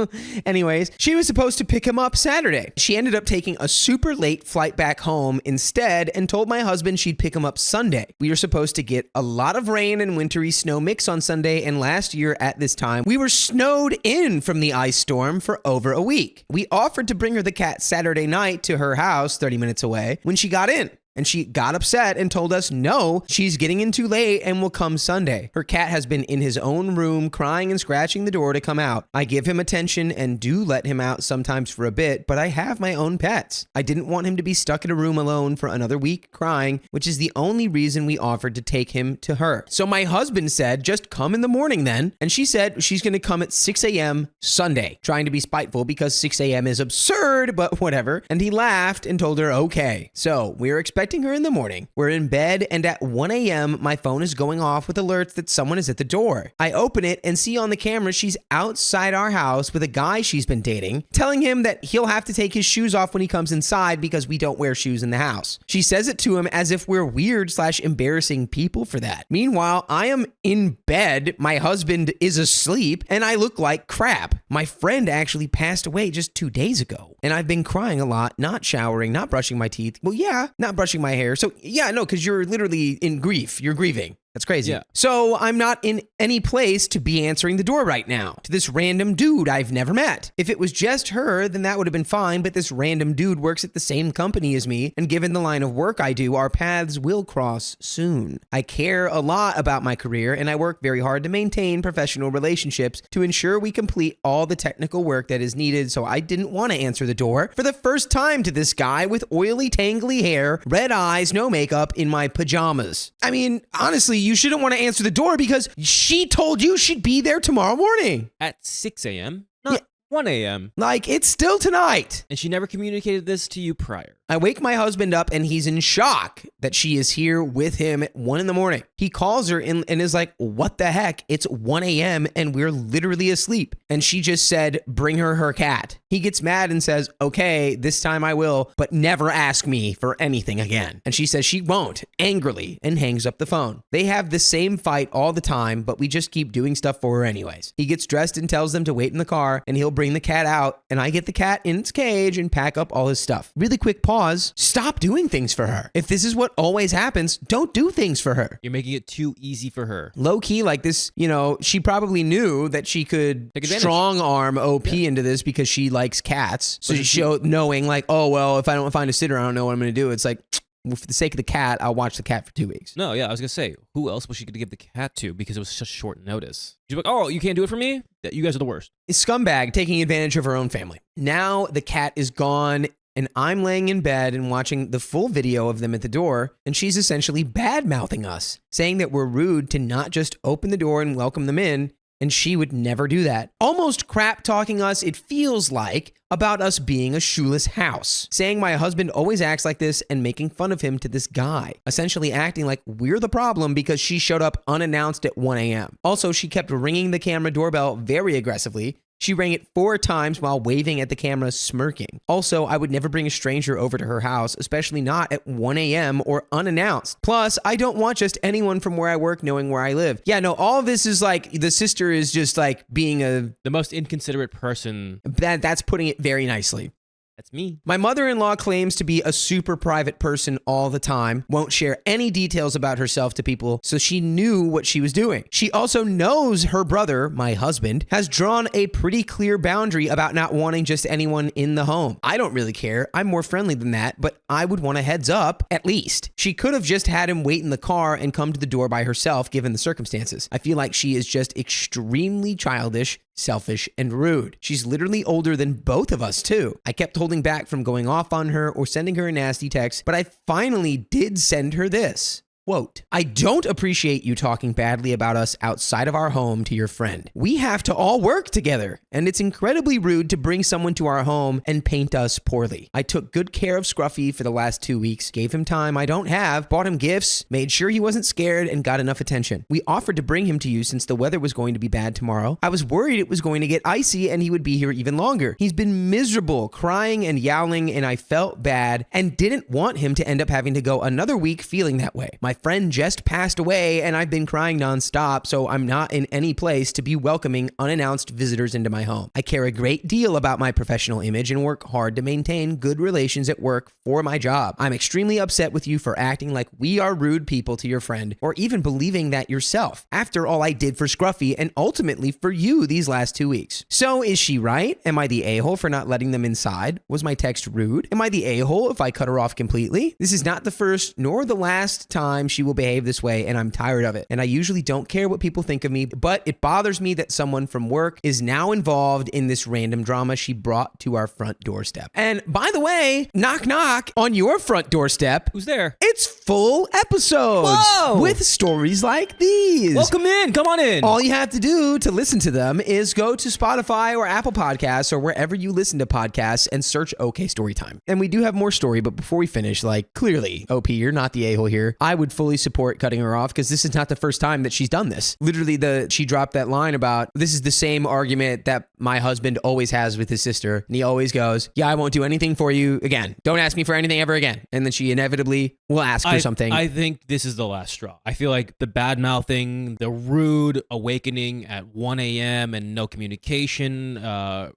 Anyways, she was supposed to pick him up Saturday. She ended up taking a super late flight back home instead and told my husband she'd pick him up Sunday. We were supposed to get a lot of rain and wintry snow mix on Sunday, and last year at this time, we were snowed in from the ice storm for over a week. We offered to bring her the cat Saturday night to her house 30 minutes away when she got in. And she got upset and told us, no, she's getting in too late and will come Sunday. Her cat has been in his own room crying and scratching the door to come out. I give him attention and do let him out sometimes for a bit, but I have my own pets. I didn't want him to be stuck in a room alone for another week crying, which is the only reason we offered to take him to her. So my husband said, just come in the morning then. And she said she's going to come at 6 a.m. Sunday, trying to be spiteful because 6 a.m. is absurd, but whatever. And he laughed and told her, okay. So we're expecting her in the morning. We're in bed, and at 1 a.m., my phone is going off with alerts that someone is at the door. I open it and see on the camera she's outside our house with a guy she's been dating, telling him that he'll have to take his shoes off when he comes inside because we don't wear shoes in the house. She says it to him as if we're weird/embarrassing people for that. Meanwhile, I am in bed, my husband is asleep, and I look like crap. My friend actually passed away just 2 days ago, and I've been crying a lot, not showering, not brushing my teeth. Well, yeah, not brushing my hair. So yeah, no, because you're literally in grief. You're grieving. That's crazy. Yeah. So I'm not in any place to be answering the door right now to this random dude I've never met. If it was just her, then that would have been fine, but this random dude works at the same company as me, and given the line of work I do, our paths will cross soon. I care a lot about my career, and I work very hard to maintain professional relationships to ensure we complete all the technical work that is needed, so I didn't want to answer the door for the first time to this guy with oily, tangly hair, red eyes, no makeup, in my pajamas. I mean, honestly, you shouldn't want to answer the door because she told you she'd be there tomorrow morning. At 6 a.m., not 1 a.m. Like, it's still tonight. And she never communicated this to you prior. I wake my husband up and he's in shock that she is here with him at 1 a.m. He calls her and is like, what the heck? It's 1 a.m. and we're literally asleep. And she just said, bring her cat. He gets mad and says, okay, this time I will, but never ask me for anything again. And she says she won't, angrily, and hangs up the phone. They have the same fight all the time, but we just keep doing stuff for her anyways. He gets dressed and tells them to wait in the car and he'll bring the cat out, and I get the cat in its cage and pack up all his stuff. Really quick pause. Stop doing things for her. If this is what always happens, don't do things for her. You're making it too easy for her. Low key, like this, she probably knew that she could Take advantage. strong arm OP into this because she likes cats. So she knowing like, oh, well, if I don't find a sitter, I don't know what I'm going to do. It's like, well, for the sake of the cat, I'll watch the cat for 2 weeks. No, yeah, I was going to say, who else was she going to give the cat to because it was such short notice? She's like, oh, you can't do it for me? You guys are the worst. A scumbag taking advantage of her own family. Now the cat is gone, and I'm laying in bed and watching the full video of them at the door, and she's essentially bad-mouthing us, saying that we're rude to not just open the door and welcome them in, and she would never do that. Almost crap-talking us, it feels like, about us being a shoeless house. Saying my husband always acts like this and making fun of him to this guy. Essentially acting like we're the problem because she showed up unannounced at 1 a.m. Also, she kept ringing the camera doorbell very aggressively. She rang it 4 times while waving at the camera, smirking. Also, I would never bring a stranger over to her house, especially not at 1 a.m. or unannounced. Plus, I don't want just anyone from where I work knowing where I live. Yeah, no, all of this is like, the sister is just like being the most inconsiderate person. That's putting it very nicely. That's me. My mother-in-law claims to be a super private person all the time, won't share any details about herself to people, so she knew what she was doing. She also knows her brother, my husband, has drawn a pretty clear boundary about not wanting just anyone in the home. I don't really care. I'm more friendly than that, but I would want a heads up, at least. She could have just had him wait in the car and come to the door by herself, given the circumstances. I feel like she is just extremely childish, selfish, and rude. She's literally older than both of us, too. I kept holding back from going off on her or sending her a nasty text, but I finally did send her this. Quote, I don't appreciate you talking badly about us outside of our home to your friend. We have to all work together, and it's incredibly rude to bring someone to our home and paint us poorly. I took good care of Scruffy for the last 2 weeks, gave him time I don't have, bought him gifts, made sure he wasn't scared, and got enough attention. We offered to bring him to you since the weather was going to be bad tomorrow. I was worried it was going to get icy and he would be here even longer. He's been miserable, crying and yowling, and I felt bad and didn't want him to end up having to go another week feeling that way. My friend just passed away and I've been crying nonstop, so I'm not in any place to be welcoming unannounced visitors into my home. I care a great deal about my professional image and work hard to maintain good relations at work for my job. I'm extremely upset with you for acting like we are rude people to your friend, or even believing that yourself, after all I did for Scruffy and ultimately for you these last 2 weeks. So is she right? Am I the a-hole for not letting them inside? Was my text rude? Am I the a-hole if I cut her off completely? This is not the first nor the last time she will behave this way, and I'm tired of it. And I usually don't care what people think of me, but it bothers me that someone from work is now involved in this random drama she brought to our front doorstep. And by the way, knock knock on your front doorstep. Who's there? It's full episodes Whoa! with stories like these. Welcome in. Come on in. All you have to do to listen to them is go to Spotify or Apple Podcasts or wherever you listen to podcasts and search OK Storytime. And we do have more story, but before we finish, clearly, OP, you're not the a-hole here. I would fully support cutting her off because this is not the first time that she's done this. Literally, she dropped that line about, this is the same argument that my husband always has with his sister. And he always goes, yeah, I won't do anything for you again. Don't ask me for anything ever again. And then she inevitably will ask for something. I think this is the last straw. I feel like the bad mouthing, the rude awakening at 1 a.m. and no communication, her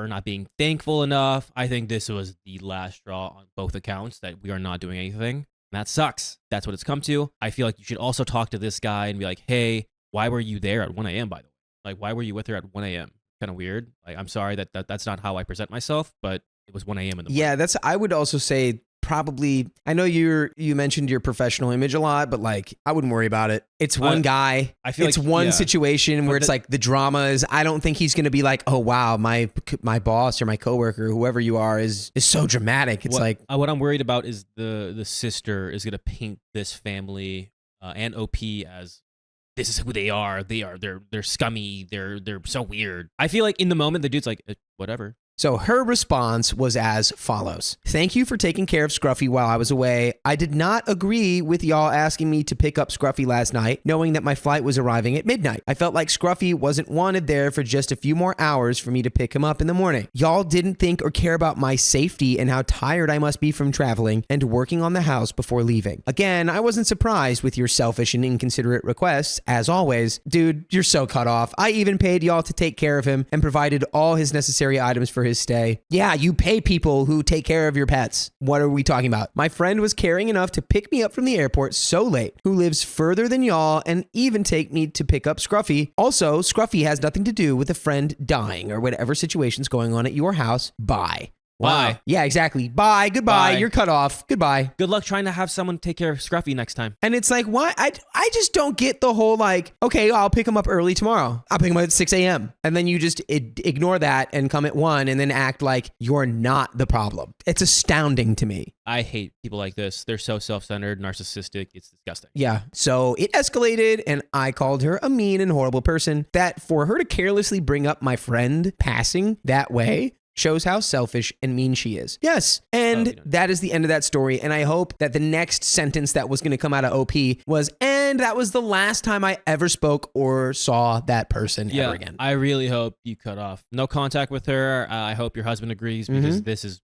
not being thankful enough. I think this was the last straw on both accounts, that we are not doing anything. That sucks. That's what it's come to. I feel like you should also talk to this guy and be like, hey, why were you there at 1 a.m., by the way? Why were you with her at 1 a.m.? Kind of weird. I'm sorry that's not how I present myself, but it was 1 a.m. in the morning. Yeah, I would also say probably, I know you mentioned your professional image a lot, but I wouldn't worry about it. It's one guy. I feel it's one situation where it's the drama is, I don't think he's going to be like, oh, wow, my boss or my coworker, whoever you are, is so dramatic. It's what I'm worried about is the sister is going to paint this family and OP as, this is who they are. They're scummy. They're so weird. I feel like in the moment, the dude's like, whatever. So her response was as follows. Thank you for taking care of Scruffy while I was away. I did not agree with y'all asking me to pick up Scruffy last night, knowing that my flight was arriving at midnight. I felt like Scruffy wasn't wanted there for just a few more hours for me to pick him up in the morning. Y'all didn't think or care about my safety and how tired I must be from traveling and working on the house before leaving. Again, I wasn't surprised with your selfish and inconsiderate requests, as always. Dude, you're so cut off. I even paid y'all to take care of him and provided all his necessary items for his stay. Yeah, you pay people who take care of your pets. What are we talking about? My friend was caring enough to pick me up from the airport so late, who lives further than y'all, and even take me to pick up Scruffy. Also, Scruffy has nothing to do with a friend dying or whatever situation's going on at your house. Bye. Wow. Yeah, exactly. Bye. Goodbye. Bye. You're cut off. Goodbye. Good luck trying to have someone take care of Scruffy next time. And it's like, why? I just don't get the whole okay, I'll pick him up early tomorrow. I'll pick him up at 6 a.m. And then you just ignore that and come at 1 and then act like you're not the problem. It's astounding to me. I hate people like this. They're so self-centered, narcissistic. It's disgusting. Yeah. So it escalated and I called her a mean and horrible person. That for her to carelessly bring up my friend passing that way shows how selfish and mean she is. Yes. And that is the end of that story. And I hope that the next sentence that was going to come out of OP was, and that was the last time I ever spoke or saw that person ever again. I really hope you cut off. No contact with her. I hope your husband agrees, because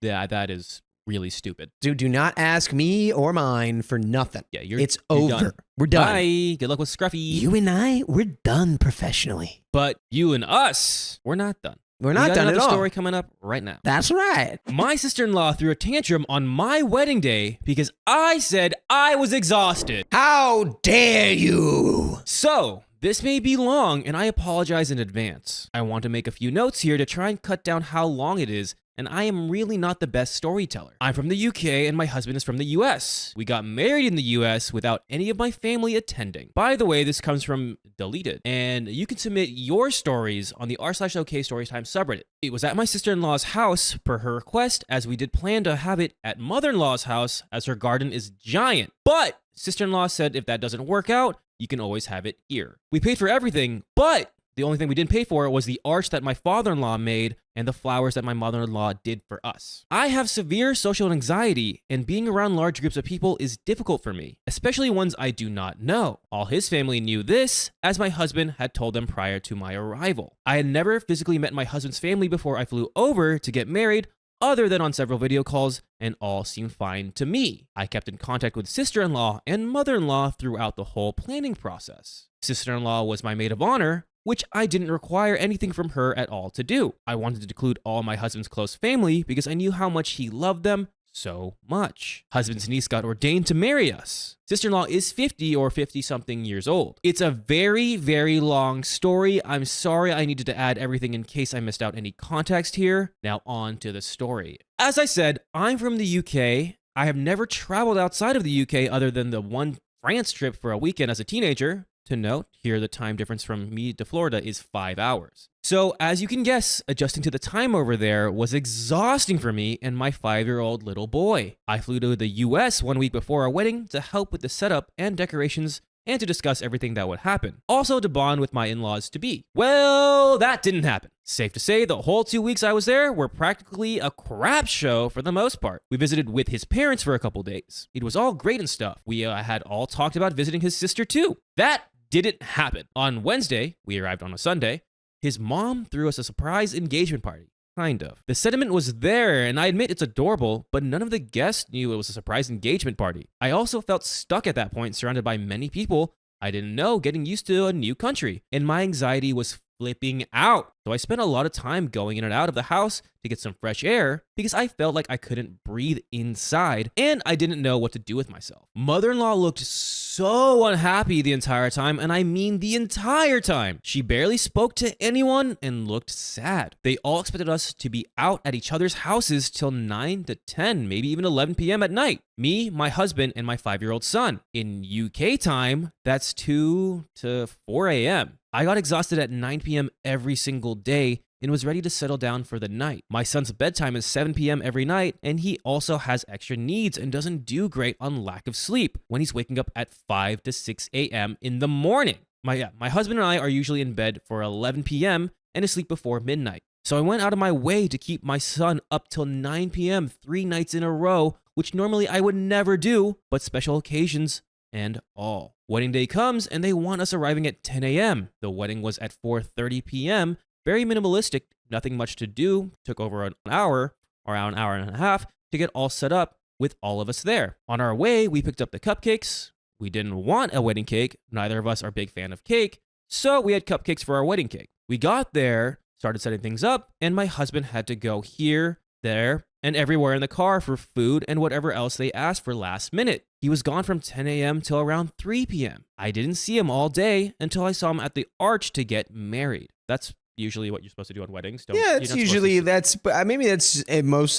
that is really stupid. Dude, do not ask me or mine for nothing. Yeah, it's over. Done. We're done. Bye. Good luck with Scruffy. You and I, we're done professionally. But you and us, we're not done. We're not done at all. Story coming up right now. That's right. My sister-in-law threw a tantrum on my wedding day because I said I was exhausted. How dare you? So, this may be long, and I apologize in advance. I want to make a few notes here to try and cut down how long it is and I am really not the best storyteller. I'm from the UK and my husband is from the US. We got married in the US without any of my family attending. By the way, this comes from Deleted, and you can submit your stories on the r/OK Storytime subreddit. It was at my sister-in-law's house per her request, as we did plan to have it at mother-in-law's house as her garden is giant. But sister-in-law said if that doesn't work out, you can always have it here. We paid for everything, but the only thing we didn't pay for was the arch that my father-in-law made and the flowers that my mother-in-law did for us. I have severe social anxiety, and being around large groups of people is difficult for me, especially ones I do not know. All his family knew this, as my husband had told them prior to my arrival. I had never physically met my husband's family before I flew over to get married, other than on several video calls, and all seemed fine to me. I kept in contact with sister-in-law and mother-in-law throughout the whole planning process. Sister-in-law was my maid of honor, which I didn't require anything from her at all to do. I wanted to include all my husband's close family because I knew how much he loved them so much. Husband's niece got ordained to marry us. Sister-in-law is 50 or 50-something years old. It's a very, very long story. I'm sorry I needed to add everything in case I missed out any context here. Now on to the story. As I said, I'm from the UK. I have never traveled outside of the UK other than the one France trip for a weekend as a teenager. To note, here the time difference from me to Florida is 5 hours. So as you can guess, adjusting to the time over there was exhausting for me and my 5-year-old little boy. I flew to the US 1 week before our wedding to help with the setup and decorations and to discuss everything that would happen. Also to bond with my in-laws to be. Well, that didn't happen. Safe to say, the whole 2 weeks I was there were practically a crap show for the most part. We visited with his parents for a couple days. It was all great and stuff. We had all talked about visiting his sister too. That didn't happen. On Wednesday, we arrived on a Sunday, his mom threw us a surprise engagement party. Kind of. The sentiment was there, and I admit it's adorable, but none of the guests knew it was a surprise engagement party. I also felt stuck at that point, surrounded by many people I didn't know, getting used to a new country, and my anxiety was flipping out. So I spent a lot of time going in and out of the house to get some fresh air because I felt like I couldn't breathe inside and I didn't know what to do with myself. Mother-in-law looked so unhappy the entire time, and I mean the entire time. She barely spoke to anyone and looked sad. They all expected us to be out at each other's houses till 9 to 10, maybe even 11 p.m. at night. Me, my husband, and my 5-year-old son. In UK time, that's 2 to 4 a.m. I got exhausted at 9 p.m. every single day and was ready to settle down for the night. My son's bedtime is 7 p.m. every night, and he also has extra needs and doesn't do great on lack of sleep when he's waking up at 5 to 6 a.m. in the morning. My husband and I are usually in bed for 11 p.m. and asleep before midnight. So I went out of my way to keep my son up till 9 p.m. 3 nights in a row, which normally I would never do, but special occasions and all. Wedding day comes and they want us arriving at 10 a.m. The wedding was at 4:30 p.m. Very minimalistic, nothing much to do. Took over an hour, around an hour and a half, to get all set up with all of us there. On our way, we picked up the cupcakes. We didn't want a wedding cake. Neither of us are a big fan of cake, so we had cupcakes for our wedding cake. We got there, started setting things up, and my husband had to go here, there, and everywhere in the car for food and whatever else they asked for last minute. He was gone from 10 a.m. till around 3 p.m. I didn't see him all day until I saw him at the arch to get married. That's usually what you're supposed to do on weddings. Yeah, it's usually maybe that's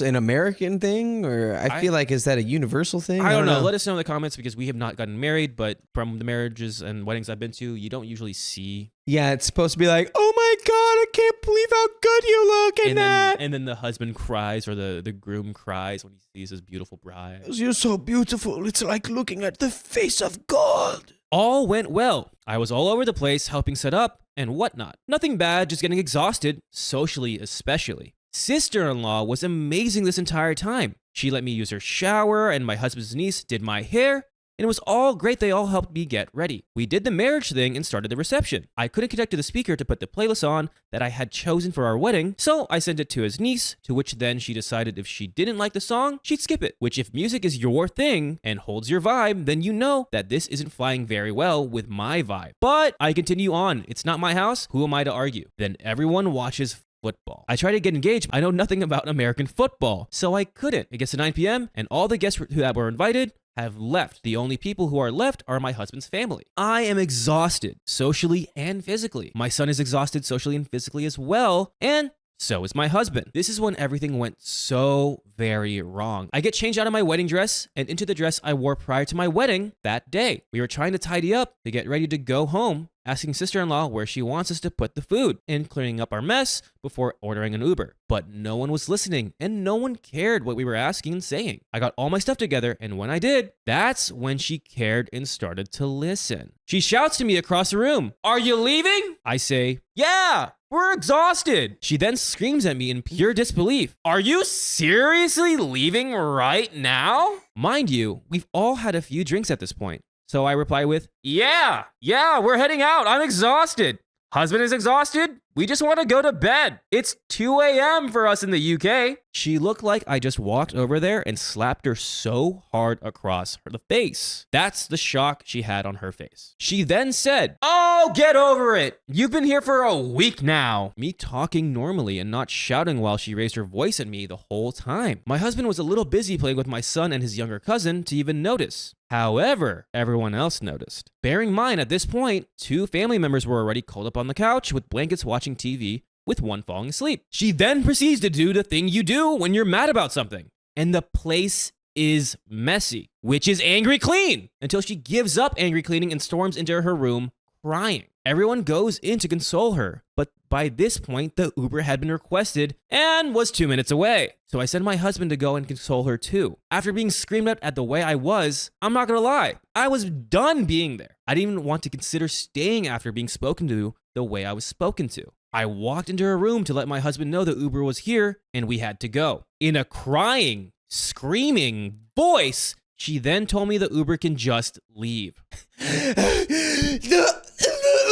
an American thing, or I feel like, is that a universal thing? I don't know. Let us know in the comments because we have not gotten married, but from the marriages and weddings I've been to, you don't usually see. Yeah, it's supposed to be like, oh my God, I can't believe how good you look in that. And then the husband cries or the groom cries when he sees his beautiful bride. You're so beautiful. It's like looking at the face of God. All went well. I was all over the place helping set up and whatnot. Nothing bad, just getting exhausted, socially especially. Sister-in-law was amazing this entire time. She let me use her shower, and my husband's niece did my hair, and it was all great. They all helped me get ready. We did the marriage thing and started the reception. I couldn't connect to the speaker to put the playlist on that I had chosen for our wedding, so I sent it to his niece, to which then she decided if she didn't like the song, she'd skip it. Which, if music is your thing and holds your vibe, then you know that this isn't flying very well with my vibe. But I continue on. It's not my house. Who am I to argue? Then everyone watches football. I tried to get engaged. I know nothing about American football, so I couldn't. It gets to 9 p.m. and all the guests that were invited have left. The only people who are left are my husband's family. I am exhausted, socially and physically. My son is exhausted socially and physically as well, and So is my husband. This is when everything went so very wrong. I get changed out of my wedding dress and into the dress I wore prior to my wedding that day. We were trying to tidy up to get ready to go home, asking sister-in-law where she wants us to put the food and cleaning up our mess before ordering an Uber. But no one was listening and no one cared what we were asking and saying. I got all my stuff together, and when I did, that's when she cared and started to listen. She shouts to me across the room, "Are you leaving?" I say, "Yeah, we're exhausted." She then screams at me in pure disbelief, "Are you seriously leaving right now?" Mind you, we've all had a few drinks at this point. So I reply with, yeah, we're heading out. I'm exhausted. Husband is exhausted. We just want to go to bed. It's 2 a.m. for us in the UK. She looked like I just walked over there and slapped her so hard across the face. That's the shock she had on her face. She then said, "Oh, get over it. You've been here for a week now." Me talking normally and not shouting while she raised her voice at me the whole time. My husband was a little busy playing with my son and his younger cousin to even notice. However, everyone else noticed. Bear in mind, at this point, 2 family members were already curled up on the couch with blankets watching TV, with one falling asleep. She then proceeds to do the thing you do when you're mad about something. And the place is messy, which is angry clean, until she gives up angry cleaning and storms into her room crying. Everyone goes in to console her, but by this point, the Uber had been requested and was 2 minutes away. So I sent my husband to go and console her too. After being screamed at the way I was, I'm not gonna lie, I was done being there. I didn't even want to consider staying after being spoken to the way I was spoken to. I walked into her room to let my husband know the Uber was here and we had to go. In a crying, screaming voice, she then told me the Uber can just leave. The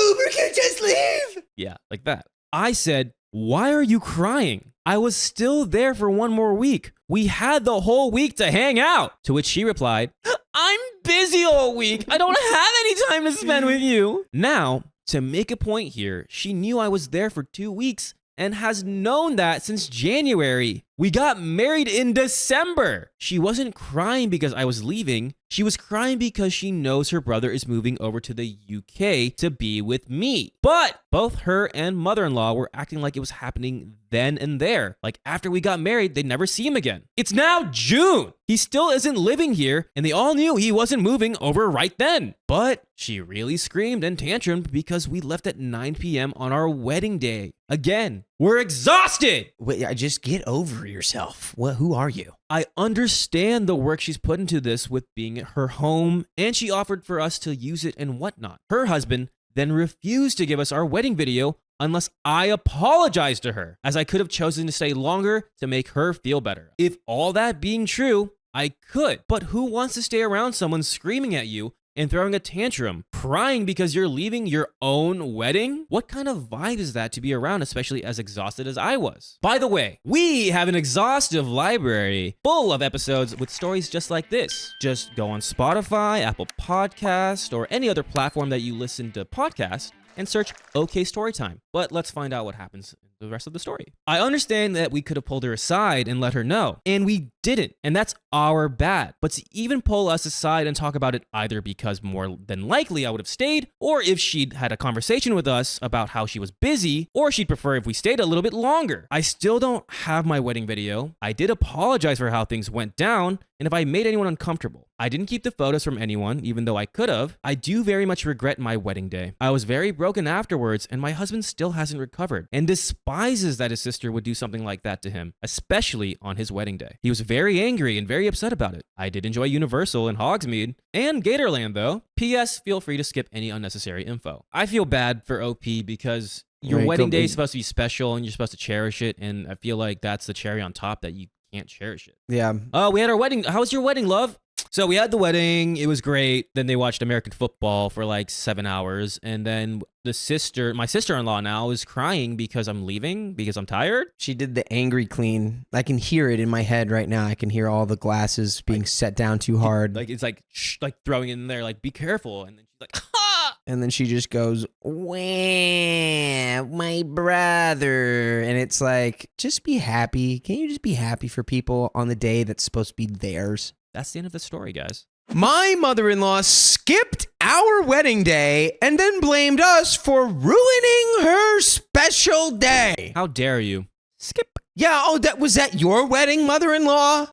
Uber can just leave? Yeah, like that. I said, "Why are you crying? I was still there for 1 more week. We had the whole week to hang out." To which she replied, "I'm busy all week. I don't have any time to spend with you." Now, to make a point here, she knew I was there for 2 weeks and has known that since January. We got married in December. She wasn't crying because I was leaving. She was crying because she knows her brother is moving over to the UK to be with me. But both her and mother-in-law were acting like it was happening then and there. Like after we got married, they'd never see him again. It's now June. He still isn't living here, and they all knew he wasn't moving over right then. But she really screamed and tantrumed because we left at 9 p.m. on our wedding day. Again, we're exhausted. Wait, just get over yourself. Who are you? I understand the work she's put into this with being at her home, and she offered for us to use it and whatnot. Her husband then refused to give us our wedding video unless I apologized to her, as I could have chosen to stay longer to make her feel better. If all that being true, I could. But who wants to stay around someone screaming at you and throwing a tantrum, crying because you're leaving your own wedding? What kind of vibe is that to be around, especially as exhausted as I was? By the way, we have an exhaustive library full of episodes with stories just like this. Just go on Spotify, Apple Podcast, or any other platform that you listen to podcasts and search OK Storytime. But let's find out what happens in the rest of the story. I understand that we could have pulled her aside and let her know, and we didn't, and that's our bad. But to even pull us aside and talk about it, either because more than likely I would have stayed, or if she'd had a conversation with us about how she was busy, or she'd prefer if we stayed a little bit longer. I still don't have my wedding video. I did apologize for how things went down, and if I made anyone uncomfortable. I didn't keep the photos from anyone, even though I could have. I do very much regret my wedding day. I was very broken afterwards, and my husband still hasn't recovered, and despises that his sister would do something like that to him, especially on his wedding day. He was very angry and very upset about it. I did enjoy Universal and Hogsmeade, and Gatorland though. P.S. Feel free to skip any unnecessary info. I feel bad for OP because your wedding day is supposed to be special and you're supposed to cherish it, and I feel like that's the cherry on top that you can't cherish it. Yeah. Oh, we had our wedding. How was your wedding, love? So we had the wedding. It was great. Then they watched American football for like 7 hours. And then my sister-in-law now is crying because I'm leaving because I'm tired. She did the angry clean. I can hear it in my head right now. I can hear all the glasses being set down too hard. Like it's like, shh, like throwing it in there, like, be careful. And then she's like, ha! And then she just goes, wah, my brother. And it's like, just be happy. Can you just be happy for people on the day that's supposed to be theirs? That's the end of the story, guys. My mother-in-law skipped our wedding day and then blamed us for ruining her special day. How dare you? Skip. Yeah, oh, was that your wedding, mother-in-law?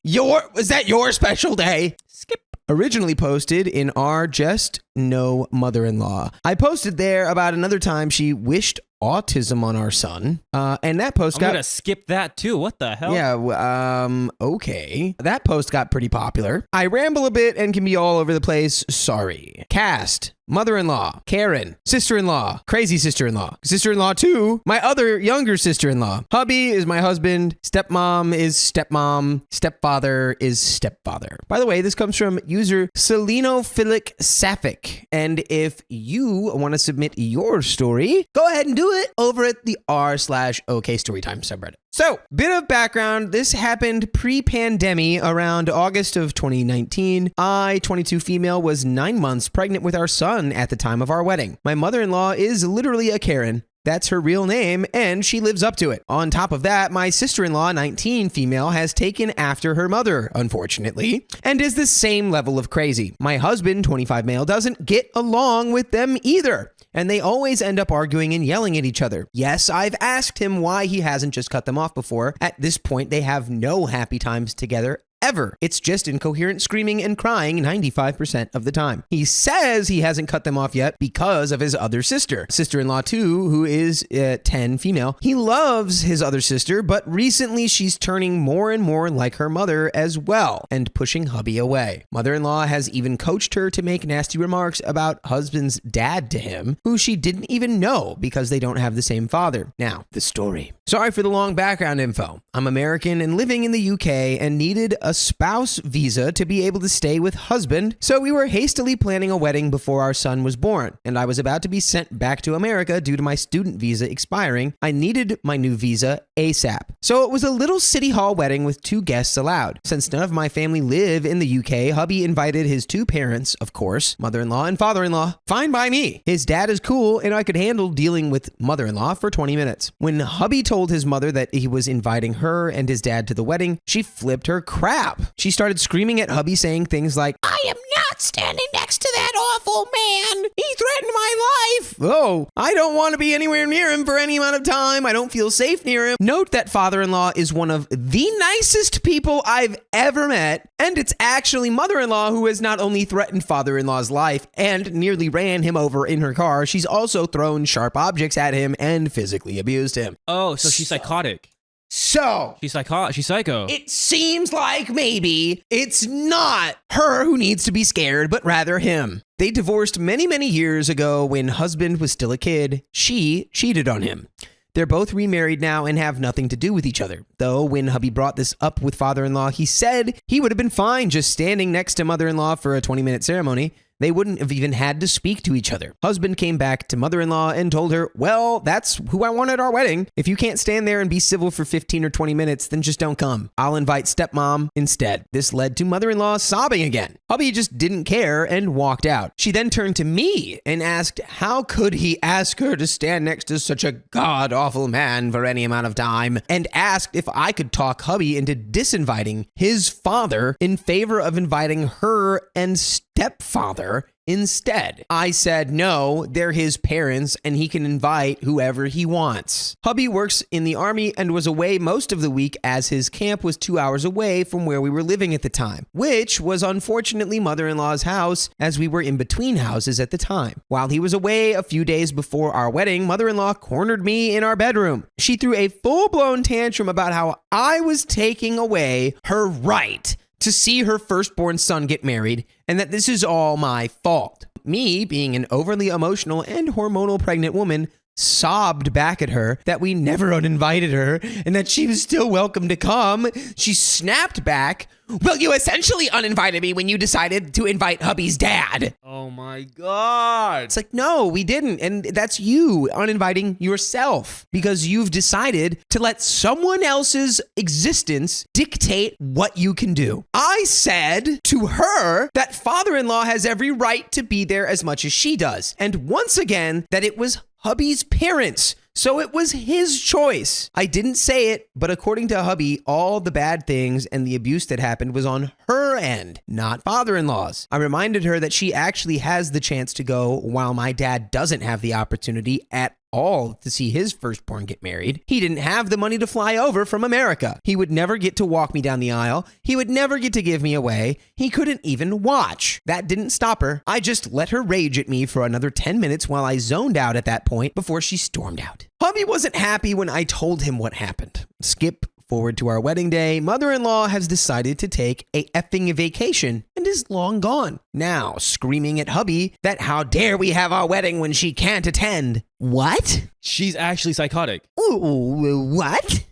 Was that your special day? Skip. Originally posted in our Just No Mother-in-Law. I posted there about another time she wished autism on our son. And that post I'm got... gonna skip that too. What the hell? Yeah, okay. That post got pretty popular. I ramble a bit and can be all over the place. Sorry. Cast. Mother-in-law, Karen, sister-in-law, crazy sister-in-law, sister-in-law 2, my other younger sister-in-law. Hubby is my husband, stepmom is stepmom, stepfather is stepfather. By the way, this comes from user Selenophilic Sapphic. And if you want to submit your story, go ahead and do it over at the r/OK Storytime subreddit. So, bit of background. This happened pre-pandemic around August of 2019. I, 22 female, was 9 months pregnant with our son at the time of our wedding. My mother-in-law is literally a Karen. That's her real name, and she lives up to it. On top of that, my sister-in-law, 19 female, has taken after her mother, unfortunately, and is the same level of crazy. My husband, 25 male, doesn't get along with them either, and they always end up arguing and yelling at each other. Yes, I've asked him why he hasn't just cut them off before. At this point, they have no happy times together ever. It's just incoherent screaming and crying 95% of the time. He says he hasn't cut them off yet because of his other sister, sister-in-law 2, who is 10 female. He loves his other sister, but recently she's turning more and more like her mother as well and pushing hubby away. Mother-in-law has even coached her to make nasty remarks about husband's dad to him, who she didn't even know because they don't have the same father. Now, the story. Sorry for the long background info. I'm American and living in the UK and needed a spouse visa to be able to stay with husband, so we were hastily planning a wedding before our son was born, and I was about to be sent back to America due to my student visa expiring. I needed my new visa ASAP. So it was a little city hall wedding with 2 guests allowed. Since none of my family live in the UK, hubby invited his 2 parents, of course, mother-in-law and father-in-law. Fine by me. His dad is cool, and I could handle dealing with mother-in-law for 20 minutes. When hubby told his mother that he was inviting her and his dad to the wedding, she flipped her crap. She started screaming at hubby, saying things like, "I am not standing next to that awful man. He threatened my life. Oh, I don't want to be anywhere near him for any amount of time. I don't feel safe near him." Note that father-in-law is one of the nicest people I've ever met, and it's actually mother-in-law who has not only threatened father-in-law's life and nearly ran him over in her car, she's also thrown sharp objects at him and physically abused him. Oh, so she's psychotic. So, She's psycho. it seems like maybe it's not her who needs to be scared, but rather him. They divorced many, many years ago when husband was still a kid. She cheated on him. They're both remarried now and have nothing to do with each other. Though when hubby brought this up with father-in-law, he said he would have been fine just standing next to mother-in-law for a 20-minute ceremony. They wouldn't have even had to speak to each other. Husband came back to mother-in-law and told her, "Well, that's who I want at our wedding. If you can't stand there and be civil for 15 or 20 minutes, then just don't come. I'll invite stepmom instead." This led to mother-in-law sobbing again. Hubby just didn't care and walked out. She then turned to me and asked, how could he ask her to stand next to such a god-awful man for any amount of time, and asked if I could talk hubby into disinviting his father in favor of inviting her and stepfather instead. I said, no, they're his parents and he can invite whoever he wants. Hubby works in the army and was away most of the week as his camp was 2 hours away from where we were living at the time, which was unfortunately mother-in-law's house as we were in between houses at the time. While he was away a few days before our wedding, mother-in-law cornered me in our bedroom. She threw a full-blown tantrum about how I was taking away her right to see her firstborn son get married, and that this is all my fault. Me, being an overly emotional and hormonal pregnant woman, sobbed back at her that we never uninvited her and that she was still welcome to come. She snapped back, "Well, you essentially uninvited me when you decided to invite hubby's dad." Oh my God. It's like, no, we didn't. And that's you uninviting yourself because you've decided to let someone else's existence dictate what you can do. I said to her that father-in-law has every right to be there as much as she does. And once again, that it was hubby's parents. So it was his choice. I didn't say it, but according to hubby, all the bad things and the abuse that happened was on her end, not father-in-law's. I reminded her that she actually has the chance to go while my dad doesn't have the opportunity at all to see his firstborn get married. He didn't have the money to fly over from America. He would never get to walk me down the aisle. He would never get to give me away. He couldn't even watch. That didn't stop her. I just let her rage at me for another 10 minutes while I zoned out at that point before she stormed out. Hubby wasn't happy when I told him what happened. Skip forward to our wedding day. Mother-in-law has decided to take a effing vacation and is long gone. Now screaming at hubby that how dare we have our wedding when she can't attend. What? She's actually psychotic. Ooh, what?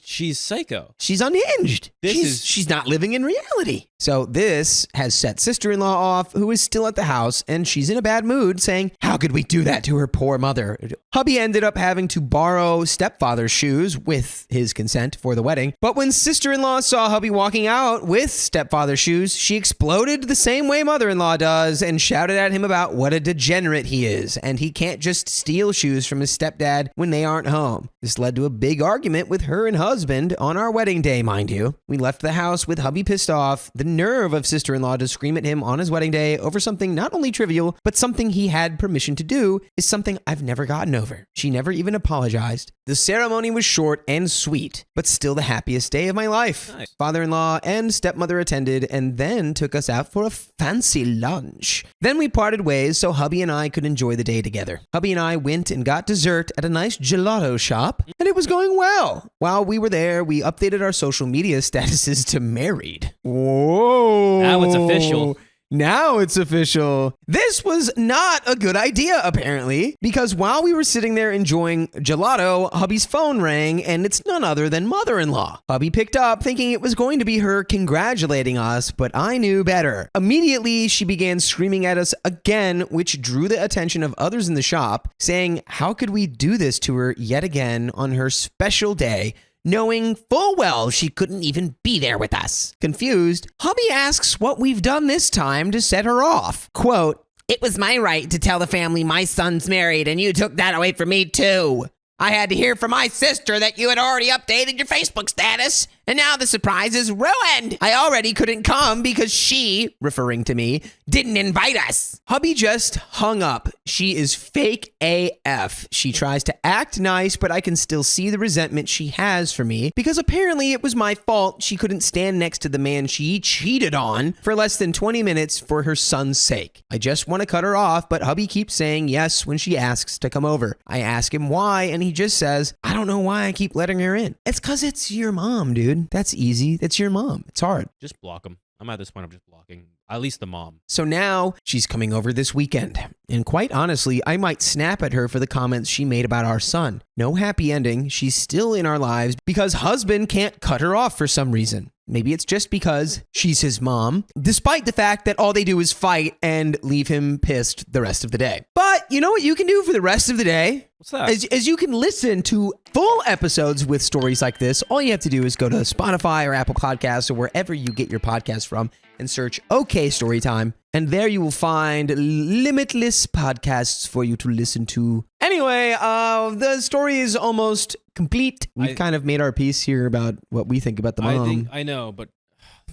She's psycho. She's unhinged. This She's not living in reality. So this has set sister-in-law off, who is still at the house, and she's in a bad mood, saying, how could we do that to her poor mother? Hubby ended up having to borrow stepfather's shoes with his consent for the wedding. But when sister-in-law saw hubby walking out with stepfather's shoes, she exploded the same way mother-in-law does and shouted at him about what a degenerate he is, and he can't just steal shoes from his stepdad when they aren't home. This led to a big argument with her and husband on our wedding day, mind you. We left the house with hubby pissed off. The nerve of sister-in-law to scream at him on his wedding day over something not only trivial, but something he had permission to do is something I've never gotten over. She never even apologized. The ceremony was short and sweet, but still the happiest day of my life. Nice. Father-in-law and stepmother attended and then took us out for a fancy lunch. Then we parted ways so hubby and I could enjoy the day together. Hubby and I went and got dessert at a nice gelato shop, and it was going well. While we were there, we updated our social media statuses to married. Whoa. Now it's official. Now it's official. This was not a good idea, apparently, because while we were sitting there enjoying gelato, hubby's phone rang, and it's none other than mother-in-law. Hubby picked up, thinking it was going to be her congratulating us, but I knew better. Immediately, she began screaming at us again, which drew the attention of others in the shop, saying, how could we do this to her yet again on her special day, knowing full well she couldn't even be there with us. Confused, hubby asks what we've done this time to set her off. Quote, it was my right to tell the family my son's married, and you took that away from me too. I had to hear from my sister that you had already updated your Facebook status, and now the surprise is ruined. I already couldn't come because she, referring to me, didn't invite us. Hubby just hung up. She is fake AF. She tries to act nice, but I can still see the resentment she has for me because apparently it was my fault she couldn't stand next to the man she cheated on for less than 20 minutes for her son's sake. I just want to cut her off, but hubby keeps saying yes when she asks to come over. I ask him why, and he just says, I don't know why I keep letting her in. It's because it's your mom, dude. That's easy. That's your mom. It's hard. Just block them. I'm at this point, I'm just blocking. At least the mom. So now she's coming over this weekend. And quite honestly, I might snap at her for the comments she made about our son. No happy ending. She's still in our lives because husband can't cut her off for some reason. Maybe it's just because she's his mom, despite the fact that all they do is fight and leave him pissed the rest of the day. But you know what you can do for the rest of the day? What's that? As you can listen to full episodes with stories like this, all you have to do is go to Spotify or Apple Podcasts or wherever you get your podcast from and search OK Storytime. And there you will find limitless podcasts for you to listen to. Anyway, the story is almost complete. We've kind of made our piece here about what we think about the mom. I know, but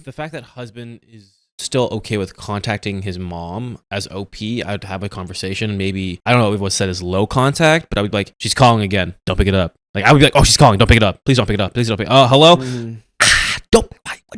the fact that husband is still okay with contacting his mom as OP, I'd have a conversation. Maybe, I don't know if it was set as low contact, but I would be like, she's calling again. Don't pick it up. Like, I would be like, oh, she's calling. Don't pick it up. Please don't pick it up. Please don't pick it up. Hello? Don't.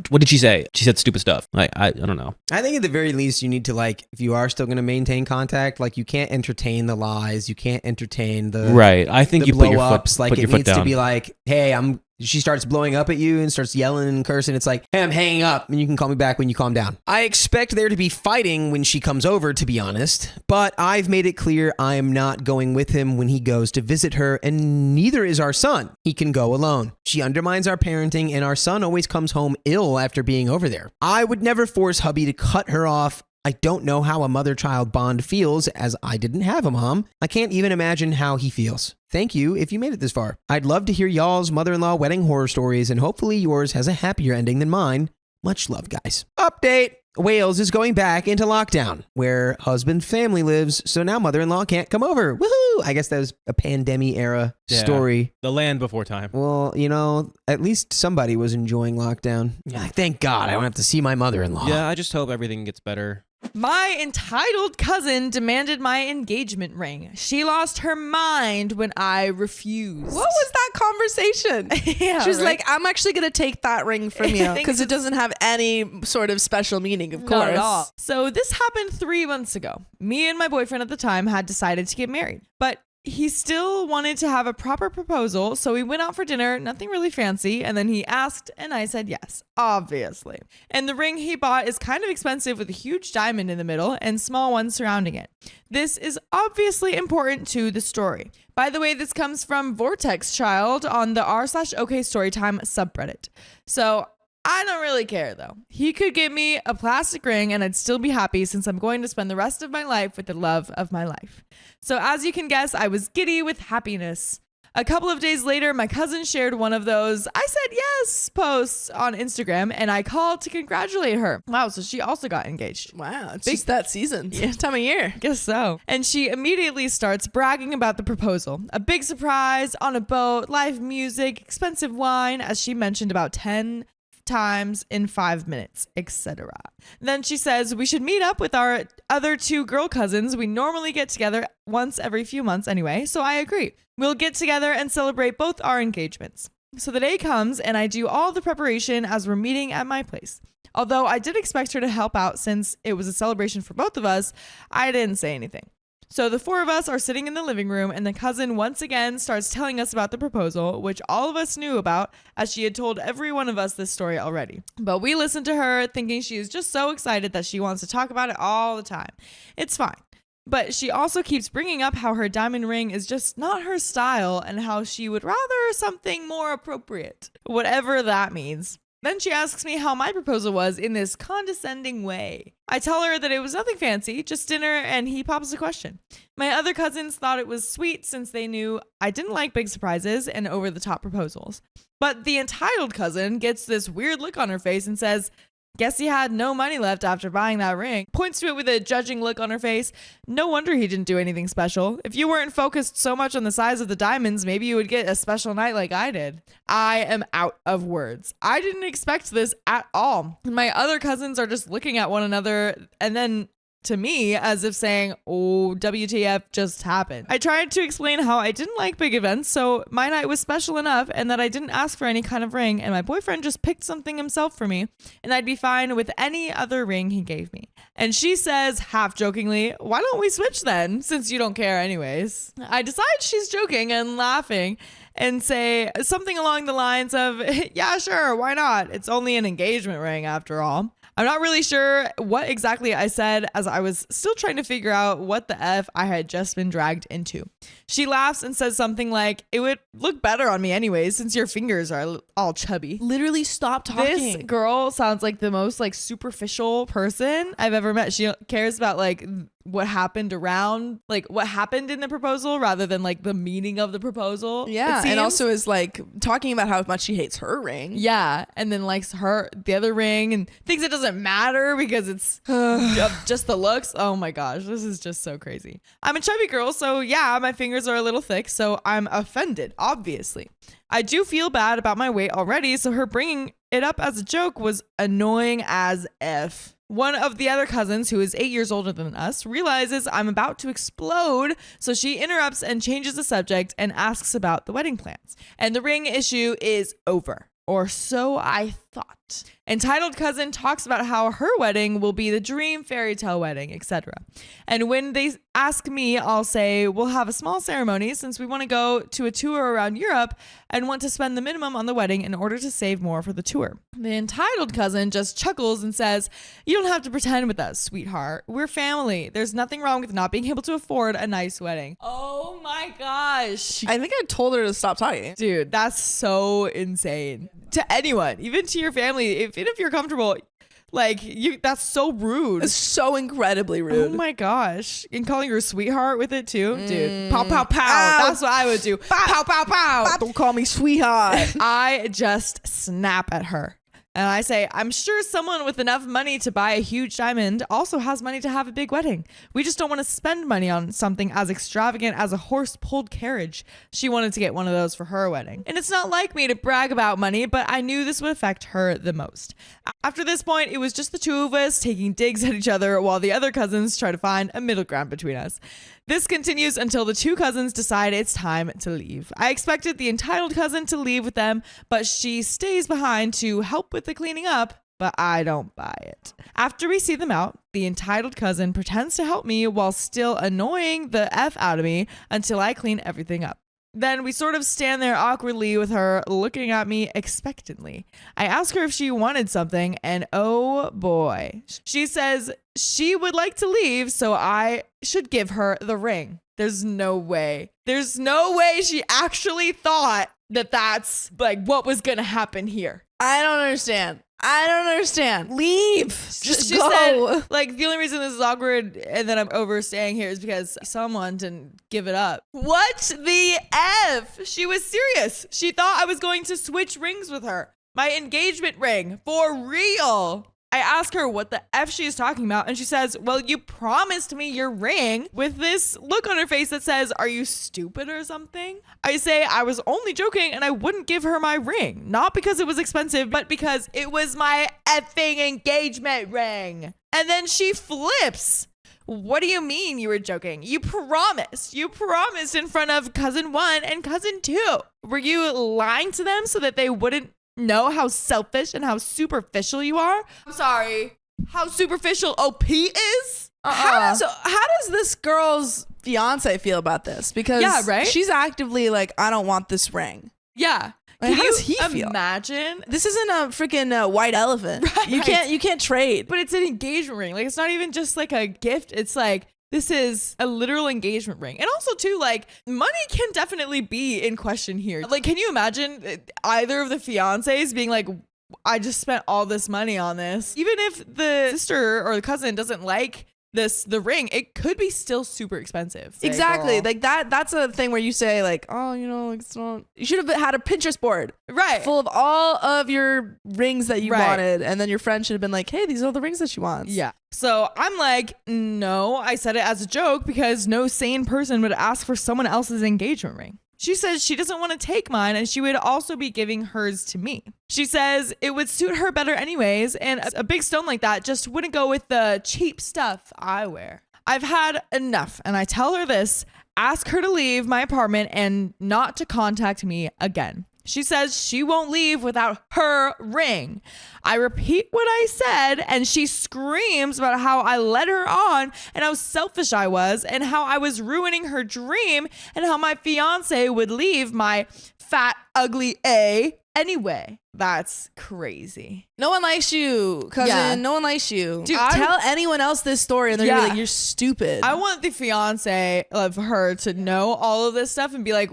What did she say? She said stupid stuff. Like, I don't know. I think at the very least, you need to, like, if you are still going to maintain contact, like, you can't entertain the lies. You can't entertain the right. I think you put your foot, like, put it your foot needs down. to be like, hey, she starts blowing up at you and starts yelling and cursing. It's like, hey, I'm hanging up and you can call me back when you calm down. I expect there to be fighting when she comes over, to be honest, but I've made it clear I am not going with him when he goes to visit her, and neither is our son. He can go alone. She undermines our parenting, and our son always comes home ill after being over there. I would never force hubby to cut her off. I don't know how a mother-child bond feels, as I didn't have a mom. I can't even imagine how he feels. Thank you if you made it this far. I'd love to hear y'all's mother-in-law wedding horror stories, and hopefully yours has a happier ending than mine. Much love, guys. Update! Wales is going back into lockdown, where husband's family lives, so now mother-in-law can't come over. Woohoo! I guess that was a pandemic-era story. The land before time. Well, you know, at least somebody was enjoying lockdown. Yeah, thank God I don't have to see my mother-in-law. Yeah, I just hope everything gets better. My entitled cousin demanded my engagement ring. She lost her mind when I refused. What was that conversation? Yeah, She was right? like, I'm actually going to take that ring from you because it doesn't have any sort of special meaning, of course. Not at all. So this happened 3 months ago. Me and my boyfriend at the time had decided to get married, but he still wanted to have a proper proposal, so we went out for dinner, nothing really fancy, and then he asked, and I said yes, obviously. And the ring he bought is kind of expensive with a huge diamond in the middle and small ones surrounding it. This is obviously important to the story. By the way, this comes from Vortex Child on the r/OK Storytime subreddit. So I don't really care though. He could give me a plastic ring and I'd still be happy since I'm going to spend the rest of my life with the love of my life. So as you can guess, I was giddy with happiness. A couple of days later, my cousin shared one of those "I said yes" posts on Instagram and I called to congratulate her. Wow, so she also got engaged. Wow, it's just that season. Time of year. Guess so. And she immediately starts bragging about the proposal. A big surprise, on a boat, live music, expensive wine, as she mentioned about 10 times in 5 minutes, etc. Then she says we should meet up with our other 2 girl cousins. We normally get together once every few months anyway, so I agree. We'll get together and celebrate both our engagements. So the day comes and I do all the preparation as we're meeting at my place. Although I did expect her to help out since it was a celebration for both of us, I didn't say anything. So the 4 of us are sitting in the living room and the cousin once again starts telling us about the proposal, which all of us knew about as she had told every one of us this story already. But we listened to her thinking she is just so excited that she wants to talk about it all the time. It's fine. But she also keeps bringing up how her diamond ring is just not her style and how she would rather something more appropriate, whatever that means. Then she asks me how my proposal was in this condescending way. I tell her that it was nothing fancy, just dinner, and he pops a question. My other cousins thought it was sweet since they knew I didn't like big surprises and over-the-top proposals. But the entitled cousin gets this weird look on her face and says, "Guess he had no money left after buying that ring." Points to it with a judging look on her face. No wonder he didn't do anything special. If you weren't focused so much on the size of the diamonds, maybe you would get a special night like I did. I am out of words. I didn't expect this at all. My other cousins are just looking at one another and then to me as if saying, "Oh, WTF just happened." I tried to explain how I didn't like big events, so my night was special enough and that I didn't ask for any kind of ring and my boyfriend just picked something himself for me and I'd be fine with any other ring he gave me. And she says, half jokingly, "Why don't we switch then, since you don't care anyways?" I decide she's joking and laughing and say something along the lines of, "Yeah, sure, why not? It's only an engagement ring after all." I'm not really sure what exactly I said as I was still trying to figure out what the F I had just been dragged into. She laughs and says something like, "It would look better on me anyways since your fingers are all chubby." Literally stop talking. This girl sounds like the most like superficial person I've ever met. She cares about like what happened around, like what happened in the proposal rather than like the meaning of the proposal. Yeah, it and seems. also is like talking about how much she hates her ring. Yeah, and then likes the other ring and thinks it doesn't matter because it's just the looks. Oh my gosh, this is just so crazy. I'm a chubby girl, so yeah, my fingers are a little thick, so I'm offended, obviously. I do feel bad about my weight already, so her bringing it up as a joke was annoying as F. One of the other cousins, who is 8 years older than us, realizes I'm about to explode, so she interrupts and changes the subject and asks about the wedding plans. And the ring issue is over. Or so I thought. Entitled cousin talks about how her wedding will be the dream fairy tale wedding, etc. And when they ask me, I'll say we'll have a small ceremony since we want to go to a tour around Europe and want to spend the minimum on the wedding in order to save more for the tour. The entitled cousin just chuckles and says, "You don't have to pretend with us, sweetheart. We're family. There's nothing wrong with not being able to afford a nice wedding." Oh my gosh. I think I told her to stop talking. Dude, that's so insane. To anyone, even to your family, even if you're comfortable, like that's so rude. It's so incredibly Oh rude. my gosh. And calling her sweetheart with it too. Dude, pow, pow, pow. Ow. That's what I would do. Pow, pow, pow. Don't call me sweetheart. I just snap at her. And I say, "I'm sure someone with enough money to buy a huge diamond also has money to have a big wedding. We just don't want to spend money on something as extravagant as a horse-pulled carriage." She wanted to get one of those for her wedding. And it's not like me to brag about money, but I knew this would affect her the most. After this point, it was just the two of us taking digs at each other while the other cousins try to find a middle ground between us. This continues until the two cousins decide it's time to leave. I expected the entitled cousin to leave with them, but she stays behind to help with the cleaning up, but I don't buy it. After we see them out, the entitled cousin pretends to help me while still annoying the F out of me until I clean everything up. Then we sort of stand there awkwardly with her looking at me expectantly. I ask her if she wanted something, and oh boy. She says she would like to leave, so I should give her the ring. There's no way. There's no way she actually thought that that's like what was gonna happen here. I don't understand. Leave. Just she go. said, like, the only reason this is awkward and that I'm overstaying here is because someone didn't give it up. What the F? She was serious. She thought I was going to switch rings with her. My engagement ring. For real. I ask her what the F she is talking about, and she says, well, you promised me your ring, with this look on her face that says, are you stupid or something? I say I was only joking and I wouldn't give her my ring. Not because it was expensive, but because it was my effing engagement ring. And then she flips. What do you mean you were joking? You promised. You promised in front of cousin 1 and cousin 2. Were you lying to them so that they wouldn't know how selfish and how superficial you are? I'm sorry. How superficial OP is? How does this girl's fiance feel about this? Because Yeah, right? she's actively like, I don't want this ring. Yeah. Like, Can how you does he feel? imagine? This isn't a freaking white elephant. Right. You can't trade. But it's an engagement ring. Like, it's not even just like a gift. It's like, this is a literal engagement ring. And also, too, like, money can definitely be in question here. Like, can you imagine either of the fiancés being like, I just spent all this money on this? Even if the sister or the cousin doesn't like the ring, it could be still super expensive. Exactly. Like, Like that's a thing where you say like, oh, it's not. You should have had a Pinterest board right. full of all of your rings that you Right. wanted, and then your friend should have been like, hey, these are the rings that she wants. Yeah. So I'm like, no, I said it as a joke because no sane person would ask for someone else's engagement ring. She says she doesn't want to take mine and she would also be giving hers to me. She says it would suit her better anyways, and a big stone like that just wouldn't go with the cheap stuff I wear. I've had enough, and I tell her this, ask her to leave my apartment and not to contact me again. She says she won't leave without her ring. I repeat what I said, and she screams about how I led her on and how selfish I was and how I was ruining her dream and how my fiance would leave my fat, ugly A anyway. That's crazy. No one likes you, cousin. Yeah. No one likes you. Dude, tell anyone else this story and they're gonna be Yeah. like, you're stupid. I want the fiance of her to know all of this stuff and be like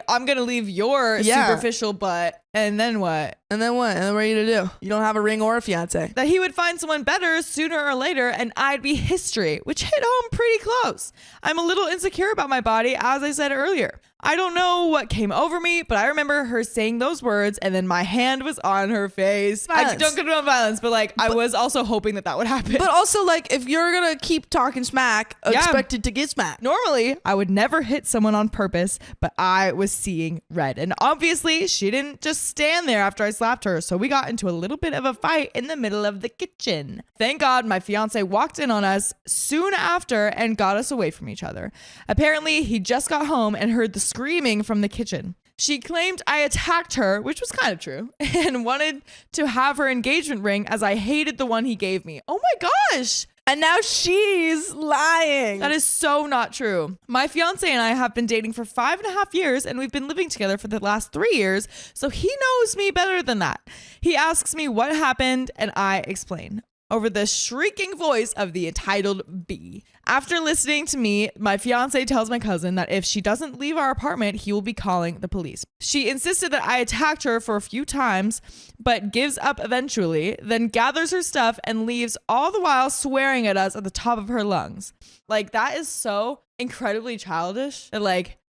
I'm gonna leave your Yeah. superficial butt, and then what? And then what? And then what are you to do? You don't have a ring or a fiance. That he would find someone better sooner or later, and I'd be history, which hit home pretty close. I'm a little insecure about my body, as I said earlier. I don't know what came over me, but I remember her saying those words, and then my hand was on her face. I Violence. don't condone violence, but I was also hoping that would happen. But also, like, if you're gonna keep talking smack, Yeah. expect it to get smacked. Normally, I would never hit someone on purpose, but I was seeing red. And obviously, she didn't just stand there after I slapped her, so we got into a little bit of a fight in the middle of the kitchen. Thank God my fiance walked in on us soon after and got us away from each other. Apparently, he just got home and heard the screaming from the kitchen. She claimed I attacked her, which was kind of true, and wanted to have her engagement ring as I hated the one he gave me. Oh my gosh! And now she's lying. That is so not true. My fiance and I have been dating for 5.5 years, and we've been living together for the last 3 years, so he knows me better than that. He asks me what happened, and I explain over the shrieking voice of the entitled B. After listening to me, my fiance tells my cousin that if she doesn't leave our apartment, he will be calling the police. She insisted that I attacked her for a few times, but gives up eventually, then gathers her stuff and leaves, all the while swearing at us at the top of her lungs. Like, that is so incredibly childish. And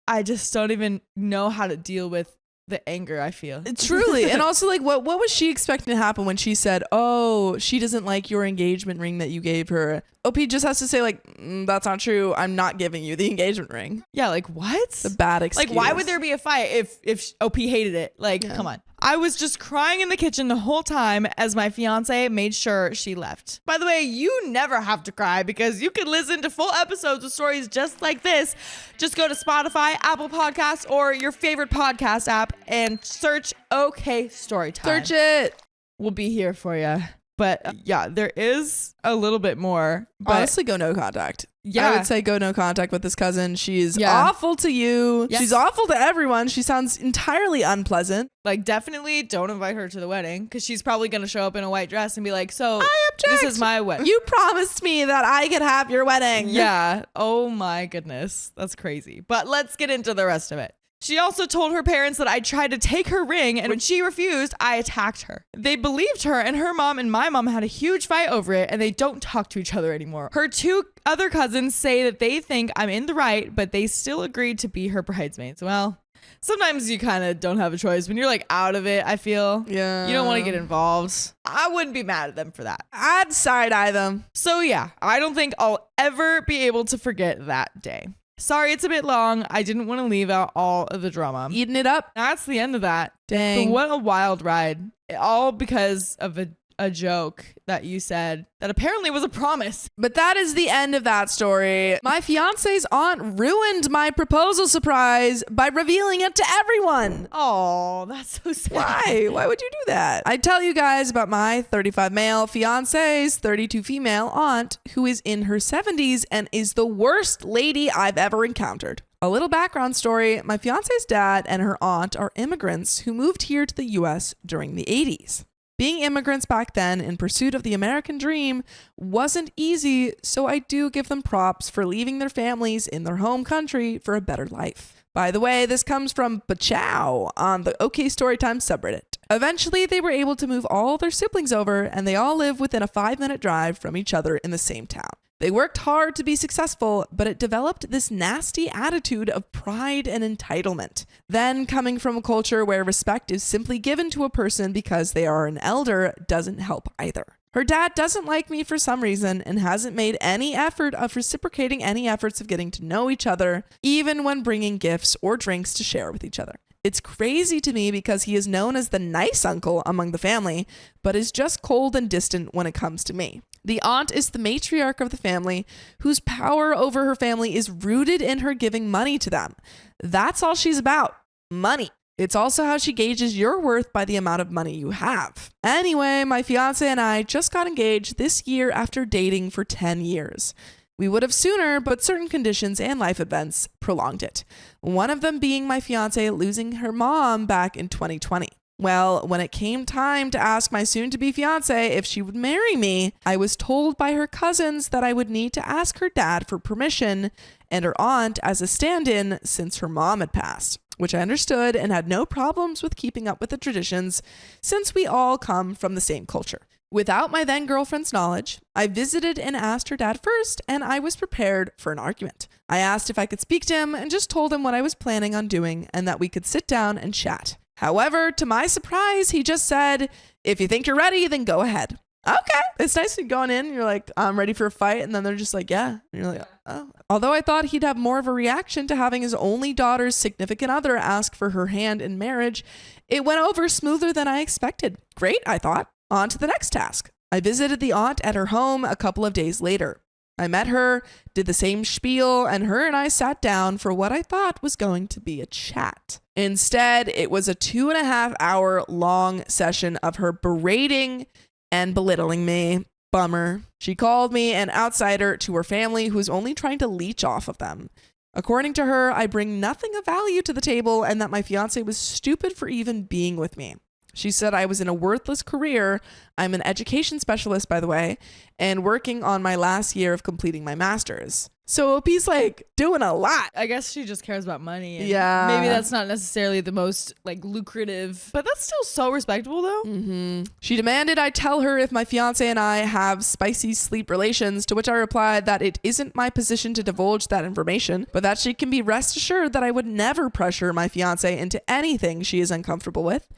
I just don't even know how to deal with the anger I feel. Truly. And also, what was she expecting to happen when she said, oh, she doesn't like your engagement ring that you gave her? OP just has to say, that's not true. I'm not giving you the engagement ring. Yeah, what? It's a bad excuse. Why would there be a fight if OP hated it? Come on. I was just crying in the kitchen the whole time as my fiance made sure she left. By the way, you never have to cry because you can listen to full episodes of stories just like this. Just go to Spotify, Apple Podcasts, or your favorite podcast app and search OK Storytime. Search it. We'll be here for you. But yeah, there is a little bit more. But Honestly, go no contact. yeah, I would say go no contact with this cousin. She's Yeah. awful to you. Yes. She's awful to everyone. She sounds entirely unpleasant. like definitely don't invite her to the wedding because she's probably going to show up in a white dress and be like, so I object. this is my wedding. You promised me that I could have your wedding. Yeah. Oh my goodness. That's crazy. But let's get into the rest of it. She also told her parents that I tried to take her ring, and when she refused, I attacked her. They believed her, and her mom and my mom had a huge fight over it, and they don't talk to each other anymore. Her two other cousins say that they think I'm in the right, but they still agreed to be her bridesmaids. Well, sometimes you kind of don't have a choice. When you're like out of it, I feel. Yeah. You don't want to get involved. I wouldn't be mad at them for that. I'd side eye them. So yeah, I don't think I'll ever be able to forget that day. Sorry, it's a bit long. I didn't want to leave out all of the drama. Eating it up. That's the end of that. Dang. But what a wild ride. All because of a joke that you said that apparently was a promise. But that is the end of that story. My fiance's aunt ruined my proposal surprise by revealing it to everyone. Oh, that's so sad. Why? Why would you do that? I tell you guys about my 35 male fiance's 32 female aunt who is in her 70s and is the worst lady I've ever encountered. A little background story. My fiance's dad and her aunt are immigrants who moved here to the US during the 80s. Being immigrants back then in pursuit of the American dream wasn't easy, so I do give them props for leaving their families in their home country for a better life. By the way, this comes from Bachow on the OK Storytime subreddit. Eventually, they were able to move all their siblings over, and they all live within a 5-minute drive from each other in the same town. They worked hard to be successful, but it developed this nasty attitude of pride and entitlement. Then, coming from a culture where respect is simply given to a person because they are an elder doesn't help either. Her dad doesn't like me for some reason and hasn't made any effort of reciprocating any efforts of getting to know each other, even when bringing gifts or drinks to share with each other. It's crazy to me because he is known as the nice uncle among the family, but is just cold and distant when it comes to me. The aunt is the matriarch of the family, whose power over her family is rooted in her giving money to them. That's all she's about. Money. It's also how she gauges your worth by the amount of money you have. Anyway, my fiance and I just got engaged this year after dating for 10 years. We would have sooner, but certain conditions and life events prolonged it. One of them being my fiance losing her mom back in 2020. Well, when it came time to ask my soon-to-be fiance if she would marry me, I was told by her cousins that I would need to ask her dad for permission and her aunt as a stand-in since her mom had passed, which I understood and had no problems with keeping up with the traditions since we all come from the same culture. Without my then-girlfriend's knowledge, I visited and asked her dad first, and I was prepared for an argument. I asked if I could speak to him and just told him what I was planning on doing and that we could sit down and chat. However, to my surprise, he just said, if you think you're ready, then go ahead. Okay. It's nice to going in, you're like, I'm ready for a fight. And then they're just like, yeah. And you're like, oh. Although I thought he'd have more of a reaction to having his only daughter's significant other ask for her hand in marriage, it went over smoother than I expected. Great, I thought. On to the next task. I visited the aunt at her home a couple of days later. I met her, did the same spiel, and her and I sat down for what I thought was going to be a chat. Instead, it was a 2.5 hour long session of her berating and belittling me. Bummer. She called me an outsider to her family who was only trying to leech off of them. According to her, I bring nothing of value to the table and that my fiance was stupid for even being with me. She said I was in a worthless career. I'm an education specialist, by the way, and working on my last year of completing my master's. So OP's like doing a lot. I guess she just cares about money. And Yeah. maybe that's not necessarily the most like lucrative, but that's still so respectable though. Mm-hmm. She demanded I tell her if my fiance and I have spicy sleep relations, to which I replied that it isn't my position to divulge that information, but that she can be rest assured that I would never pressure my fiance into anything she is uncomfortable with.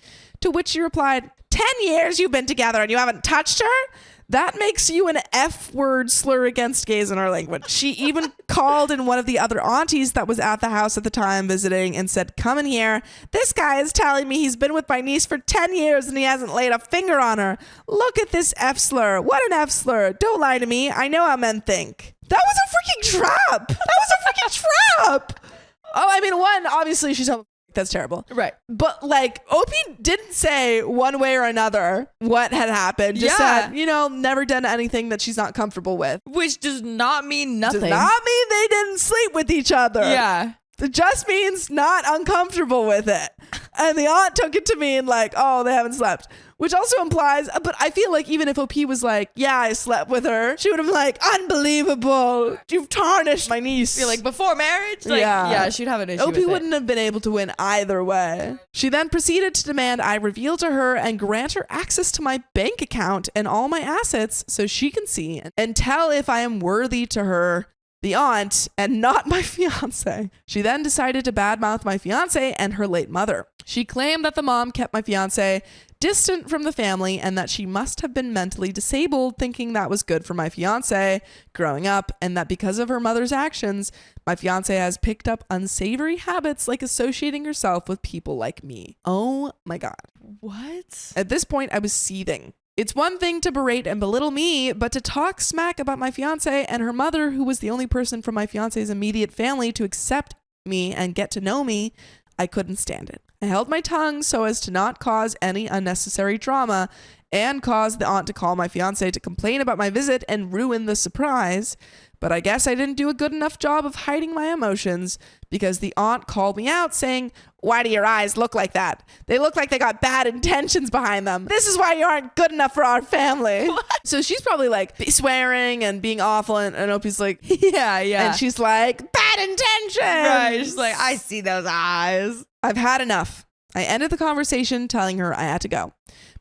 To which she replied, 10 years you've been together and you haven't touched her? That makes you an F-word slur against gays in our language. She even called in one of the other aunties that was at the house at the time visiting and said, come in here. This guy is telling me he's been with my niece for 10 years and he hasn't laid a finger on her. Look at this F slur. What an F slur. Don't lie to me. I know how men think. That was a freaking trap. That was a freaking trap. Oh, I mean, one, obviously she's that's terrible. Right. But like Opie didn't say one way or another what had happened. Just said, never done anything that she's not comfortable with. Which does not mean nothing. Does not mean they didn't sleep with each other. Yeah. It just means not uncomfortable with it. And the aunt took it to mean like, oh, they haven't slept. Which also implies, but I feel like even if OP was like, yeah, I slept with her, she would have been like, unbelievable. You've tarnished my niece. You're like, before marriage? Like, yeah, she'd have an issue OP with wouldn't have been able to win either way. She then proceeded to demand I reveal to her and grant her access to my bank account and all my assets so she can see and tell if I am worthy to her, the aunt, and not my fiance. She then decided to badmouth my fiance and her late mother. She claimed that the mom kept my fiance distant from the family and that she must have been mentally disabled, thinking that was good for my fiance growing up, and that because of her mother's actions, my fiance has picked up unsavory habits like associating herself with people like me. Oh my God. What? At this point, I was seething. It's one thing to berate and belittle me, but to talk smack about my fiance and her mother, who was the only person from my fiance's immediate family to accept me and get to know me, I couldn't stand it. I held my tongue so as to not cause any unnecessary drama and cause the aunt to call my fiance to complain about my visit and ruin the surprise. But I guess I didn't do a good enough job of hiding my emotions because the aunt called me out saying, why do your eyes look like that? They look like they got bad intentions behind them. This is why you aren't good enough for our family. So she's probably like swearing and being awful, and Opie's like, yeah. And she's like, bad intentions. Right. She's like, I see those eyes. I've had enough. I ended the conversation telling her I had to go.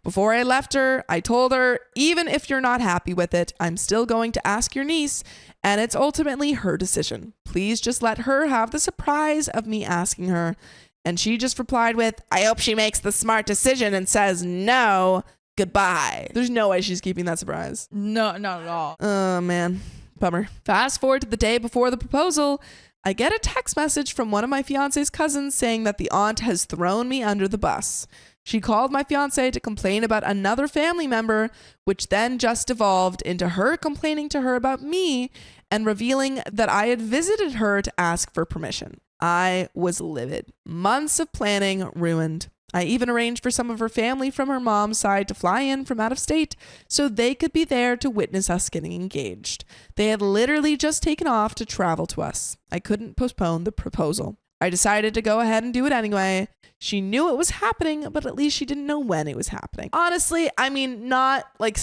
Before I left her, I told her, even if you're not happy with it, I'm still going to ask your niece, and it's ultimately her decision. Please just let her have the surprise of me asking her. And she just replied with, I hope she makes the smart decision and says no, goodbye. There's no way she's keeping that surprise. No, not at all. Oh, man. Bummer. Fast forward to the day before the proposal. I get a text message from one of my fiance's cousins saying that the aunt has thrown me under the bus. She called my fiance to complain about another family member, which then just evolved into her complaining to her about me and revealing that I had visited her to ask for permission. I was livid. Months of planning ruined. I even arranged for some of her family from her mom's side to fly in from out of state so they could be there to witness us getting engaged. They had literally just taken off to travel to us. I couldn't postpone the proposal. I decided to go ahead and do it anyway. She knew it was happening, but at least she didn't know when it was happening. Honestly, I mean, not like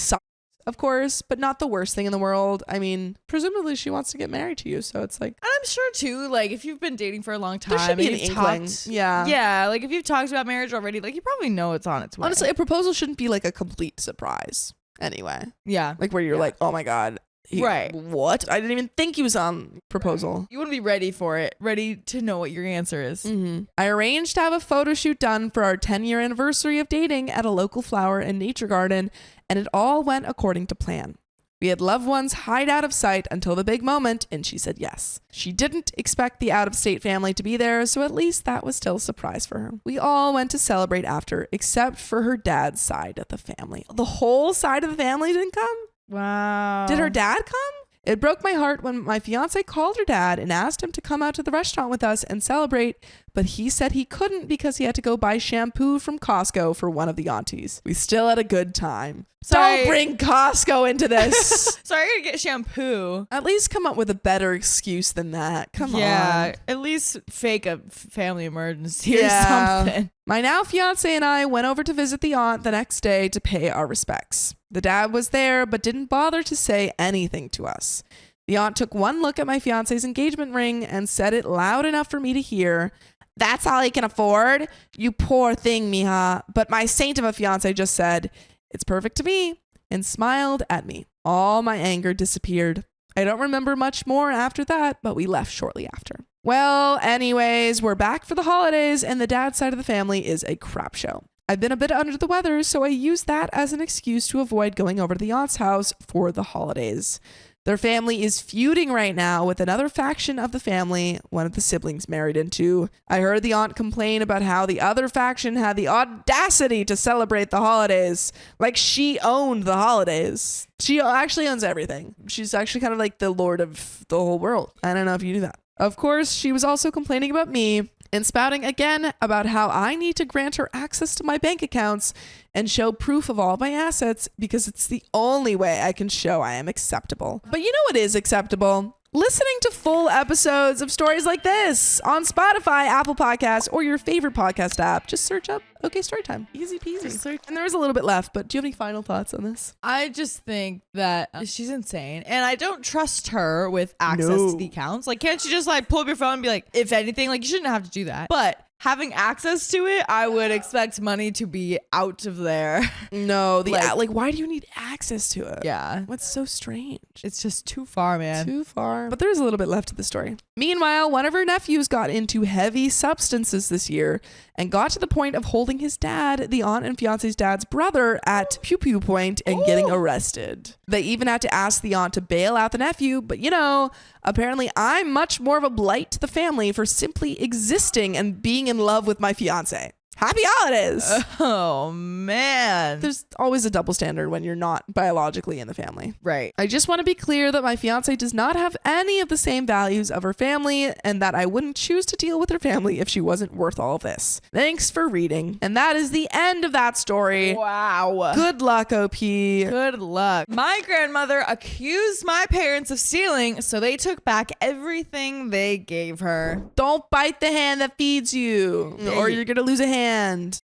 of course, but not the worst thing in the world. I mean, presumably she wants to get married to you, so it's like, and I'm sure too, like if you've been dating for a long time, there should be an and you've inkling. Yeah, like if you've talked about marriage already, like you probably know it's on its way. Honestly, a proposal shouldn't be like a complete surprise anyway. Yeah, like where you're like, oh my God. Right. What? I didn't even think he was on proposal. You want to be ready for it, ready to know what your answer is. Mm-hmm. I arranged to have a photo shoot done for our 10-year anniversary of dating at a local flower and nature garden, and it all went according to plan. We had loved ones hide out of sight until the big moment, and she said yes. She didn't expect the out-of-state family to be there, so at least that was still a surprise for her. We all went to celebrate after, except for her dad's side of the family. The whole side of the family didn't come? Wow. Did her dad come? It broke my heart when my fiance called her dad and asked him to come out to the restaurant with us and celebrate, but he said he couldn't because he had to go buy shampoo from Costco for one of the aunties. We still had a good time. Sorry. Don't bring Costco into this. Sorry, you're gonna get shampoo. At least come up with a better excuse than that. Come on. Yeah, at least fake a family emergency or something. My now fiance and I went over to visit the aunt the next day to pay our respects. The dad was there, but didn't bother to say anything to us. The aunt took one look at my fiance's engagement ring and said it loud enough for me to hear, "That's all he can afford? You poor thing, mija." But my saint of a fiance just said, "It's perfect to me," and smiled at me. All my anger disappeared. I don't remember much more after that, but we left shortly after. Well, anyways, we're back for the holidays, and the dad side of the family is a crap show. I've been a bit under the weather, so I used that as an excuse to avoid going over to the aunt's house for the holidays. Their family is feuding right now with another faction of the family one of the siblings married into. I heard the aunt complain about how the other faction had the audacity to celebrate the holidays, like she owned the holidays. She actually owns everything. She's actually kind of like the lord of the whole world. I don't know if you knew that. Of course, she was also complaining about me and spouting again about how I need to grant her access to my bank accounts and show proof of all my assets because it's the only way I can show I am acceptable. But you know what is acceptable? Listening to full episodes of stories like this on Spotify, Apple Podcasts, or your favorite podcast app. Just search up OK Storytime. Easy peasy. And there is a little bit left, but do you have any final thoughts on this? I just think that she's insane, and I don't trust her with access to the accounts. Like, can't you just like pull up your phone and be like, if anything, like you shouldn't have to do that. But having access to it, I would expect money to be out of there. No, like why do you need access to it? Yeah. What's so strange? It's just too far, man. Too far. But there's a little bit left to the story. Meanwhile, one of her nephews got into heavy substances this year and got to the point of holding his dad, the aunt and fiance's dad's brother, at pew pew point and getting arrested. They even had to ask the aunt to bail out the nephew, but you know, apparently I'm much more of a blight to the family for simply existing and being in love with my fiance. Happy holidays. Oh, man. There's always a double standard when you're not biologically in the family. Right. I just want to be clear that my fiance does not have any of the same values of her family and that I wouldn't choose to deal with her family if she wasn't worth all of this. Thanks for reading. And that is the end of that story. Wow. Good luck, OP. Good luck. My grandmother accused my parents of stealing, so they took back everything they gave her. Don't bite the hand that feeds you, or you're going to lose a hand.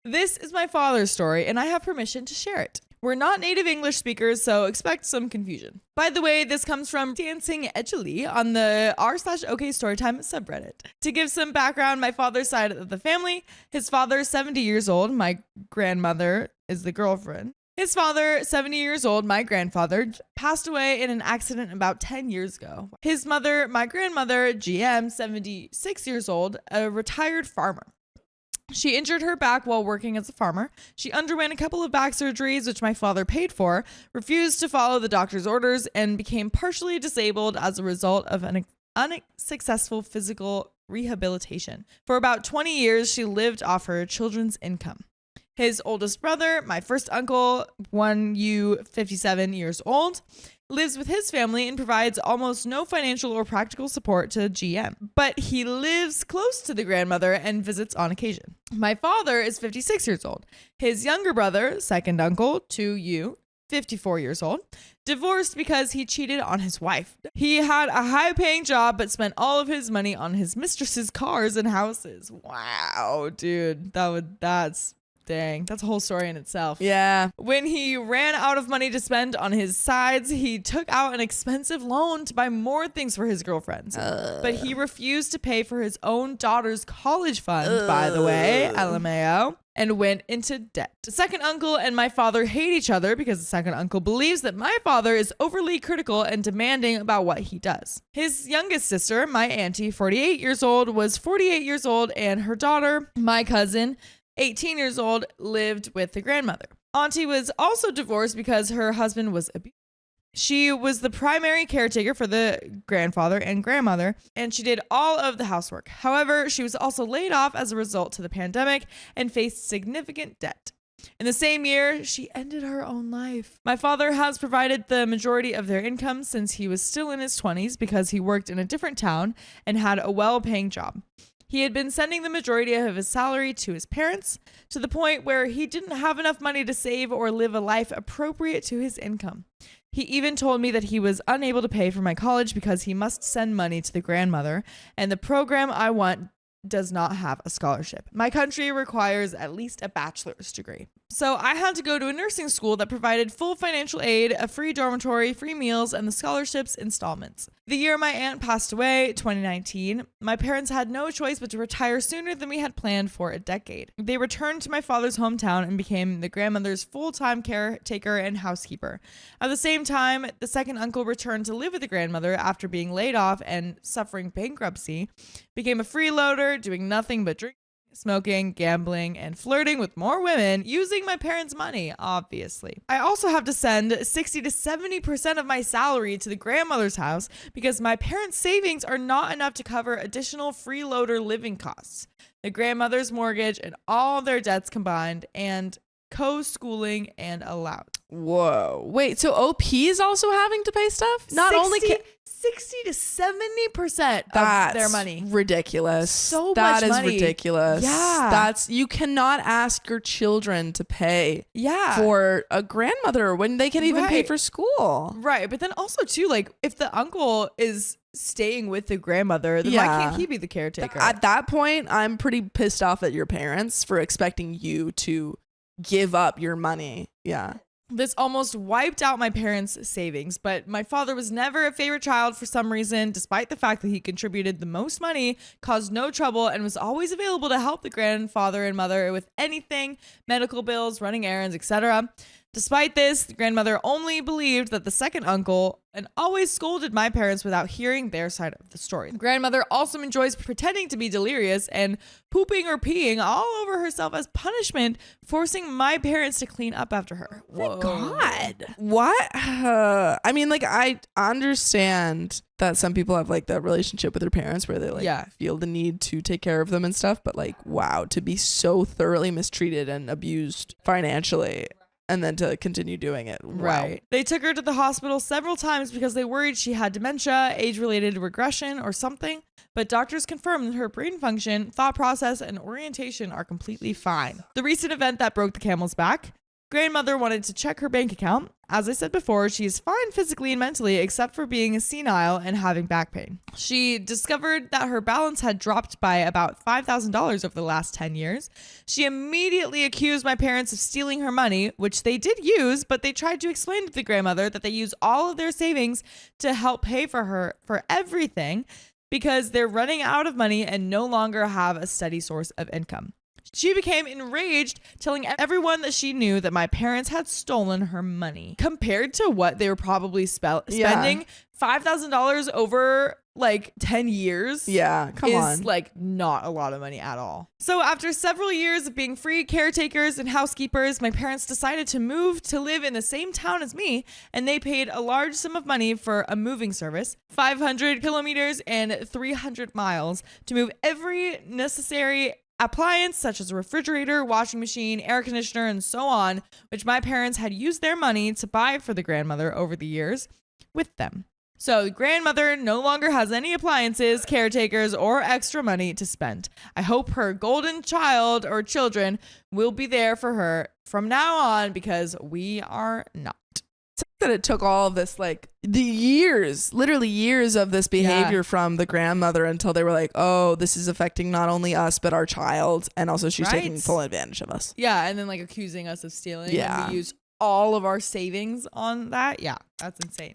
This is my father's story, and I have permission to share it. We're not native English speakers, so expect some confusion. By the way, this comes from Dancing Edgely on the r/OK Storytime subreddit. To give some background, my father's side of the family, his father 70 years old, my grandmother is the girlfriend. His father, 70 years old, my grandfather, passed away in an accident about 10 years ago. His mother, my grandmother, GM, 76 years old, a retired farmer. She injured her back while working as a farmer. She underwent a couple of back surgeries, which my father paid for, refused to follow the doctor's orders, and became partially disabled as a result of an unsuccessful physical rehabilitation. For about 20 years, she lived off her children's income. His oldest brother, my first uncle, 57 years old, lives with his family and provides almost no financial or practical support to GM. But he lives close to the grandmother and visits on occasion. My father is 56 years old. His younger brother, second uncle, 54 years old, divorced because he cheated on his wife. He had a high-paying job but spent all of his money on his mistress's cars and houses. Wow, dude. Dang, that's a whole story in itself. Yeah. When he ran out of money to spend on his sides, he took out an expensive loan to buy more things for his girlfriends. But he refused to pay for his own daughter's college fund, by the way, LMAO, and went into debt. The second uncle and my father hate each other because the second uncle believes that my father is overly critical and demanding about what he does. His youngest sister, my auntie, 48 years old, was 48 years old, and her daughter, my cousin, 18 years old, lived with the grandmother. Auntie was also divorced because her husband was abusive. She was the primary caretaker for the grandfather and grandmother, and she did all of the housework. However, she was also laid off as a result of the pandemic and faced significant debt. In the same year, she ended her own life. My father has provided the majority of their income since he was still in his 20s because he worked in a different town and had a well-paying job. He had been sending the majority of his salary to his parents to the point where he didn't have enough money to save or live a life appropriate to his income. He even told me that he was unable to pay for my college because he must send money to the grandmother, and the program I want does not have a scholarship. My country requires at least a bachelor's degree. So I had to go to a nursing school that provided full financial aid, a free dormitory, free meals, and the scholarships installments. The year my aunt passed away, 2019, my parents had no choice but to retire sooner than we had planned for a decade. They returned to my father's hometown and became the grandmother's full-time caretaker and housekeeper. At the same time, the second uncle returned to live with the grandmother after being laid off and suffering bankruptcy, became a freeloader, doing nothing but drinking smoking, gambling, and flirting with more women using my parents' money, obviously. I also have to send 60 to 70% of my salary to the grandmother's house because my parents' savings are not enough to cover additional freeloader living costs, the grandmother's mortgage, and all their debts combined, and co-schooling and allowance. Whoa. Wait, so OP is also having to pay stuff? Not only 60 to 70% of that's their money. Ridiculous. So that much is money. ridiculous. Yeah. That's you cannot ask your children to pay for a grandmother when they can even pay for school. Right. But then also too, like if the uncle is staying with the grandmother, then why can't he be the caretaker? At that point, I'm pretty pissed off at your parents for expecting you to give up your money. Yeah. This almost wiped out my parents' savings, but my father was never a favorite child for some reason, despite the fact that he contributed the most money, caused no trouble, and was always available to help the grandfather and mother with anything, medical bills, running errands, etc. Despite this, the grandmother only believed that the second uncle and always scolded my parents without hearing their side of the story. The grandmother also enjoys pretending to be delirious and pooping or peeing all over herself as punishment, forcing my parents to clean up after her. Whoa. God. What? I mean, like, I understand that some people have like that relationship with their parents where they like feel the need to take care of them and stuff, but like, wow, to be so thoroughly mistreated and abused financially and then to continue doing it. Wow. Right. They took her to the hospital several times because they worried she had dementia, age-related regression, or something. But doctors confirmed that her brain function, thought process, and orientation are completely fine. The recent event that broke the camel's back. Grandmother wanted to check her bank account. As I said before, she is fine physically and mentally except for being senile and having back pain. She discovered that her balance had dropped by about $5,000 over the last 10 years. She immediately accused my parents of stealing her money, which they did use, but they tried to explain to the grandmother that they use all of their savings to help pay for her for everything because they're running out of money and no longer have a steady source of income. She became enraged, telling everyone that she knew that my parents had stolen her money. Compared to what they were probably spending, $5,000 over like 10 years is like not a lot of money at all. So after several years of being free caretakers and housekeepers, my parents decided to move to live in the same town as me, and they paid a large sum of money for a moving service, 500 kilometers and 300 miles, to move every necessary appliance such as a refrigerator, washing machine, air conditioner, and so on, which my parents had used their money to buy for the grandmother over the years with them. So the grandmother no longer has any appliances, caretakers, or extra money to spend. I hope her golden child or children will be there for her from now on because we are not. That it took all of this, like literally years of this behavior from the grandmother until they were like, oh, this is affecting not only us but our child, and also she's taking full advantage of us. Yeah, and then like accusing us of stealing. And we use all of our savings on that. Yeah, that's insane.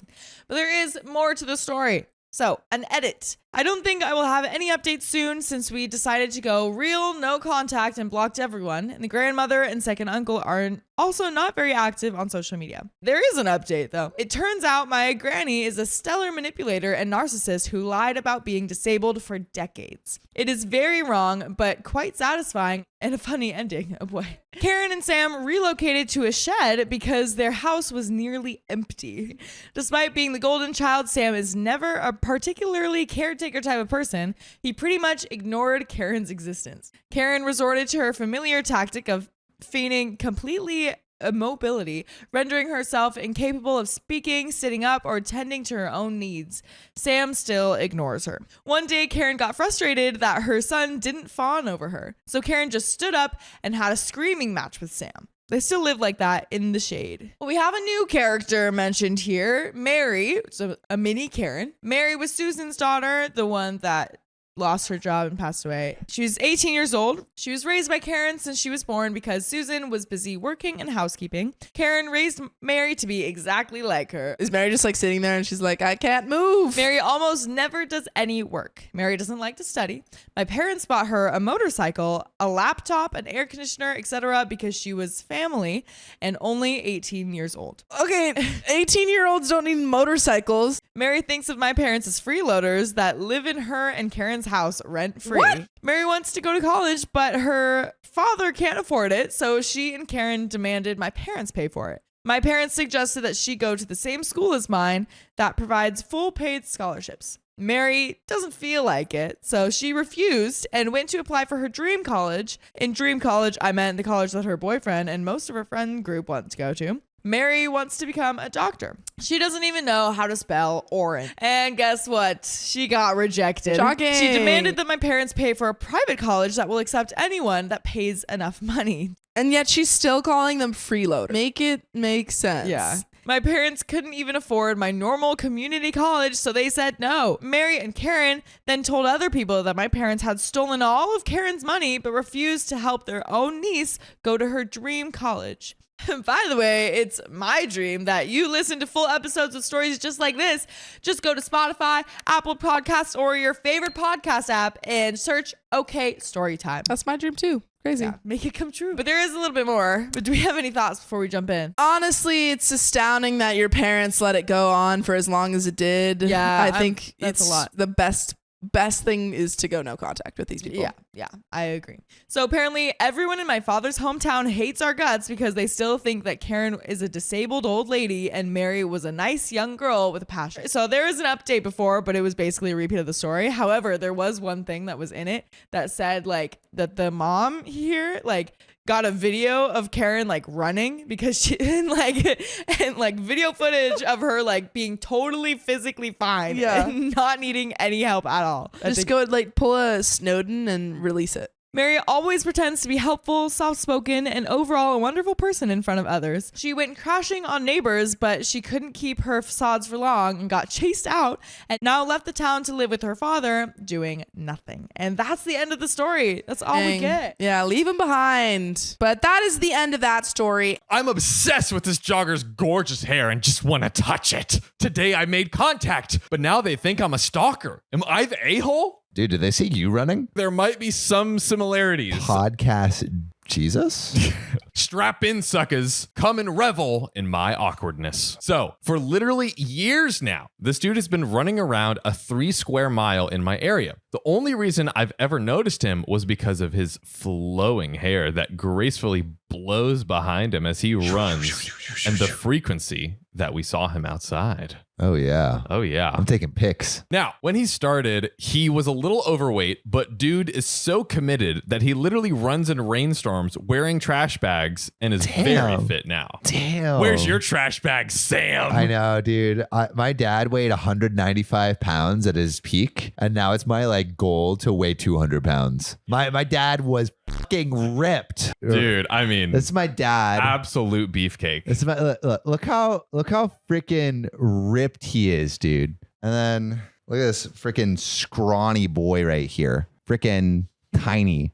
But there is more to the story. So, an edit. I don't think I will have any updates soon since we decided to go real no contact and blocked everyone. And the grandmother and second uncle are also not very active on social media. There is an update though. It turns out my granny is a stellar manipulator and narcissist who lied about being disabled for decades. It is very wrong, but quite satisfying and a funny ending. Oh boy. Karen and Sam relocated to a shed because their house was nearly empty. Despite being the golden child, Sam is never a particularly caretaker type of person. He pretty much ignored Karen's existence. Karen resorted to her familiar tactic of feigning completely immobility, rendering herself incapable of speaking, sitting up, or tending to her own needs. Sam still ignores her. One day, Karen got frustrated that her son didn't fawn over her. So Karen just stood up and had a screaming match with Sam. They still live like that in the shade. We have a new character mentioned here, Mary, so a mini Karen. Mary was Susan's daughter, the one that lost her job and passed away. She was 18 years old. She was raised by Karen since she was born because Susan was busy working and housekeeping. Karen raised Mary to be exactly like her. Is Mary just like sitting there and she's like, I can't move? Mary almost never does any work. Mary doesn't like to study. My parents bought her a motorcycle, a laptop, an air conditioner, etc. because she was family and only 18 years old. Okay, 18-year-olds don't need motorcycles. Mary thinks of my parents as freeloaders that live in her and Karen's house rent free. What? Mary wants to go to college, but her father can't afford it, so she and Karen demanded my parents pay for it. My parents suggested that she go to the same school as mine that provides full paid scholarships. Mary doesn't feel like it, so she refused and went to apply for her dream college. In dream college, I meant the college that her boyfriend and most of her friend group want to go to. Mary wants to become a doctor. She doesn't even know how to spell orange. And guess what? She got rejected. Shocking. She demanded that my parents pay for a private college that will accept anyone that pays enough money. And yet she's still calling them freeloaders. Make it make sense. Yeah. My parents couldn't even afford my normal community college, so they said no. Mary and Karen then told other people that my parents had stolen all of Karen's money but refused to help their own niece go to her dream college. By the way, it's my dream that you listen to full episodes of stories just like this. Just go to Spotify, Apple Podcasts, or your favorite podcast app and search OK Storytime. That's my dream too. Crazy. Yeah, make it come true. But there is a little bit more. But do we have any thoughts before we jump in? Honestly, it's astounding that your parents let it go on for as long as it did. Yeah, I think that's it's a lot. the best thing is to go no contact with these people. Yeah, I agree. So apparently everyone in my father's hometown hates our guts because they still think that Karen is a disabled old lady and Mary was a nice young girl with a passion. So there is an update before, but it was basically a repeat of the story. However, there was one thing that was in it that said like that the mom here like got a video of Karen like running because she and video footage of her like being totally physically fine and not needing any help at all. Just go like pull a Snowden and release it. Mary always pretends to be helpful, soft-spoken, and overall a wonderful person in front of others. She went crashing on neighbors, but she couldn't keep her facades for long and got chased out and now left the town to live with her father, doing nothing. And that's the end of the story. That's all we get. Yeah, leave him behind. But that is the end of that story. I'm obsessed with this jogger's gorgeous hair and just want to touch it. Today I made contact, but now they think I'm a stalker. Am I the a-hole? Dude, did they see you running? There might be some similarities. Podcast Jesus? Strap in, suckers. Come and revel in my awkwardness. So, for literally years now, this dude has been running around a 3 square mile in my area. The only reason I've ever noticed him was because of his flowing hair that gracefully blows behind him as he runs and the frequency that we saw him outside. Oh, yeah. Oh, yeah. I'm taking pics. Now, when he started, he was a little overweight, but dude is so committed that he literally runs in rainstorms wearing trash bags and is very fit now. Damn. Where's your trash bag, Sam? I know, dude. My dad weighed 195 pounds at his peak, and now it's my like goal to weigh 200 pounds. My dad was fucking ripped. Dude, I mean, this is my dad. Absolute beefcake. This is my, look how freaking ripped he is, dude. And then look at this freaking scrawny boy right here. Freaking tiny.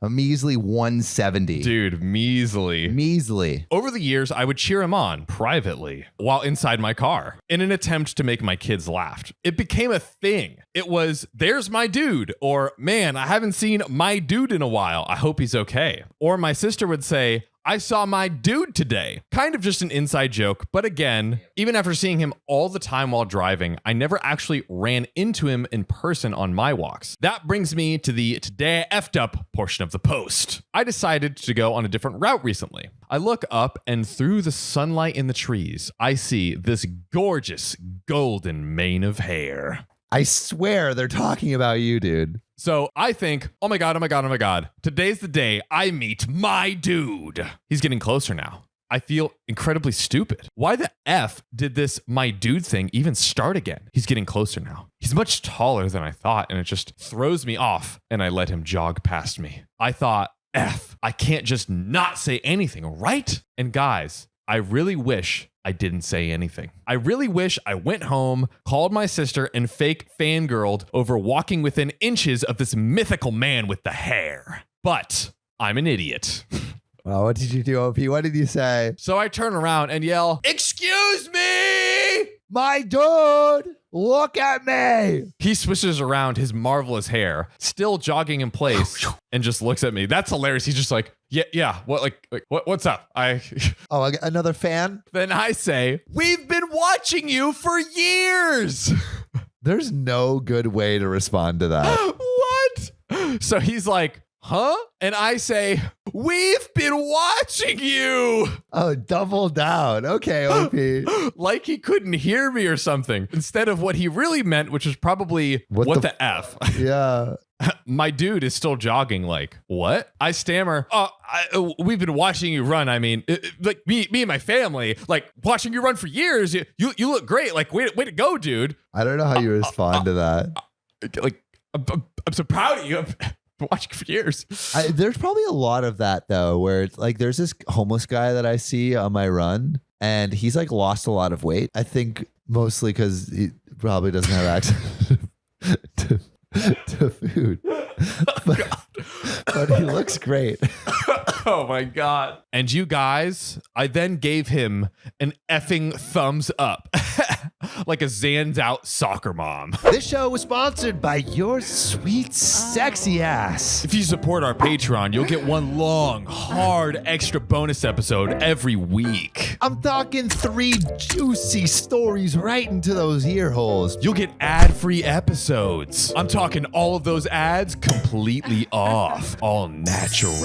A measly 170. Dude, measly. Over the years, I would cheer him on privately while inside my car in an attempt to make my kids laugh. It became a thing. It was, there's my dude, or man, I haven't seen my dude in a while. I hope he's okay. Or my sister would say, I saw my dude today. Kind of just an inside joke. But again, even after seeing him all the time while driving, I never actually ran into him in person on my walks. That brings me to the today I effed up portion of the post. I decided to go on a different route recently. I look up and through the sunlight in the trees, I see this gorgeous golden mane of hair. I swear they're talking about you, dude. So I think, oh my God. Today's the day I meet my dude. He's getting closer now. I feel incredibly stupid. Why the F did this my dude thing even start again? He's getting closer now. He's much taller than I thought, and it just throws me off, and I let him jog past me. I thought, F, I can't just not say anything, right? And guys, I really wish I didn't say anything. I really wish I went home, called my sister, and fake fangirled over walking within inches of this mythical man with the hair. But I'm an idiot. Well, what did you do, OP? What did you say? So I turn around and yell, "Excuse me! My dude! Look at me!" He swishes around his marvelous hair, still jogging in place, and just looks at me. That's hilarious. He's just like, yeah. What's up? Oh, another fan? Then I say, we've been watching you for years. There's no good way to respond to that. What? So he's like, huh? And I say, we've been watching you. Oh, double down. Okay, OP. Like he couldn't hear me or something. Instead of what he really meant, which was probably, what the F? Yeah. My dude is still jogging. Like, what? I stammer. We've been watching you run. I mean, like me and my family, like watching you run for years. You look great. Like, way to go, dude. I don't know how you respond to that. Like, I'm so proud of you. I've been watching for years. There's probably a lot of that though, where it's like there's this homeless guy that I see on my run, and he's like lost a lot of weight. I think mostly because he probably doesn't have access to food. But he looks great. Oh my God. And you guys, I then gave him an effing thumbs up. Like a zanned out soccer mom. This show was sponsored by your sweet, sexy ass. If you support our Patreon, you'll get one long, hard, extra bonus episode every week. I'm talking 3 juicy stories right into those ear holes. You'll get ad-free episodes. I'm talking all of those ads completely off. All natural.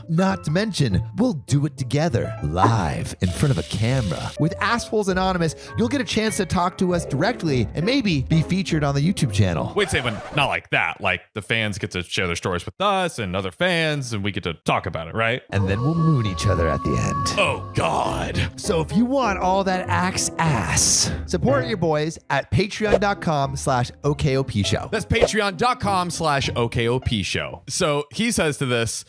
Not to mention, we'll do it together, live, in front of a camera. With Assholes Anonymous, you'll get a chance to talk to us directly and maybe be featured on the YouTube channel. Wait, but not like that. Like the fans get to share their stories with us and other fans, and we get to talk about it, right? And then we'll moon each other at the end. Oh, God. So if you want all that axe ass, support your boys at patreon.com/OKOP show. That's patreon.com/OKOP show. So he says to this,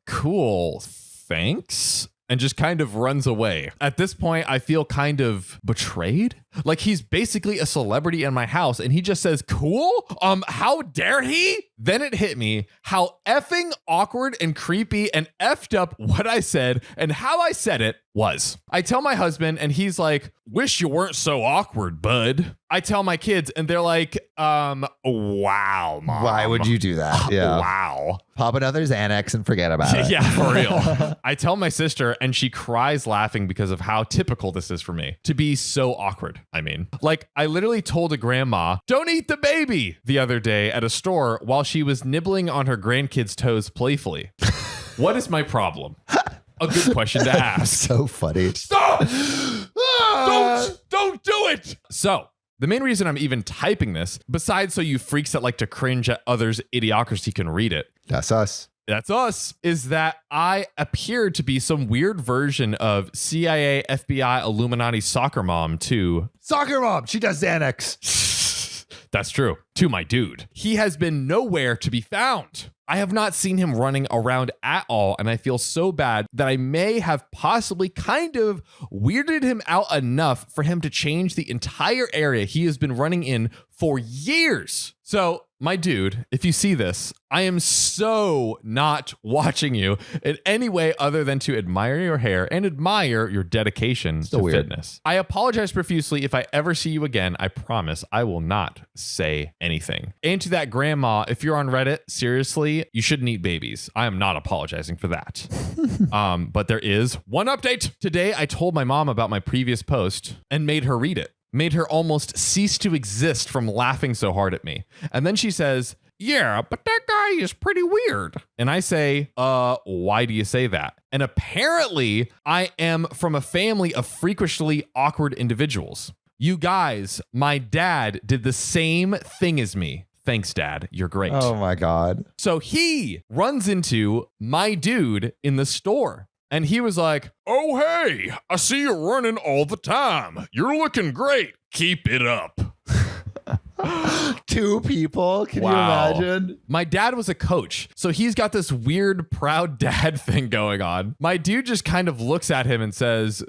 cool, thanks. And just kind of runs away. At this point, I feel kind of betrayed. Like he's basically a celebrity in my house and he just says, cool? How dare he? Then it hit me how effing awkward and creepy and effed up what I said and how I said it was. I tell my husband and he's like, wish you weren't so awkward, bud. I tell my kids and they're like, wow, Mom. Why would you do that? Yeah. Wow. Pop another Xanax and forget about it. Yeah, for real. I tell my sister and she cries laughing because of how typical this is for me to be so awkward. I mean, like I literally told a grandma, don't eat the baby the other day at a store while she was nibbling on her grandkid's toes playfully. What is my problem? A good question to ask. So funny. Stop! Don't do it! So, the main reason I'm even typing this, besides so you freaks that like to cringe at others' idiocracy can read it. That's us. That's us, is that I appeared to be some weird version of CIA, FBI, Illuminati soccer mom to... Soccer mom, she does Xanax. That's true. To my dude. He has been nowhere to be found. I have not seen him running around at all, and I feel so bad that I may have possibly kind of weirded him out enough for him to change the entire area he has been running in for years. So, my dude, if you see this, I am so not watching you in any way other than to admire your hair and admire your dedication to fitness. I apologize profusely if I ever see you again. I promise I will not say anything. And to that grandma, if you're on Reddit, seriously, you shouldn't eat babies. I am not apologizing for that. But there is one update. Today, I told my mom about my previous post and made her read it. Made her almost cease to exist from laughing so hard at me. And then she says, yeah, but that guy is pretty weird. And I say, why do you say that? And apparently I am from a family of freakishly awkward individuals. You guys, my dad did the same thing as me. Thanks, Dad. You're great. Oh my God. So he runs into my dude in the store. And he was like, oh, hey, I see you running all the time. You're looking great. Keep it up. 2 people? Can you imagine? My dad was a coach, so he's got this weird proud dad thing going on. My dude just kind of looks at him and says,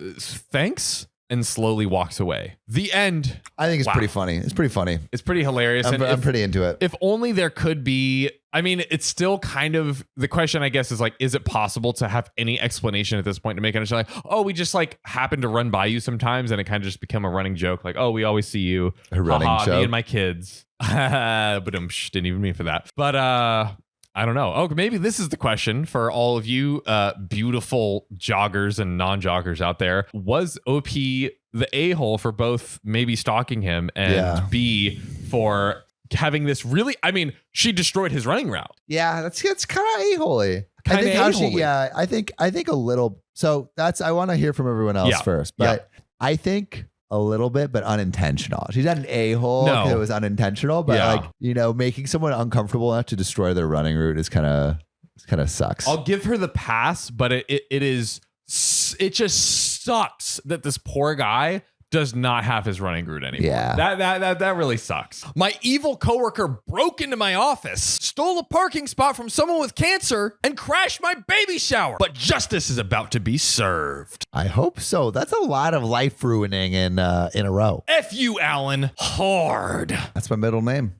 thanks, and slowly walks away. The end. I think it's pretty funny. It's pretty funny. It's pretty hilarious. I'm pretty into it. If only there could be... I mean, it's still kind of the question, I guess, is like, is it possible to have any explanation at this point to make it like, oh, we just like happen to run by you sometimes and it kind of just become a running joke. Like, oh, we always see you. A running joke. Me and my kids. But didn't even mean for that. But I don't know. Oh, maybe this is the question for all of you beautiful joggers and non-joggers out there. Was OP the a-hole for both maybe stalking him and Yeah. B, for having this really, I mean, she destroyed his running route. Yeah, it's kind of a-holy. I Kinda think how she, a-holy. yeah, I think a little. So I want to hear from everyone else Yeah. first, but I think a little bit, but unintentional. She's not an a-hole. No. 'Cause it was unintentional, but Yeah. like, you know, making someone uncomfortable enough to destroy their running route is kind of sucks. I'll give her the pass, but it just sucks that this poor guy does not have his running route anymore. Yeah. That really sucks. My evil coworker broke into my office, stole a parking spot from someone with cancer, and crashed my baby shower. But justice is about to be served. I hope so. That's a lot of life ruining in a row. F you, Alan. Hard. That's my middle name.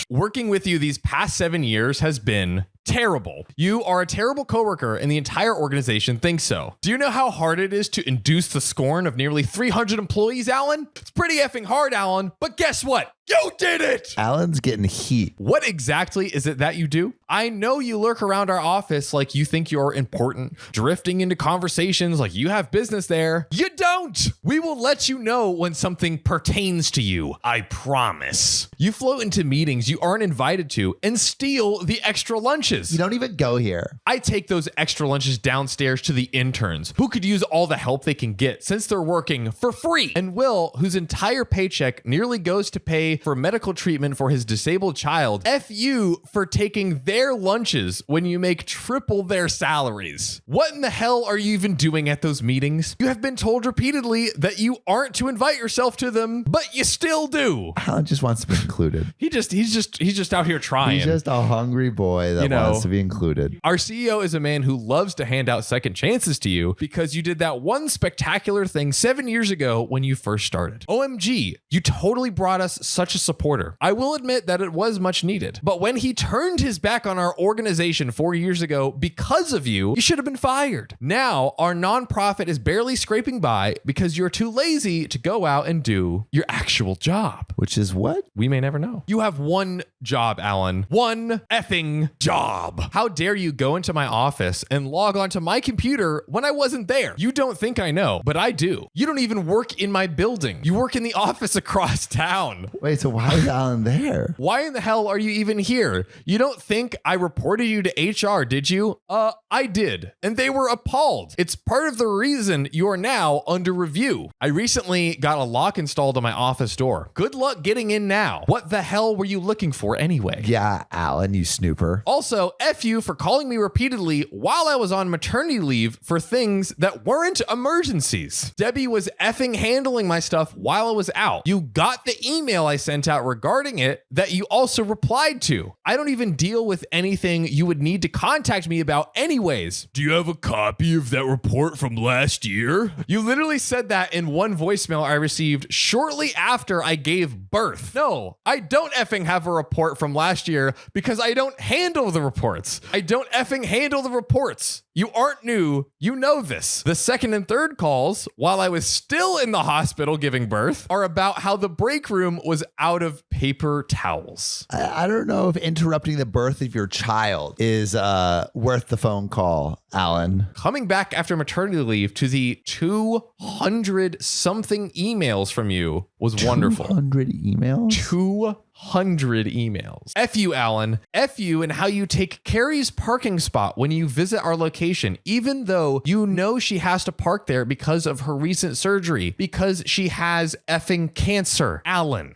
Working with you these past 7 years has been terrible. You are a terrible coworker, and the entire organization thinks so. Do you know how hard it is to induce the scorn of nearly 300 employees, Alan? It's pretty effing hard, Alan. But guess what? You did it! Alan's getting heat. What exactly is it that you do? I know you lurk around our office like you think you're important, drifting into conversations like you have business there. You don't! We will let you know when something pertains to you. I promise. You float into meetings you aren't invited to and steal the extra lunches. You don't even go here. I take those extra lunches downstairs to the interns who could use all the help they can get since they're working for free. And Will, whose entire paycheck nearly goes to pay for medical treatment for his disabled child, F you for taking their lunches when you make triple their salaries. What in the hell are you even doing at those meetings? You have been told repeatedly that you aren't to invite yourself to them, but you still do. Alan just wants to be included. He's just out here trying. He's just a hungry boy that wants to be included. Our CEO is a man who loves to hand out second chances to you because you did that one spectacular thing 7 years ago when you first started. OMG, you totally brought us such a supporter. I will admit that it was much needed. But when he turned his back on our organization 4 years ago because of you, you should have been fired. Now, our nonprofit is barely scraping by because you're too lazy to go out and do your actual job. Which is what? We may never know. You have one job, Alan. One effing job. How dare you go into my office and log onto my computer when I wasn't there? You don't think I know, but I do. You don't even work in my building. You work in the office across town. Wait, so why is Alan there? Why in the hell are you even here? You don't think I reported you to HR, did you? I did. And they were appalled. It's part of the reason you are now under review. I recently got a lock installed on my office door. Good luck getting in now. What the hell were you looking for anyway? Yeah, Alan, you snooper. Also, F you for calling me repeatedly while I was on maternity leave for things that weren't emergencies. Debbie was effing handling my stuff while I was out. You got the email I sent out regarding it that you also replied to. I don't even deal with anything you would need to contact me about anyways. Do you have a copy of that report from last year? You literally said that in one voicemail I received shortly after I gave birth. No, I don't effing have a report from last year because I don't handle the reports. I don't effing handle the reports. You aren't new. You know this. The second and third calls, while I was still in the hospital giving birth, are about how the break room was out of paper towels. I don't know if interrupting the birth of your child is worth the phone call, Alan. Coming back after maternity leave to the 200 something emails from you was wonderful. 200 emails? 200 emails. F you, Alan. F you and how you take Carrie's parking spot when you visit our location, even though you know she has to park there because of her recent surgery, because she has effing cancer. Alan.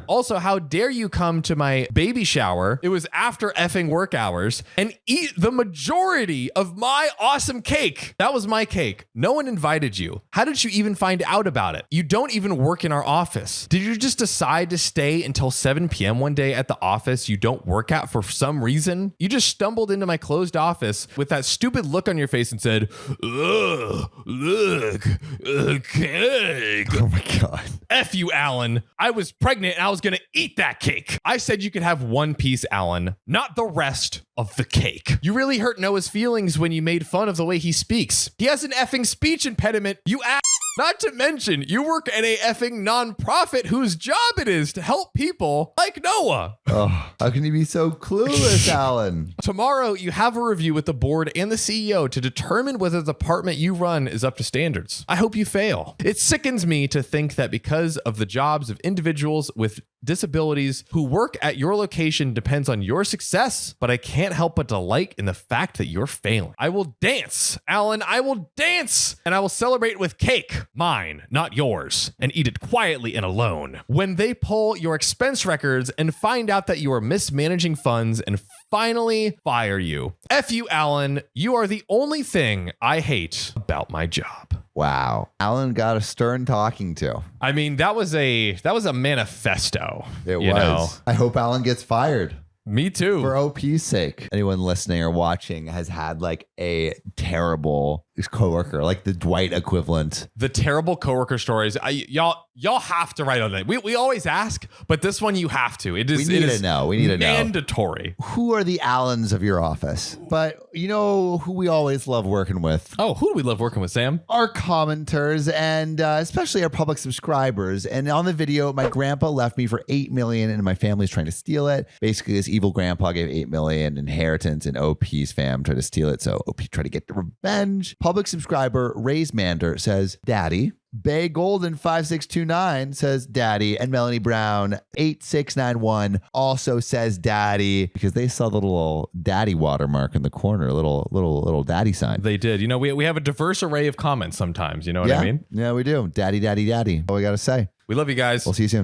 Also, how dare you come to my baby shower? It was after effing work hours and eat the majority of my awesome cake. That was my cake. No one invited you. How did you even find out about it? You don't even work in our office. Did you just decide to stay until 7 p.m. one day at the office you don't work at for some reason? You just stumbled into my closed office with that stupid look on your face and said, "Ugh, look, a cake." Oh my God. F you, Alan. I was pregnant and I was going to eat that cake. I said you could have one piece, Alan, not the rest of the cake. You really hurt Noah's feelings when you made fun of the way he speaks. He has an effing speech impediment, you ass. Not to mention, you work at a effing nonprofit whose job it is to help people like Noah. Oh, how can you be so clueless, Alan? Tomorrow, you have a review with the board and the CEO to determine whether the department you run is up to standards. I hope you fail. It sickens me to think that because of the jobs of individuals with disabilities who work at your location depends on your success, but I can't help but delight in the fact that you're failing. I will dance, Alan. I will dance, and I will celebrate with cake. Mine, not yours, and eat it quietly and alone. When they pull your expense records and find out that you are mismanaging funds and finally fire you. F you, Alan. You are the only thing I hate about my job. Wow. Alan got a stern talking to. I mean, that was a manifesto. It you was. know? I hope Alan gets fired. Me too. For OP's sake. Anyone listening or watching has had like a terrible coworker, like the Dwight equivalent. The terrible coworker stories. Y'all have to write on it. We always ask, but this one you have to. It is. We need it is to know. We need to know. Mandatory. Who are the Allens of your office? But you know who we always love working with? Oh, who do we love working with, Sam? Our commenters and especially our public subscribers. And on the video, my grandpa left me for $8 million and my family's trying to steal it. Basically, this evil grandpa gave $8 million inheritance and OP's fam tried to steal it. So OP tried to get the revenge. Public subscriber Ray's Mander says, Daddy. Bay Golden 5629 says Daddy, and Melanie Brown 8691 also says Daddy, because they saw the little daddy watermark in the corner, little daddy sign. They did. You know, we have a diverse array of comments sometimes. You know what I mean? Yeah, we do. Daddy, daddy, daddy. All we got to say. We love you guys. We'll see you soon.